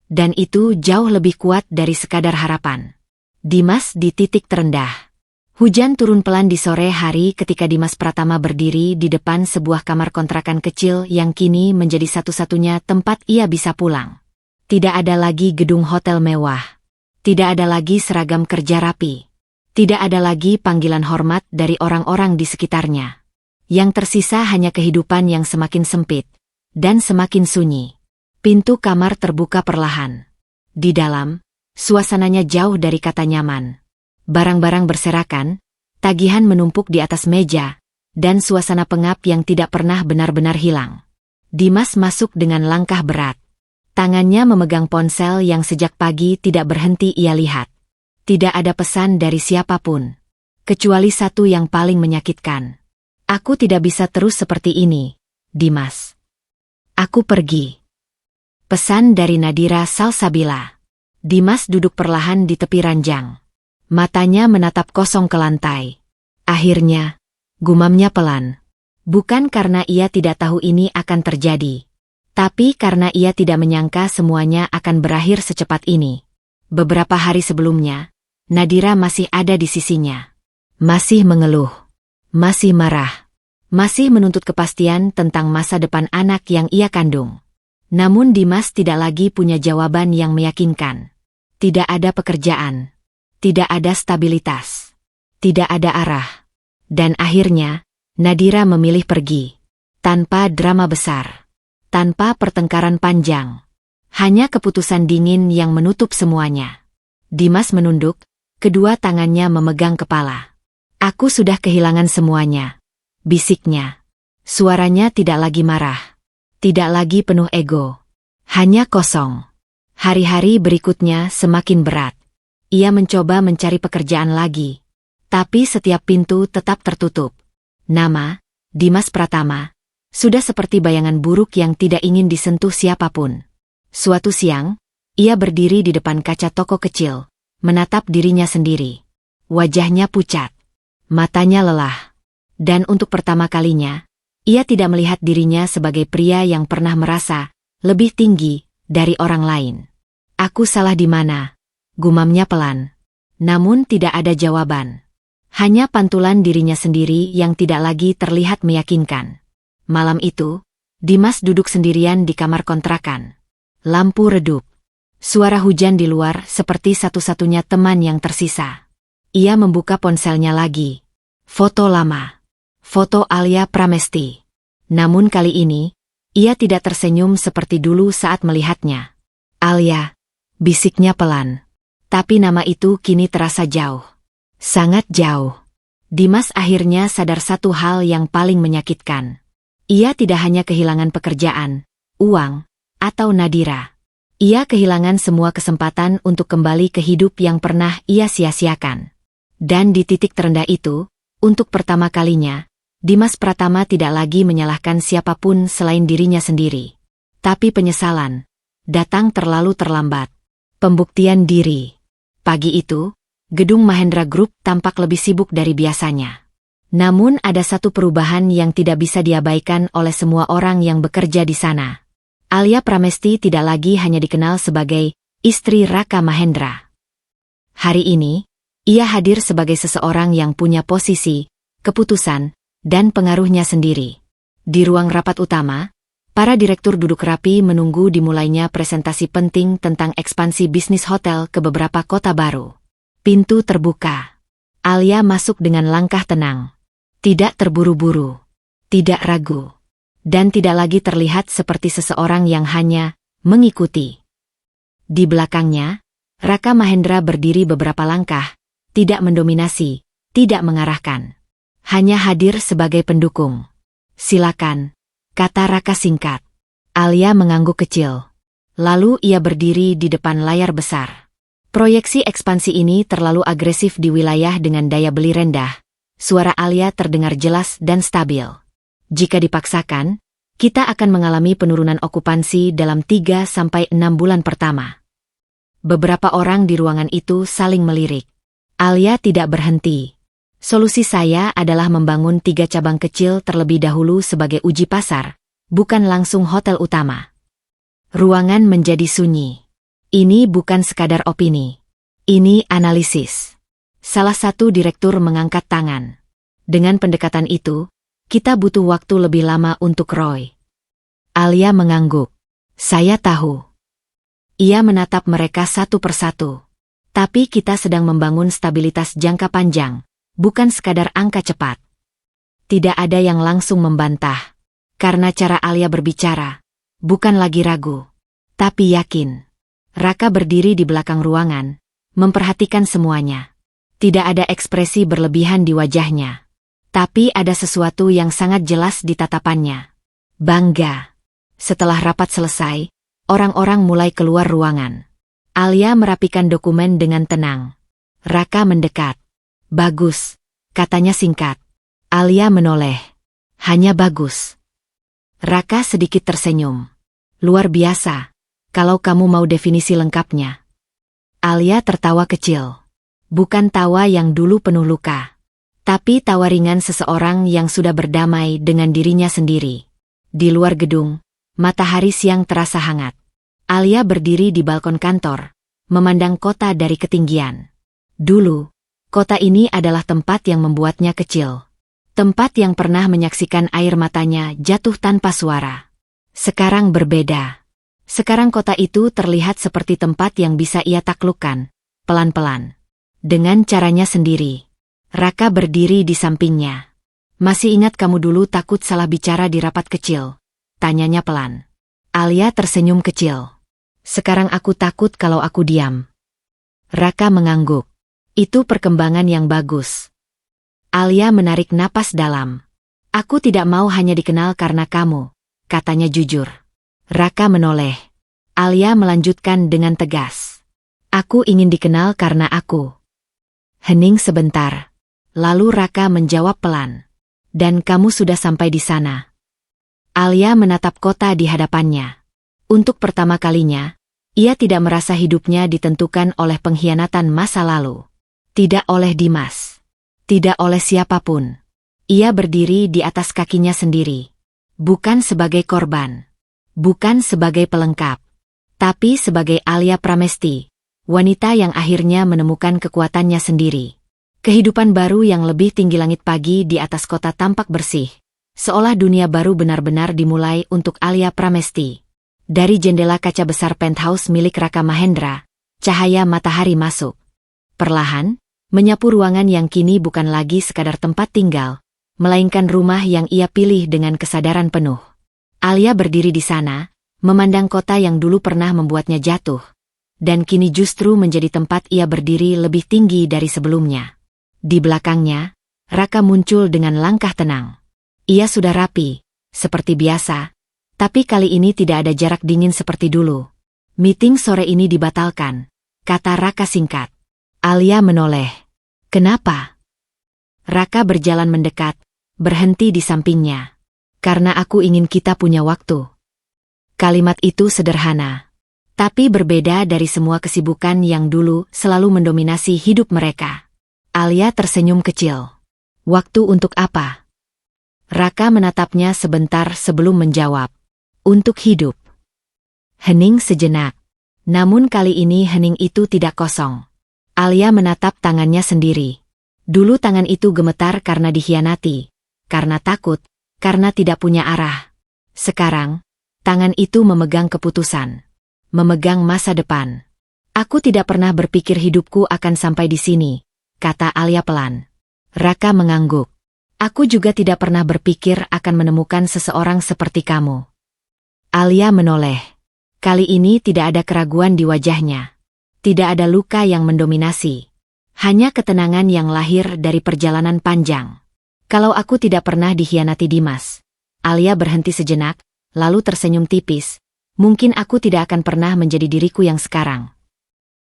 Dan itu jauh lebih kuat dari sekadar harapan. Dimas di titik terendah. Hujan turun pelan di sore hari ketika Dimas Pratama berdiri di depan sebuah kamar kontrakan kecil yang kini menjadi satu-satunya tempat ia bisa pulang. Tidak ada lagi gedung hotel mewah. Tidak ada lagi seragam kerja rapi. Tidak ada lagi panggilan hormat dari orang-orang di sekitarnya. Yang tersisa hanya kehidupan yang semakin sempit dan semakin sunyi. Pintu kamar terbuka perlahan. Di dalam, suasananya jauh dari kata nyaman. Barang-barang berserakan, tagihan menumpuk di atas meja, dan suasana pengap yang tidak pernah benar-benar hilang. Dimas masuk dengan langkah berat. Tangannya memegang ponsel yang sejak pagi tidak berhenti ia lihat. Tidak ada pesan dari siapapun. Kecuali satu yang paling menyakitkan. Aku tidak bisa terus seperti ini, Dimas. Aku pergi. Pesan dari Nadira Salsabila. Dimas duduk perlahan di tepi ranjang. Matanya menatap kosong ke lantai. Akhirnya, gumamnya pelan. Bukan karena ia tidak tahu ini akan terjadi. Tapi karena ia tidak menyangka semuanya akan berakhir secepat ini. Beberapa hari sebelumnya, Nadira masih ada di sisinya. Masih mengeluh. Masih marah. Masih menuntut kepastian tentang masa depan anak yang ia kandung. Namun Dimas tidak lagi punya jawaban yang meyakinkan. Tidak ada pekerjaan. Tidak ada stabilitas. Tidak ada arah. Dan akhirnya, Nadira memilih pergi. Tanpa drama besar. Tanpa pertengkaran panjang. Hanya keputusan dingin yang menutup semuanya. Dimas menunduk, kedua tangannya memegang kepala. Aku sudah kehilangan semuanya. Bisiknya. Suaranya tidak lagi marah. Tidak lagi penuh ego. Hanya kosong. Hari-hari berikutnya semakin berat. Ia mencoba mencari pekerjaan lagi. Tapi setiap pintu tetap tertutup. Nama, Dimas Pratama, sudah seperti bayangan buruk yang tidak ingin disentuh siapapun. Suatu siang, ia berdiri di depan kaca toko kecil, menatap dirinya sendiri. Wajahnya pucat. Matanya lelah. Dan untuk pertama kalinya, ia tidak melihat dirinya sebagai pria yang pernah merasa lebih tinggi dari orang lain. Aku salah di mana? Gumamnya pelan. Namun tidak ada jawaban. Hanya pantulan dirinya sendiri yang tidak lagi terlihat meyakinkan. Malam itu, Dimas duduk sendirian di kamar kontrakan. Lampu redup. Suara hujan di luar seperti satu-satunya teman yang tersisa. Ia membuka ponselnya lagi. Foto lama. Foto Alia Pramesti. Namun kali ini, ia tidak tersenyum seperti dulu saat melihatnya. Alia, bisiknya pelan. Tapi nama itu kini terasa jauh. Sangat jauh. Dimas akhirnya sadar satu hal yang paling menyakitkan. Ia tidak hanya kehilangan pekerjaan, uang, atau Nadira. Ia kehilangan semua kesempatan untuk kembali ke hidup yang pernah ia sia-siakan. Dan di titik terendah itu, untuk pertama kalinya, Dimas Pratama tidak lagi menyalahkan siapapun selain dirinya sendiri. Tapi penyesalan datang terlalu terlambat. Pembuktian diri. Pagi itu, gedung Mahendra Group tampak lebih sibuk dari biasanya. Namun ada satu perubahan yang tidak bisa diabaikan oleh semua orang yang bekerja di sana. Alia Pramesti tidak lagi hanya dikenal sebagai istri Raka Mahendra. Hari ini, ia hadir sebagai seseorang yang punya posisi, keputusan, dan pengaruhnya sendiri. Di ruang rapat utama, para direktur duduk rapi menunggu dimulainya presentasi penting tentang ekspansi bisnis hotel ke beberapa kota baru. Pintu terbuka. Alia masuk dengan langkah tenang. Tidak terburu-buru. Tidak ragu. Dan tidak lagi terlihat seperti seseorang yang hanya mengikuti. Di belakangnya, Raka Mahendra berdiri beberapa langkah, tidak mendominasi, tidak mengarahkan. Hanya hadir sebagai pendukung. Silakan, kata Raka singkat. Alia mengangguk kecil. Lalu ia berdiri di depan layar besar. Proyeksi ekspansi ini terlalu agresif di wilayah dengan daya beli rendah. Suara Alia terdengar jelas dan stabil. Jika dipaksakan, kita akan mengalami penurunan okupansi dalam 3-6 bulan pertama. Beberapa orang di ruangan itu saling melirik. Alia tidak berhenti. Solusi saya adalah membangun 3 cabang kecil terlebih dahulu sebagai uji pasar, bukan langsung hotel utama. Ruangan menjadi sunyi. Ini bukan sekadar opini. Ini analisis. Salah satu direktur mengangkat tangan. Dengan pendekatan itu, kita butuh waktu lebih lama untuk Roy. Alia mengangguk. Saya tahu. Ia menatap mereka satu persatu. Tapi kita sedang membangun stabilitas jangka panjang. Bukan sekadar angka cepat. Tidak ada yang langsung membantah. Karena cara Alia berbicara, bukan lagi ragu, tapi yakin. Raka berdiri di belakang ruangan, memperhatikan semuanya. Tidak ada ekspresi berlebihan di wajahnya. Tapi ada sesuatu yang sangat jelas di tatapannya. Bangga. Setelah rapat selesai, orang-orang mulai keluar ruangan. Alia merapikan dokumen dengan tenang. Raka mendekat. Bagus, katanya singkat. Alia menoleh. Hanya bagus. Raka sedikit tersenyum. Luar biasa, kalau kamu mau definisi lengkapnya. Alia tertawa kecil. Bukan tawa yang dulu penuh luka. Tapi tawa ringan seseorang yang sudah berdamai dengan dirinya sendiri. Di luar gedung, matahari siang terasa hangat. Alia berdiri di balkon kantor, memandang kota dari ketinggian. Dulu, kota ini adalah tempat yang membuatnya kecil. Tempat yang pernah menyaksikan air matanya jatuh tanpa suara. Sekarang berbeda. Sekarang kota itu terlihat seperti tempat yang bisa ia taklukkan, pelan-pelan. Dengan caranya sendiri. Raka berdiri di sampingnya. Masih ingat kamu dulu takut salah bicara di rapat kecil? Tanyanya pelan. Alia tersenyum kecil. Sekarang aku takut kalau aku diam. Raka mengangguk. Itu perkembangan yang bagus. Alia menarik napas dalam. Aku tidak mau hanya dikenal karena kamu, katanya jujur. Raka menoleh. Alia melanjutkan dengan tegas. Aku ingin dikenal karena aku. Hening sebentar. Lalu Raka menjawab pelan. Dan kamu sudah sampai di sana. Alia menatap kota di hadapannya. Untuk pertama kalinya, ia tidak merasa hidupnya ditentukan oleh pengkhianatan masa lalu. Tidak oleh Dimas. Tidak oleh siapapun. Ia berdiri di atas kakinya sendiri. Bukan sebagai korban. Bukan sebagai pelengkap. Tapi sebagai Alia Pramesti, wanita yang akhirnya menemukan kekuatannya sendiri. Kehidupan baru yang lebih tinggi langit pagi di atas kota tampak bersih. Seolah dunia baru benar-benar dimulai untuk Alia Pramesti. Dari jendela kaca besar penthouse milik Raka Mahendra, cahaya matahari masuk. Perlahan, menyapu ruangan yang kini bukan lagi sekadar tempat tinggal, melainkan rumah yang ia pilih dengan kesadaran penuh. Alia berdiri di sana, memandang kota yang dulu pernah membuatnya jatuh, dan kini justru menjadi tempat ia berdiri lebih tinggi dari sebelumnya. Di belakangnya, Raka muncul dengan langkah tenang. Ia sudah rapi, seperti biasa, tapi kali ini tidak ada jarak dingin seperti dulu. Meeting sore ini dibatalkan, kata Raka singkat. Alia menoleh. Kenapa? Raka berjalan mendekat, berhenti di sampingnya. Karena aku ingin kita punya waktu. Kalimat itu sederhana, tapi berbeda dari semua kesibukan yang dulu selalu mendominasi hidup mereka. Alia tersenyum kecil. Waktu untuk apa? Raka menatapnya sebentar sebelum menjawab. Untuk hidup. Hening sejenak. Namun kali ini hening itu tidak kosong. Alia menatap tangannya sendiri. Dulu tangan itu gemetar karena dikhianati, karena takut, karena tidak punya arah. Sekarang, tangan itu memegang keputusan. Memegang masa depan. Aku tidak pernah berpikir hidupku akan sampai di sini, kata Alia pelan. Raka mengangguk. Aku juga tidak pernah berpikir akan menemukan seseorang seperti kamu. Alia menoleh. Kali ini tidak ada keraguan di wajahnya. Tidak ada luka yang mendominasi. Hanya ketenangan yang lahir dari perjalanan panjang. Kalau aku tidak pernah dikhianati Dimas. Alia berhenti sejenak, lalu tersenyum tipis. Mungkin aku tidak akan pernah menjadi diriku yang sekarang.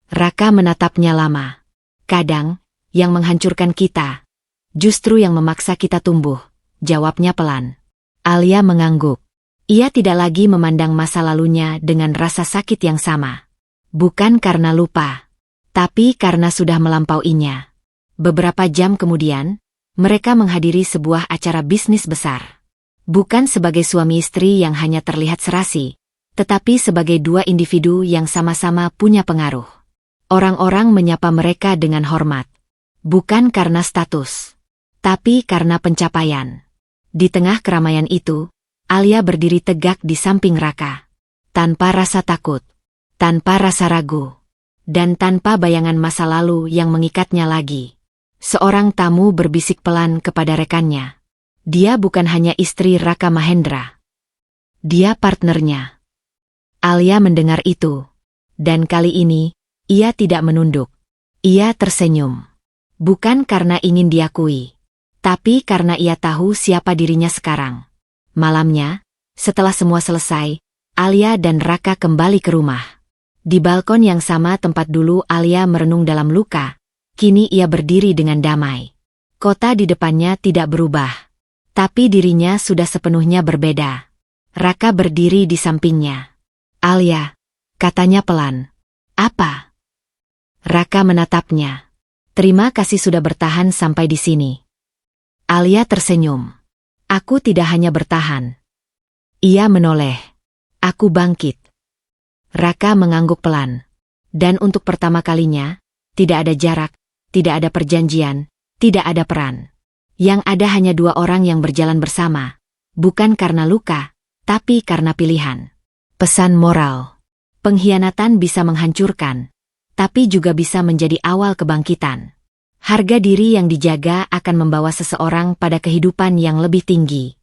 Raka menatapnya lama. Kadang, yang menghancurkan kita, justru yang memaksa kita tumbuh, jawabnya pelan. Alia mengangguk. Ia tidak lagi memandang masa lalunya dengan rasa sakit yang sama. Bukan karena lupa, tapi karena sudah melampauinya. Beberapa jam kemudian, mereka menghadiri sebuah acara bisnis besar. Bukan sebagai suami istri yang hanya terlihat serasi, tetapi sebagai dua individu yang sama-sama punya pengaruh. Orang-orang menyapa mereka dengan hormat. Bukan karena status, tapi karena pencapaian. Di tengah keramaian itu, Alia berdiri tegak di samping Raka. Tanpa rasa takut, tanpa rasa ragu, dan tanpa bayangan masa lalu yang mengikatnya lagi. Seorang tamu berbisik pelan kepada rekannya. Dia bukan hanya istri Raka Mahendra. Dia partnernya. Alia mendengar itu. Dan kali ini, ia tidak menunduk. Ia tersenyum. Bukan karena ingin diakui, tapi karena ia tahu siapa dirinya sekarang. Malamnya, setelah semua selesai, Alia dan Raka kembali ke rumah. Di balkon yang sama tempat dulu Alia merenung dalam luka, kini ia berdiri dengan damai. Kota di depannya tidak berubah, tapi dirinya sudah sepenuhnya berbeda. Raka berdiri di sampingnya. Alia, katanya pelan. Apa? Raka menatapnya. Terima kasih sudah bertahan sampai di sini. Alia tersenyum. Aku tidak hanya bertahan. Ia menoleh. Aku bangkit. Raka mengangguk pelan. Dan untuk pertama kalinya, tidak ada jarak, tidak ada perjanjian, tidak ada peran. Yang ada hanya dua orang yang berjalan bersama. Bukan karena luka, tapi karena pilihan. Pesan moral. Pengkhianatan bisa menghancurkan, tapi juga bisa menjadi awal kebangkitan. Harga diri yang dijaga akan membawa seseorang pada kehidupan yang lebih tinggi.